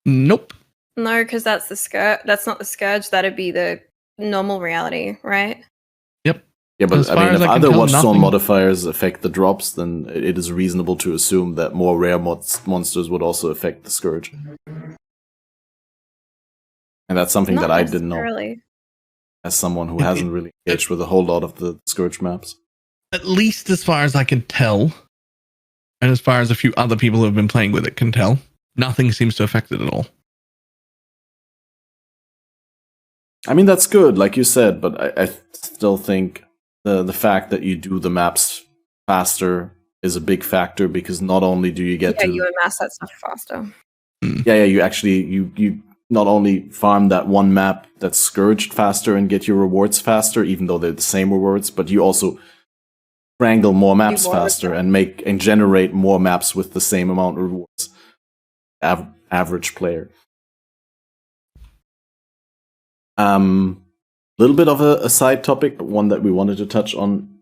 Nope. No, because that's the scourge. That's not the scourge. That'd be the normal reality, right? Yep. Yeah, but As I far mean, as if I can other tell, Watchstone nothing. modifiers affect the drops, then it is reasonable to assume that more rare monsters would also affect the Scourge. And that's something Not that I didn't know, necessarily. as someone who It- hasn't it- really engaged with a whole lot of the Scourge maps. At least as far as I can tell, and as far as a few other people who have been playing with it can tell, nothing seems to affect it at all. I mean, that's good, like you said, but I still think the fact that you do the maps faster is a big factor, because not only do you get Yeah, to you amass that stuff faster. yeah, you actually you not only farm that one map that's scourged faster and get your rewards faster, even though they're the same rewards, but you also wrangle more maps more faster and generate more maps with the same amount of rewards. Average player. Little bit of a side topic, but one that we wanted to touch on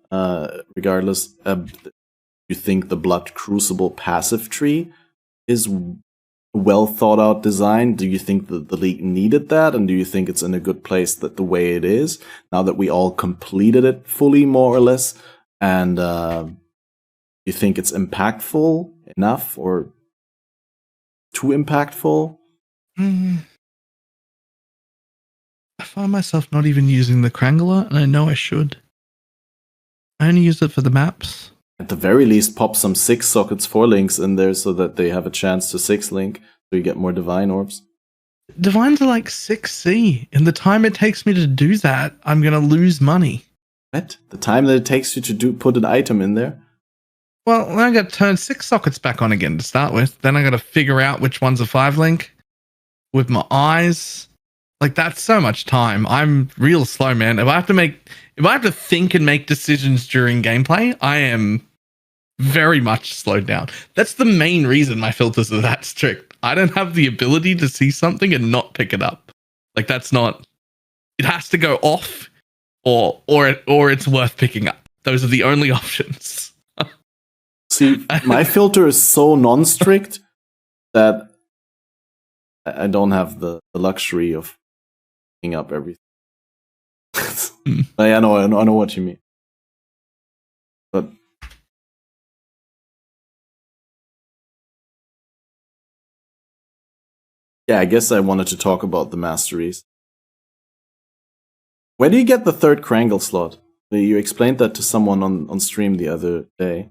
regardless. You think the Blood Crucible passive tree is well thought out design? Do you think that the league needed that, and do you think it's in a good place that the way it is now that we all completed it fully, more or less? And you think it's impactful enough, or too impactful? I find myself not even using the Krangler, and I know I should. I only use it for the maps. At the very least, pop some 6 sockets 4 links in there so that they have a chance to 6 link, so you get more divine orbs. Divines are like 6C. In the time it takes me to do that, I'm gonna lose money. What? The time that it takes you to put an item in there? Well, then I got to turn 6 sockets back on again to start with. Then I got to figure out which one's a 5 link with my eyes. Like, that's so much time. I'm real slow, man. If I have to think and make decisions during gameplay, I am very much slowed down. That's the main reason my filters are that strict. I don't have the ability to see something and not pick it up. Like, that's not. It has to go off, or it's worth picking up. Those are the only options. See, my filter is so non-strict that I don't have the luxury of picking up everything. I know what you mean. But yeah, I guess I wanted to talk about the masteries. Where do you get the 3rd Krangle slot? You explained that to someone on stream the other day.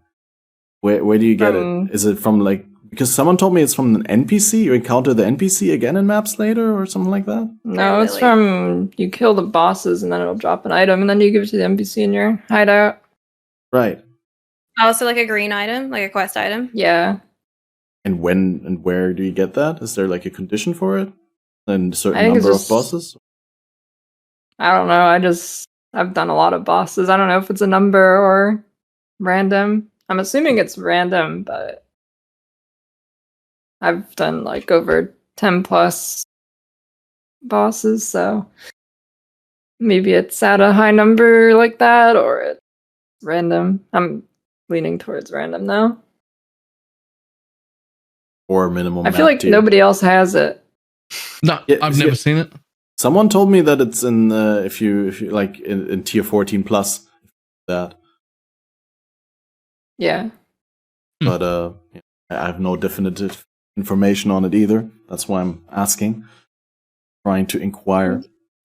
Where do you get it? Is it from, like, because someone told me it's from an NPC? You encounter the NPC again in maps later or something like that? No, it's from you kill the bosses and then it'll drop an item and then you give it to the NPC in your hideout. Right. Oh, so like a green item, like a quest item? Yeah. And when and where do you get that? Is there like a condition for it? And a certain I think it's number of just- bosses? I don't know. I've done a lot of bosses. I don't know if it's a number or random. I'm assuming it's random, but I've done like over 10 plus bosses, so maybe it's at a high number like that, or it's random. I'm leaning towards random now. Or minimum I feel map like tier? nobody else has it. No, Yeah, I've yeah. never seen it. Someone told me that it's in if you like in tier 14 plus that. Yeah. But yeah, I have no definitive information on it either. That's why I'm asking, trying to inquire.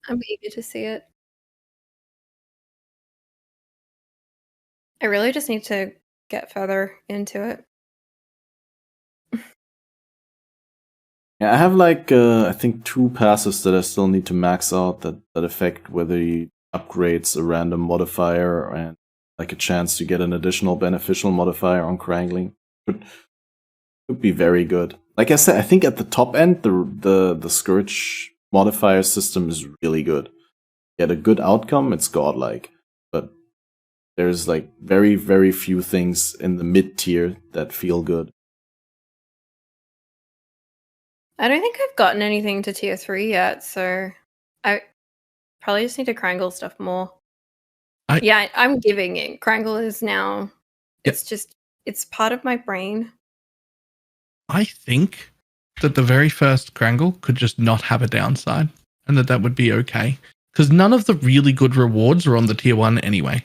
I'm eager to see it. I really just need to get further into it. Yeah, I have like I think 2 passes that I still need to max out that affect whether you upgrades a random modifier and like a chance to get an additional beneficial modifier on Krangling. Could be very good. Like I said, I think at the top end the Scourge modifier system is really good. Get a good outcome, it's godlike. But there's like very, very few things in the mid tier that feel good. I don't think I've gotten anything to tier 3 yet, so I probably just need to Krangle stuff more. I'm giving it. Krangle is now. Yep. It's part of my brain. I think that the very first Krangle could just not have a downside, and that would be okay. Because none of the really good rewards are on the tier 1 anyway.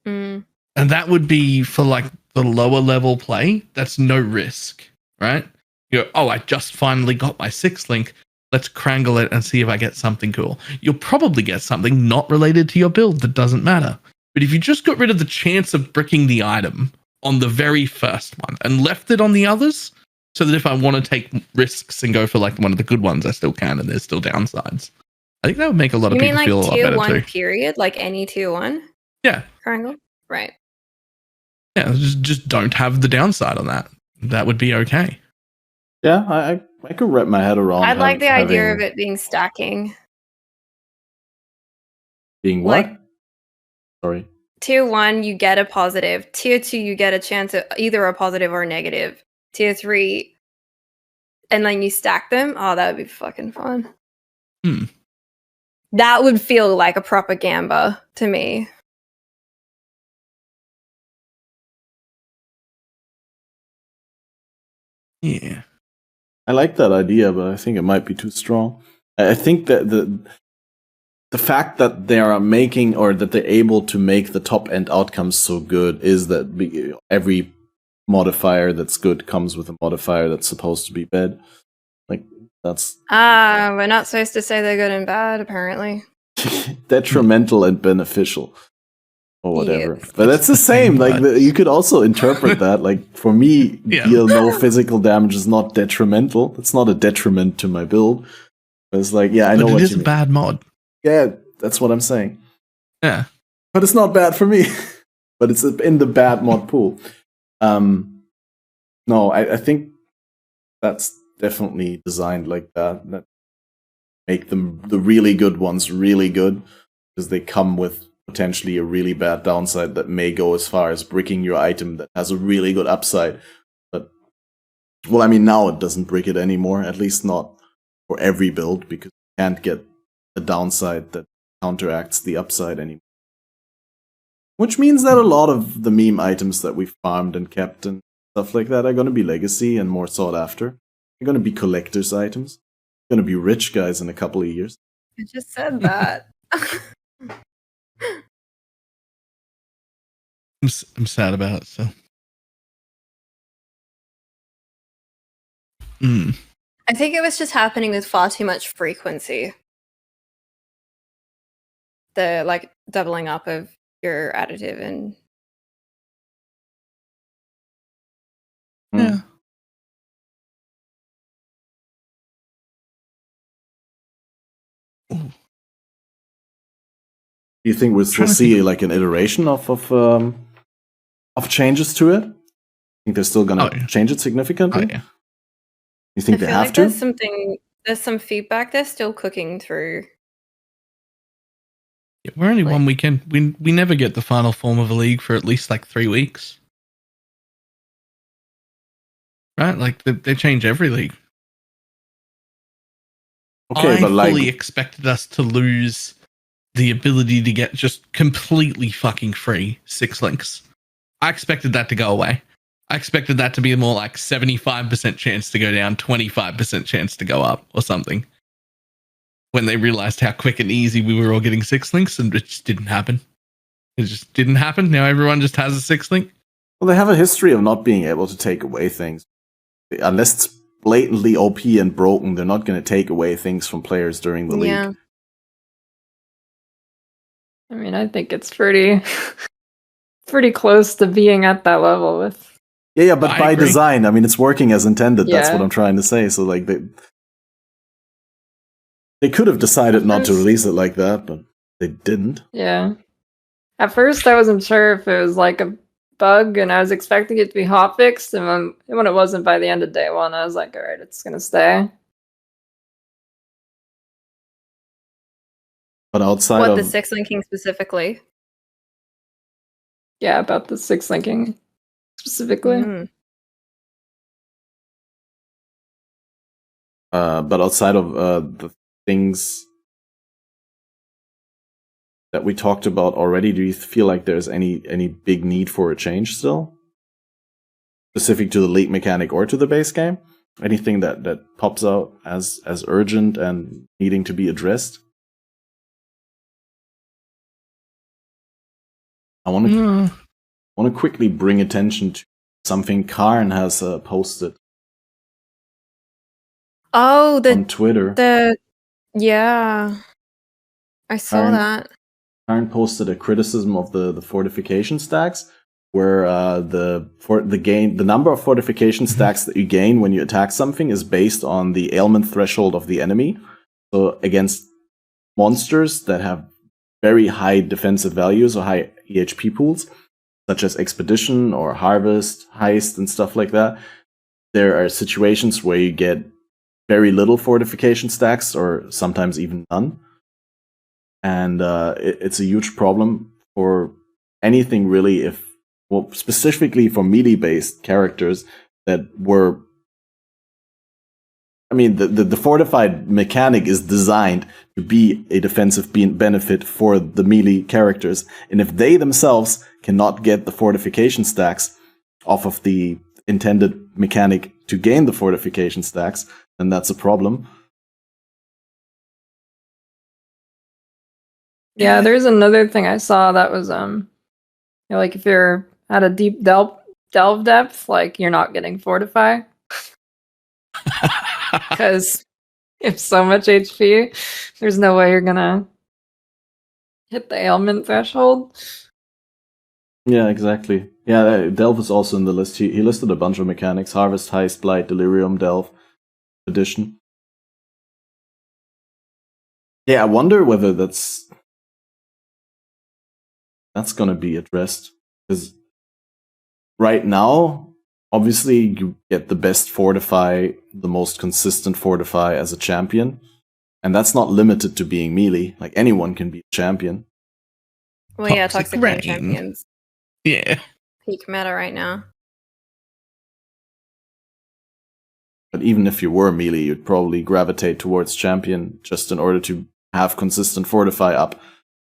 Mm. And that would be for like the lower level play. That's no risk, right? You go, oh, I just finally got my 6th link. Let's Krangle it and see if I get something cool. You'll probably get something not related to your build that doesn't matter. But if you just got rid of the chance of bricking the item on the very first one and left it on the others, so that if I want to take risks and go for like one of the good ones, I still can, and there's still downsides. I think that would make a lot of people feel a lot tier better 1 too. period, like any tier 1? Yeah. Krangle? Right. Yeah, just don't have the downside on that. That would be okay. Yeah, I could wrap my head around. I'd like the idea of it being stacking. Being what? Like, sorry. Tier 1, you get a positive. Tier 2, you get a chance of either a positive or a negative. Tier 3, and then you stack them. Oh, that would be fucking fun. That would feel like a proper gamba to me. Yeah. I like that idea, but I think it might be too strong. I think that the fact that they are making, or that they're able to make the top end outcomes so good, is that every modifier that's good comes with a modifier that's supposed to be bad. Like, that's we're not supposed to say they're good and bad, apparently. detrimental and beneficial, or whatever. Yes. But that's the same. Like, you could also interpret that. Like, for me, deal no physical damage is not detrimental. It's not a detriment to my build. It's like, yeah, I know what it is a bad mod. Yeah, that's what I'm saying. Yeah. But it's not bad for me. But it's in the bad mod pool. No, I think that's definitely designed like that make them, the really good ones, really good, because they come with potentially a really bad downside that may go as far as bricking your item that has a really good upside. But, well, I mean, now it doesn't brick it anymore, at least not for every build, because you can't get a downside that counteracts the upside anymore. Which means that a lot of the meme items that we've farmed and kept and stuff like that are going to be legacy and more sought after. They're going to be collector's items. They're going to be rich guys in a couple of years. I just said that. I'm sad about it, so. I think it was just happening with far too much frequency. The, like, doubling up of your additive and... Yeah. Do you think we'll still see like an iteration of changes to it? Think they're still gonna change it significantly? Oh, yeah. You think I they feel have like to? There's some feedback they're still cooking through. Yeah, we're only 1 weekend. We never get the final form of a league for at least like 3 weeks. Right? Like they change every league. Okay, I but like, fully expected us to lose the ability to get just completely fucking free 6 links. I expected that to go away. I expected that to be more like 75% chance to go down, 25% chance to go up or something. When they realized how quick and easy we were all getting 6 links, and it just didn't happen. It just didn't happen. Now everyone just has a 6 link. well, they have a history of not being able to take away things. Unless it's blatantly OP and broken, they're not going to take away things from players during the league. I mean, I think it's pretty close to being at that level with... Yeah, but by design, I mean, it's working as intended. That's Yeah. what I'm trying to say. So, like, they could have decided not to release it like that, but they didn't. Yeah. At first, I wasn't sure if it was like a bug, and I was expecting it to be hotfixed, and when it wasn't by the end of day 1, I was like, all right, it's going to stay. But outside What, of the 6 linking specifically? Yeah, about the 6 linking specifically. but outside of the things that we talked about already, do you feel like there's any big need for a change still? Specific to the league mechanic or to the base game? Anything that pops out as urgent and needing to be addressed? I want to quickly bring attention to something Karn has posted. Oh, on Twitter. Yeah, I saw that. Karn posted a criticism of the fortification stacks, where the number of fortification stacks that you gain when you attack something is based on the ailment threshold of the enemy. So against monsters that have very high defensive values or high EHP pools, such as Expedition or Harvest, Heist, and stuff like that, there are situations where you get very little fortification stacks, or sometimes even none. And it's a huge problem for anything really, specifically for melee-based characters that were... I mean, the fortified mechanic is designed to be a defensive benefit for the melee characters. And if they themselves cannot get the fortification stacks off of the intended mechanic to gain the fortification stacks, then that's a problem. Yeah, there's another thing I saw that was like if you're at a deep delve depth, like you're not getting fortify. Because if so much HP, there's no way you're gonna hit the ailment threshold. Yeah, exactly. Yeah, Delve is also in the list. He listed a bunch of mechanics: Harvest, Heist, Blight, Delirium, Delve, Edition. Yeah, I wonder whether that's gonna be addressed. Because right now, obviously, you get the best fortify, the most consistent fortify as a champion. And that's not limited to being melee. Like, anyone can be a champion. Well, yeah, Toxic Rain champions. Yeah. Peak meta right now. But even if you were melee, you'd probably gravitate towards champion just in order to have consistent fortify up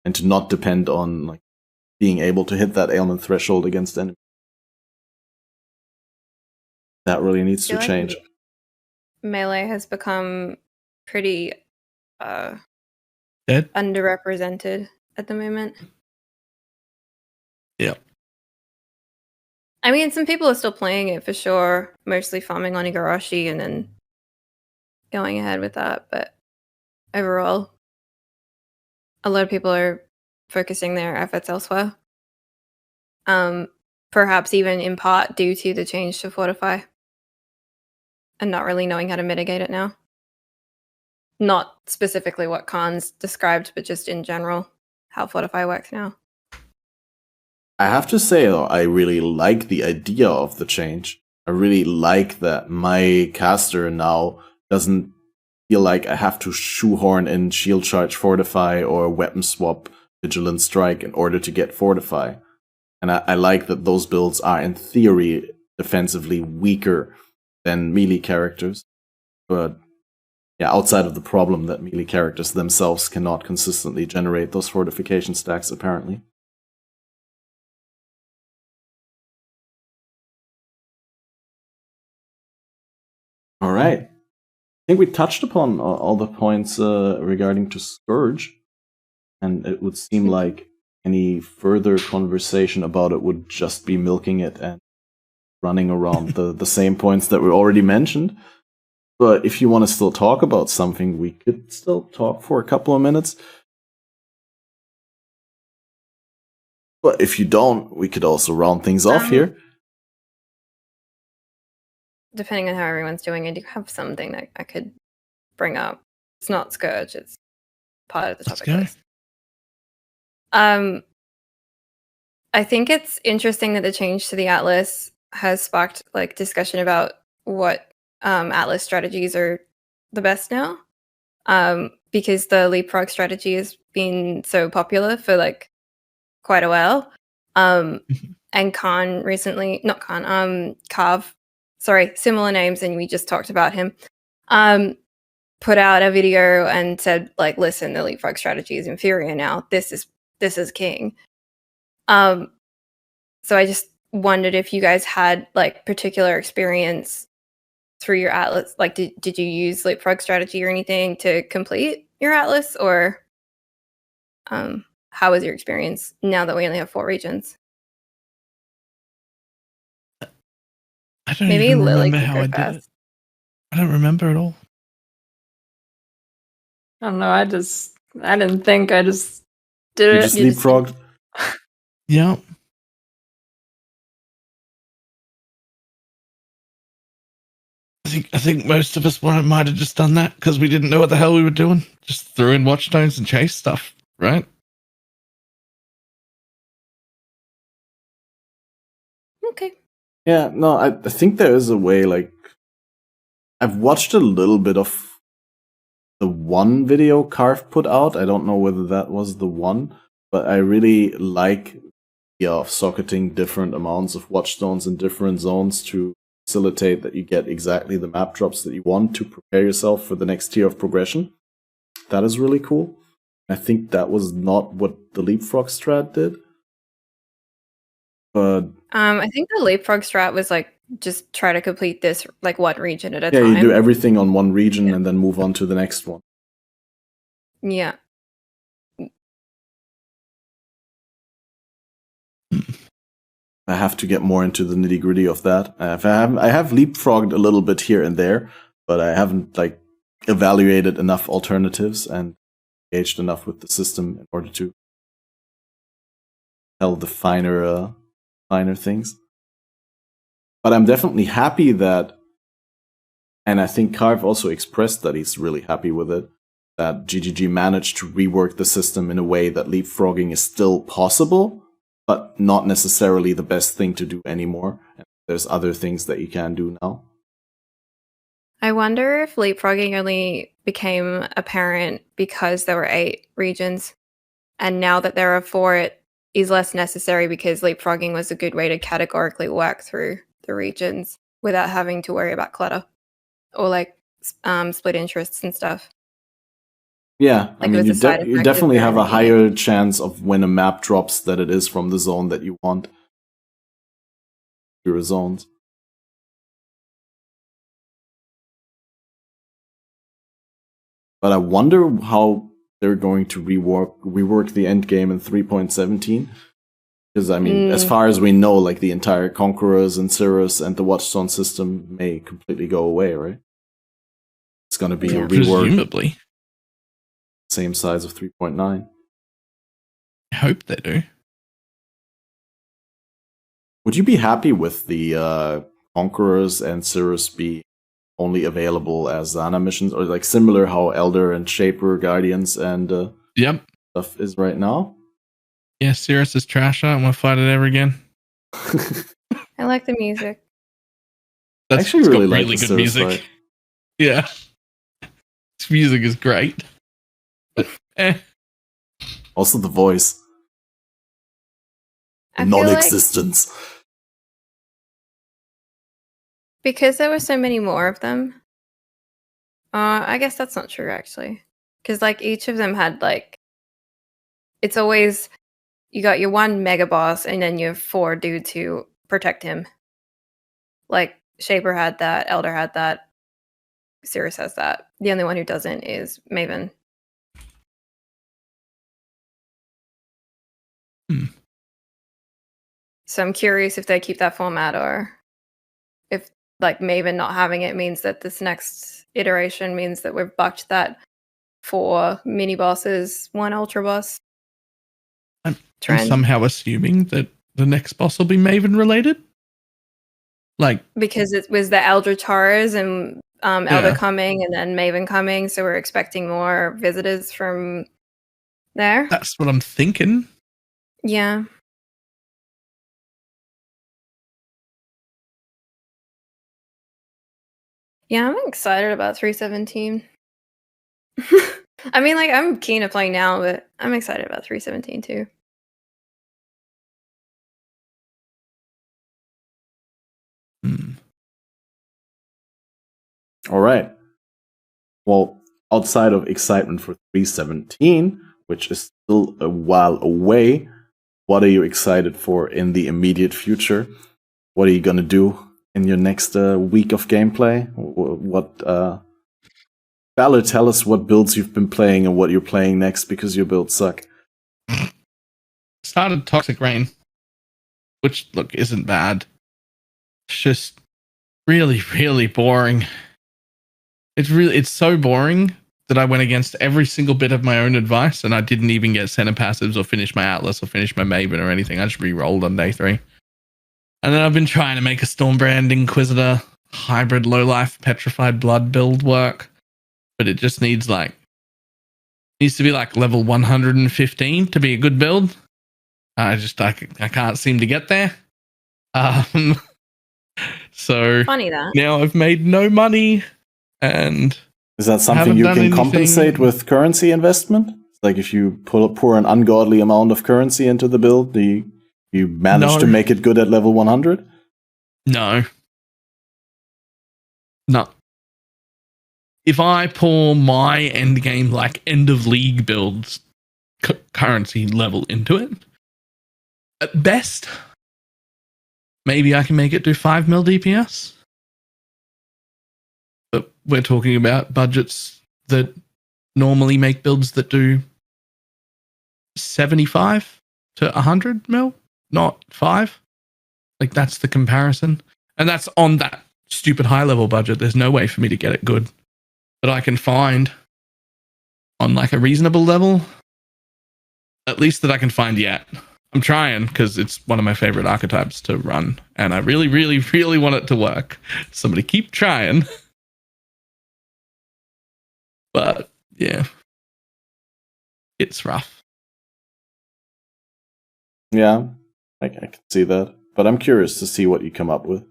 and to not depend on like being able to hit that ailment threshold against enemies. That really needs to change. Melee has become pretty dead, underrepresented at the moment. Yeah. I mean, some people are still playing it for sure, mostly farming on Igarashi and then going ahead with that. But overall, a lot of people are focusing their efforts elsewhere. Perhaps even in part due to the change to Fortify and not really knowing how to mitigate it now. Not specifically what Khan's described, but just in general, how Fortify works now. I have to say, though, I really like the idea of the change. I really like that my caster now doesn't feel like I have to shoehorn in Shield Charge Fortify or Weapon Swap Vigilant Strike in order to get Fortify. And I like that those builds are, in theory, defensively weaker than melee characters. But yeah, outside of the problem that melee characters themselves cannot consistently generate those fortification stacks, apparently. All right. I think we touched upon all the points regarding to Scourge, and it would seem like any further conversation about it would just be milking it and running around the same points that were already mentioned. But if you want to still talk about something, we could still talk for a couple of minutes. But if you don't, we could also round things off here. Depending on how everyone's doing, I do have something that I could bring up. It's not Scourge, it's part of the topic list. I think it's interesting that the change to the Atlas has sparked like discussion about what Atlas strategies are the best now. Because the leapfrog strategy has been so popular for like quite a while. And Khan recently, not Khan, Carve, sorry, similar names, and we just talked about him, put out a video and said, like, listen, the leapfrog strategy is inferior now. This is king. So I just wondered if you guys had like particular experience through your atlas? Like, did you use leapfrog strategy or anything to complete your atlas, or how was your experience now that we only have 4 regions? I don't Maybe even Lily remember can how go I did it. first. I don't remember at all. I don't know. I didn't think. I just did You it. just leapfrogged. Yeah. I think most of us might have just done that because we didn't know what the hell we were doing. Just threw in watchstones and chase stuff, right? Okay. Yeah, no, I think there is a way, like, I've watched a little bit of the one video Carve put out. I don't know whether that was the one, but I really like the idea of socketing different amounts of watchstones in different zones to facilitate that you get exactly the map drops that you want to prepare yourself for the next tier of progression. That is really cool. I think that was not what the leapfrog strat did. But I think the leapfrog strat was like just try to complete this like one region at a yeah, time. you do everything on one region and then move on to the next one. Yeah. I have to get more into the nitty gritty of that. I have leapfrogged a little bit here and there, but I haven't like evaluated enough alternatives and engaged enough with the system in order to tell the finer things. But I'm definitely happy that, and I think Carve also expressed that he's really happy with it, that GGG managed to rework the system in a way that leapfrogging is still possible, but not necessarily the best thing to do anymore. And there's other things that you can do now. I wonder if leapfrogging only became apparent because there were 8 regions, and now that there are 4, it is less necessary because leapfrogging was a good way to categorically work through the regions without having to worry about clutter or like split interests and stuff. Yeah, I Like, it mean, was a side you effect of definitely have a the higher chance of when a map drops that it is from the zone that you want. Your zones. But I wonder how they're going to rework the end game in 3.17. Because, I mean, as far as we know, like the entire Conquerors and Cirrus and the Watchstone system may completely go away, right? It's going to be a rework. Presumably. Same size of 3.9. I hope they do. Would you be happy with the Conquerors and Cirrus be only available as Zana missions, or like similar how Elder and Shaper, Guardians, and Yep. stuff is right now? Yeah, Cirrus is trash. I don't want to fight it ever again. I like the music. I actually it's got really like really the good Cirrus music. fight. Yeah. This music is great. But, Also the voice. I feel like Non-existence. because there were so many more of them. I guess that's not true actually, because like each of them had like, it's always you got your one mega boss and then you have 4 dudes to protect him. Like Shaper had that, Elder had that, Cirrus has that. The only one who doesn't is Maven. So I'm curious if they keep that format or if like Maven not having it means that this next iteration means that we've bucked that 4 mini bosses, 1 ultra boss. I'm trend. somehow assuming that the next boss will be Maven related. Like, because it was the Elder Taurus and Elder Yeah. coming and then Maven coming, so we're expecting more visitors from there. that's what I'm thinking. Yeah. Yeah, I'm excited about 317. I mean, like, I'm keen to play now, but I'm excited about 317 too. All right. Well, outside of excitement for 317, which is still a while away, what are you excited for in the immediate future? What are you going to do in your next week of gameplay? What Balor, tell us what builds you've been playing and what you're playing next, because your builds suck. Started Toxic Rain, which look isn't bad. It's just really, really boring. It's so boring that I went against every single bit of my own advice, and I didn't even get center passives or finish my Atlas or finish my Maven or anything. I just re-rolled on day 3. And then I've been trying to make a Stormbrand Inquisitor hybrid low-life Petrified Blood build work, but it just needs to be like level 115 to be a good build. I can't seem to get there. So Funny that. now I've made no money, and is that something you can compensate with currency investment? Like if you pour an ungodly amount of currency into the build, do you manage to make it good at level 100? No. If I pour my end game, like end of league builds currency level into it, at best, maybe I can make it do 5 mil DPS. But we're talking about budgets that normally make builds that do 75 to 100 mil, not 5. Like, that's the comparison. And that's on that stupid high level budget. There's no way for me to get it good. But I can find on like a reasonable level, at least that I can find yet. I'm trying, because it's one of my favorite archetypes to run, and I really, really, really want it to work. Somebody keep trying. But yeah, it's rough. Yeah, I can see that. But I'm curious to see what you come up with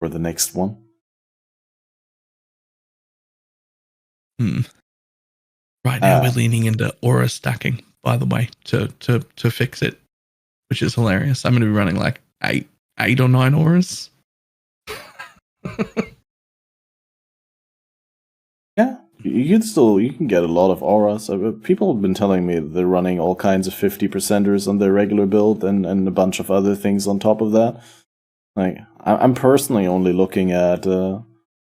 for the next one. Right now we're leaning into aura stacking, by the way, to fix it, which is hilarious. I'm going to be running like 8 or 9 auras. Yeah, you can get a lot of auras. People have been telling me they're running all kinds of 50%ers on their regular build and a bunch of other things on top of that. Like, I'm personally only looking at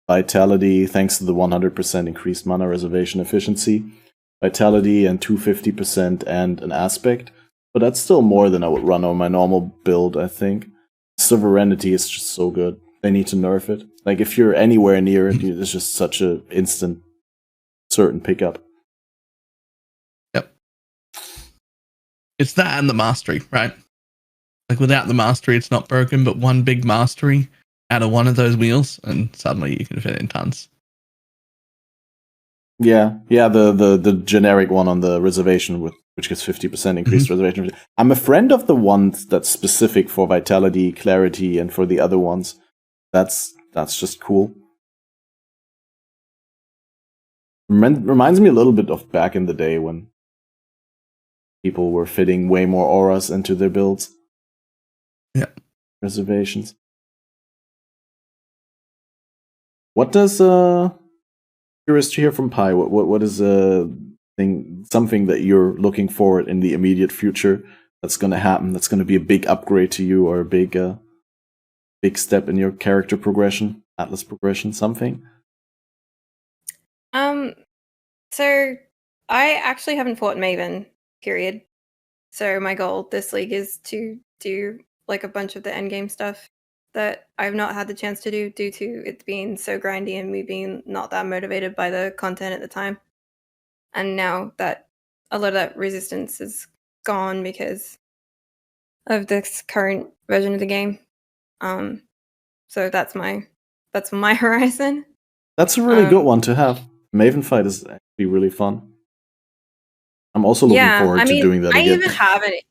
Vitality, thanks to the 100% increased mana reservation efficiency, Vitality and 250% and an Aspect. But that's still more than I would run on my normal build, I think. Sovereignty is just so good. They need to nerf it. Like, if you're anywhere near it, it's just such a instant, certain pickup. Yep. It's that and the mastery, right? Like, without the mastery, it's not broken, but one big mastery out of one of those wheels, and suddenly you can fit in tons. Yeah, the generic one on the reservation, which gets 50% increased reservation. I'm a friend of the ones that's specific for Vitality, Clarity, and for the other ones. That's just cool. Reminds me a little bit of back in the day when people were fitting way more auras into their builds. Yeah. Reservations. What does curious to hear from Pi? What is something that you're looking forward in the immediate future that's going to happen? That's going to be a big upgrade to you, or a big step in your character progression, Atlas progression, something? So I actually haven't fought Maven, period. So my goal this league is to do like a bunch of the endgame stuff that I've not had the chance to do due to it being so grindy and me being not that motivated by the content at the time. And now that a lot of that resistance is gone because of this current version of the game. So that's my horizon. That's a really good one to have. Maven fight is actually really fun. I'm also looking forward to doing that again. I even have it.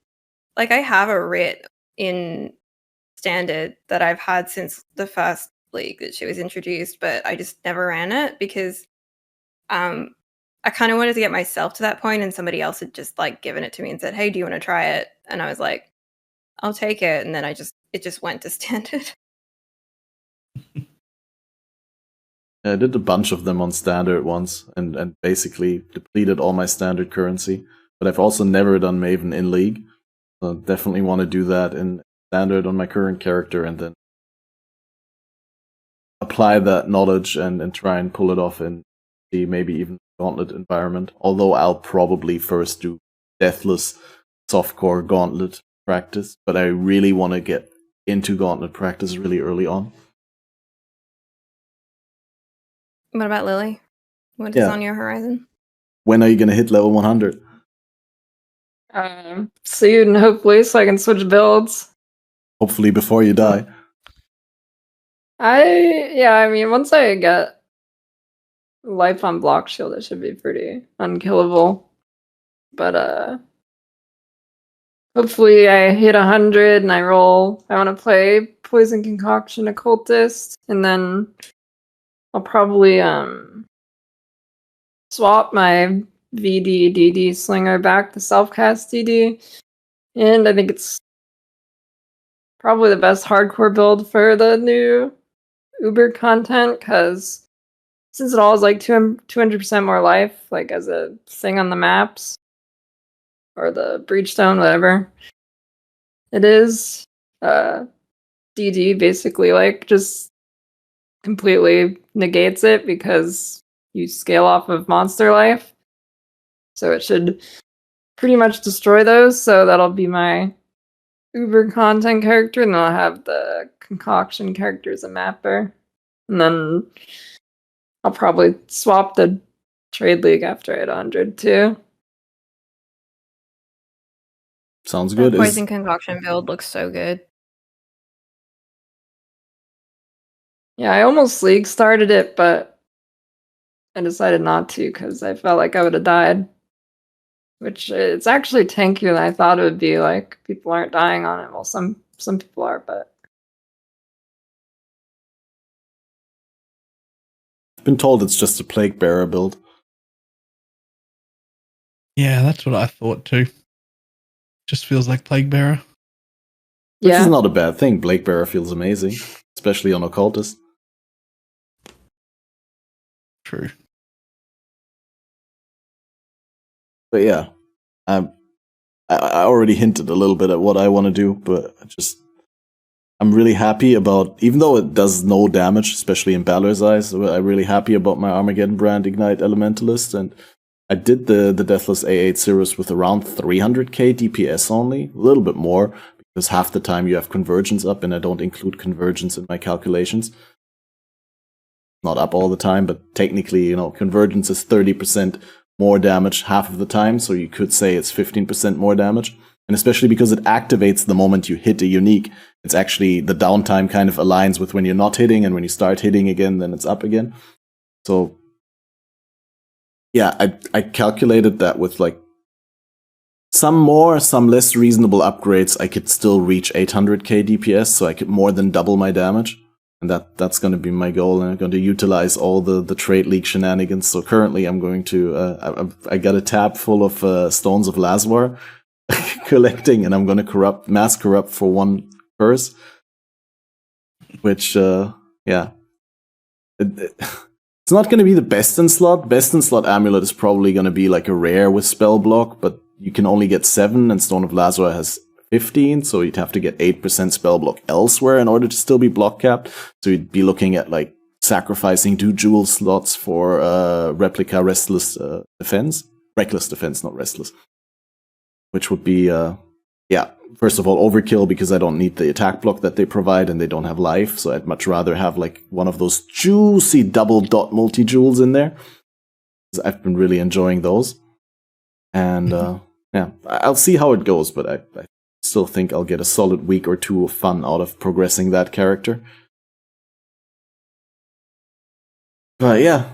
Like, I have a writ in standard that I've had since the first league that she was introduced, but I just never ran it because I kind of wanted to get myself to that point, and somebody else had just like given it to me and said, "Hey, do you want to try it?" And I was like, "I'll take it." And then it just went to standard. I did a bunch of them on standard once, and basically depleted all my standard currency. But I've also never done Maven in League. So definitely want to do that in standard on my current character, and then apply that knowledge and try and pull it off in the maybe even Gauntlet environment. Although I'll probably first do Deathless softcore Gauntlet practice, but I really want to get into Gauntlet practice really early on. What about Lily? What is on your horizon? When are you going to hit level 100? Soon, hopefully, so I can switch builds. Hopefully before you die. I mean, once I get life on block shield, it should be pretty unkillable. But hopefully I hit 100 and I roll. I want to play Poison Concoction Occultist, and then I'll probably swap my VD DD Slinger back to self-cast DD, and I think it's probably the best hardcore build for the new Uber content, because since it all is like 200% more life, like as a thing on the maps, or the Breachstone, whatever it is, DD basically like just completely negates it because you scale off of monster life. So it should pretty much destroy those. So that'll be my Uber content character, and then I'll have the concoction character as a mapper. And then I'll probably swap the trade league after I hit 100 too. Sounds good. The Poison Concoction build looks so good. Yeah, I almost league started it, but I decided not to because I felt like I would have died. Which it's actually tankier than I thought it would be. Like, people aren't dying on it. Well, some people are, but I've been told it's just a Plague Bearer build. Yeah, that's what I thought too. Just feels like Plague Bearer. Which yeah, is not a bad thing. Plague Bearer feels amazing, especially on Occultist. True. But yeah, I already hinted a little bit at what I want to do, but I'm really happy about, even though it does no damage, especially in Balor's eyes, I'm really happy about my Armageddon brand Ignite Elementalist, and I did the Deathless A8 Cirrus with around 300k DPS only, a little bit more, because half the time you have Convergence up, and I don't include Convergence in my calculations. Not up all the time, but technically, Convergence is 30% more damage half of the time, so you could say it's 15% more damage. And especially because it activates the moment you hit a unique, it's actually the downtime kind of aligns with when you're not hitting, and when you start hitting again, then it's up again. So yeah, I calculated that with like some more, some less reasonable upgrades, I could still reach 800k DPS, so I could more than double my damage. And that's going to be my goal, and I'm going to utilize all the Trade League shenanigans. So currently I'm going to, I got a tab full of Stones of Lazwar collecting, and I'm going to mass corrupt for one curse. Which, yeah. It's not going to be the best in slot. Best in slot amulet is probably going to be like a rare with spell block, but you can only get 7, and Stone of Lazwar has 15, so you'd have to get 8% spell block elsewhere in order to still be block capped. So you'd be looking at like sacrificing 2 jewel slots for replica restless defense. Reckless defense, not restless. Which would be, yeah, first of all, overkill, because I don't need the attack block that they provide, and they don't have life, so I'd much rather have like one of those juicy double dot multi-jewels in there. I've been really enjoying those. And yeah, I'll see how it goes, but I still think I'll get a solid week or 2 of fun out of progressing that character. But yeah,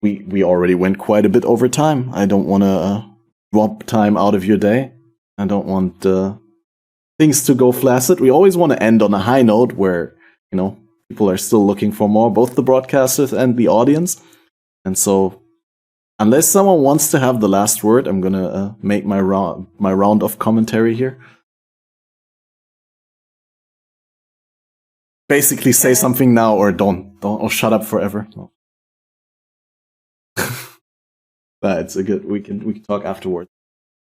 we already went quite a bit over time. I don't want to drop time out of your day. I don't want things to go flaccid. We always want to end on a high note where, people are still looking for more, both the broadcasters and the audience. And so, unless someone wants to have the last word, I'm gonna make my round of commentary here. Basically, say something now, or don't, or shut up forever. No. It's a good. We can talk afterwards.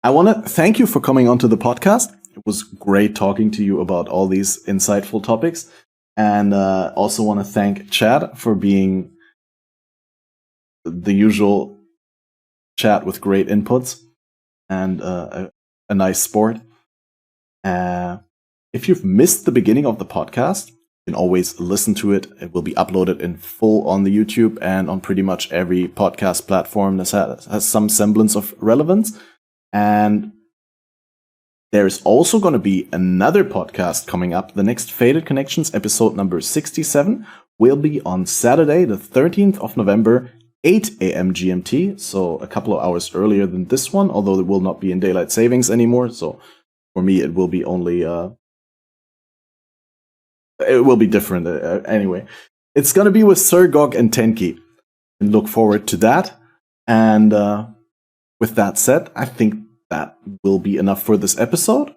I want to thank you for coming onto the podcast. It was great talking to you about all these insightful topics. And also want to thank Chad for being the usual chat with great inputs and a nice sport. If you've missed the beginning of the podcast, you can always listen to it. It will be uploaded in full on the YouTube and on pretty much every podcast platform that has some semblance of relevance. And there's also going to be another podcast coming up. The next Faded Connections episode number 67 will be on Saturday, the 13th of November, 8 a.m. GMT. So a couple of hours earlier than this one, although it will not be in daylight savings anymore. So for me, it will be only, it will be different. Anyway, it's going to be with Sir Gog and Tenki. And look forward to that. And with that said, I think that will be enough for this episode.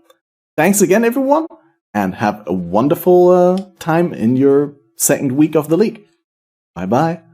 Thanks again, everyone, and have a wonderful time in your second week of the league. Bye-bye.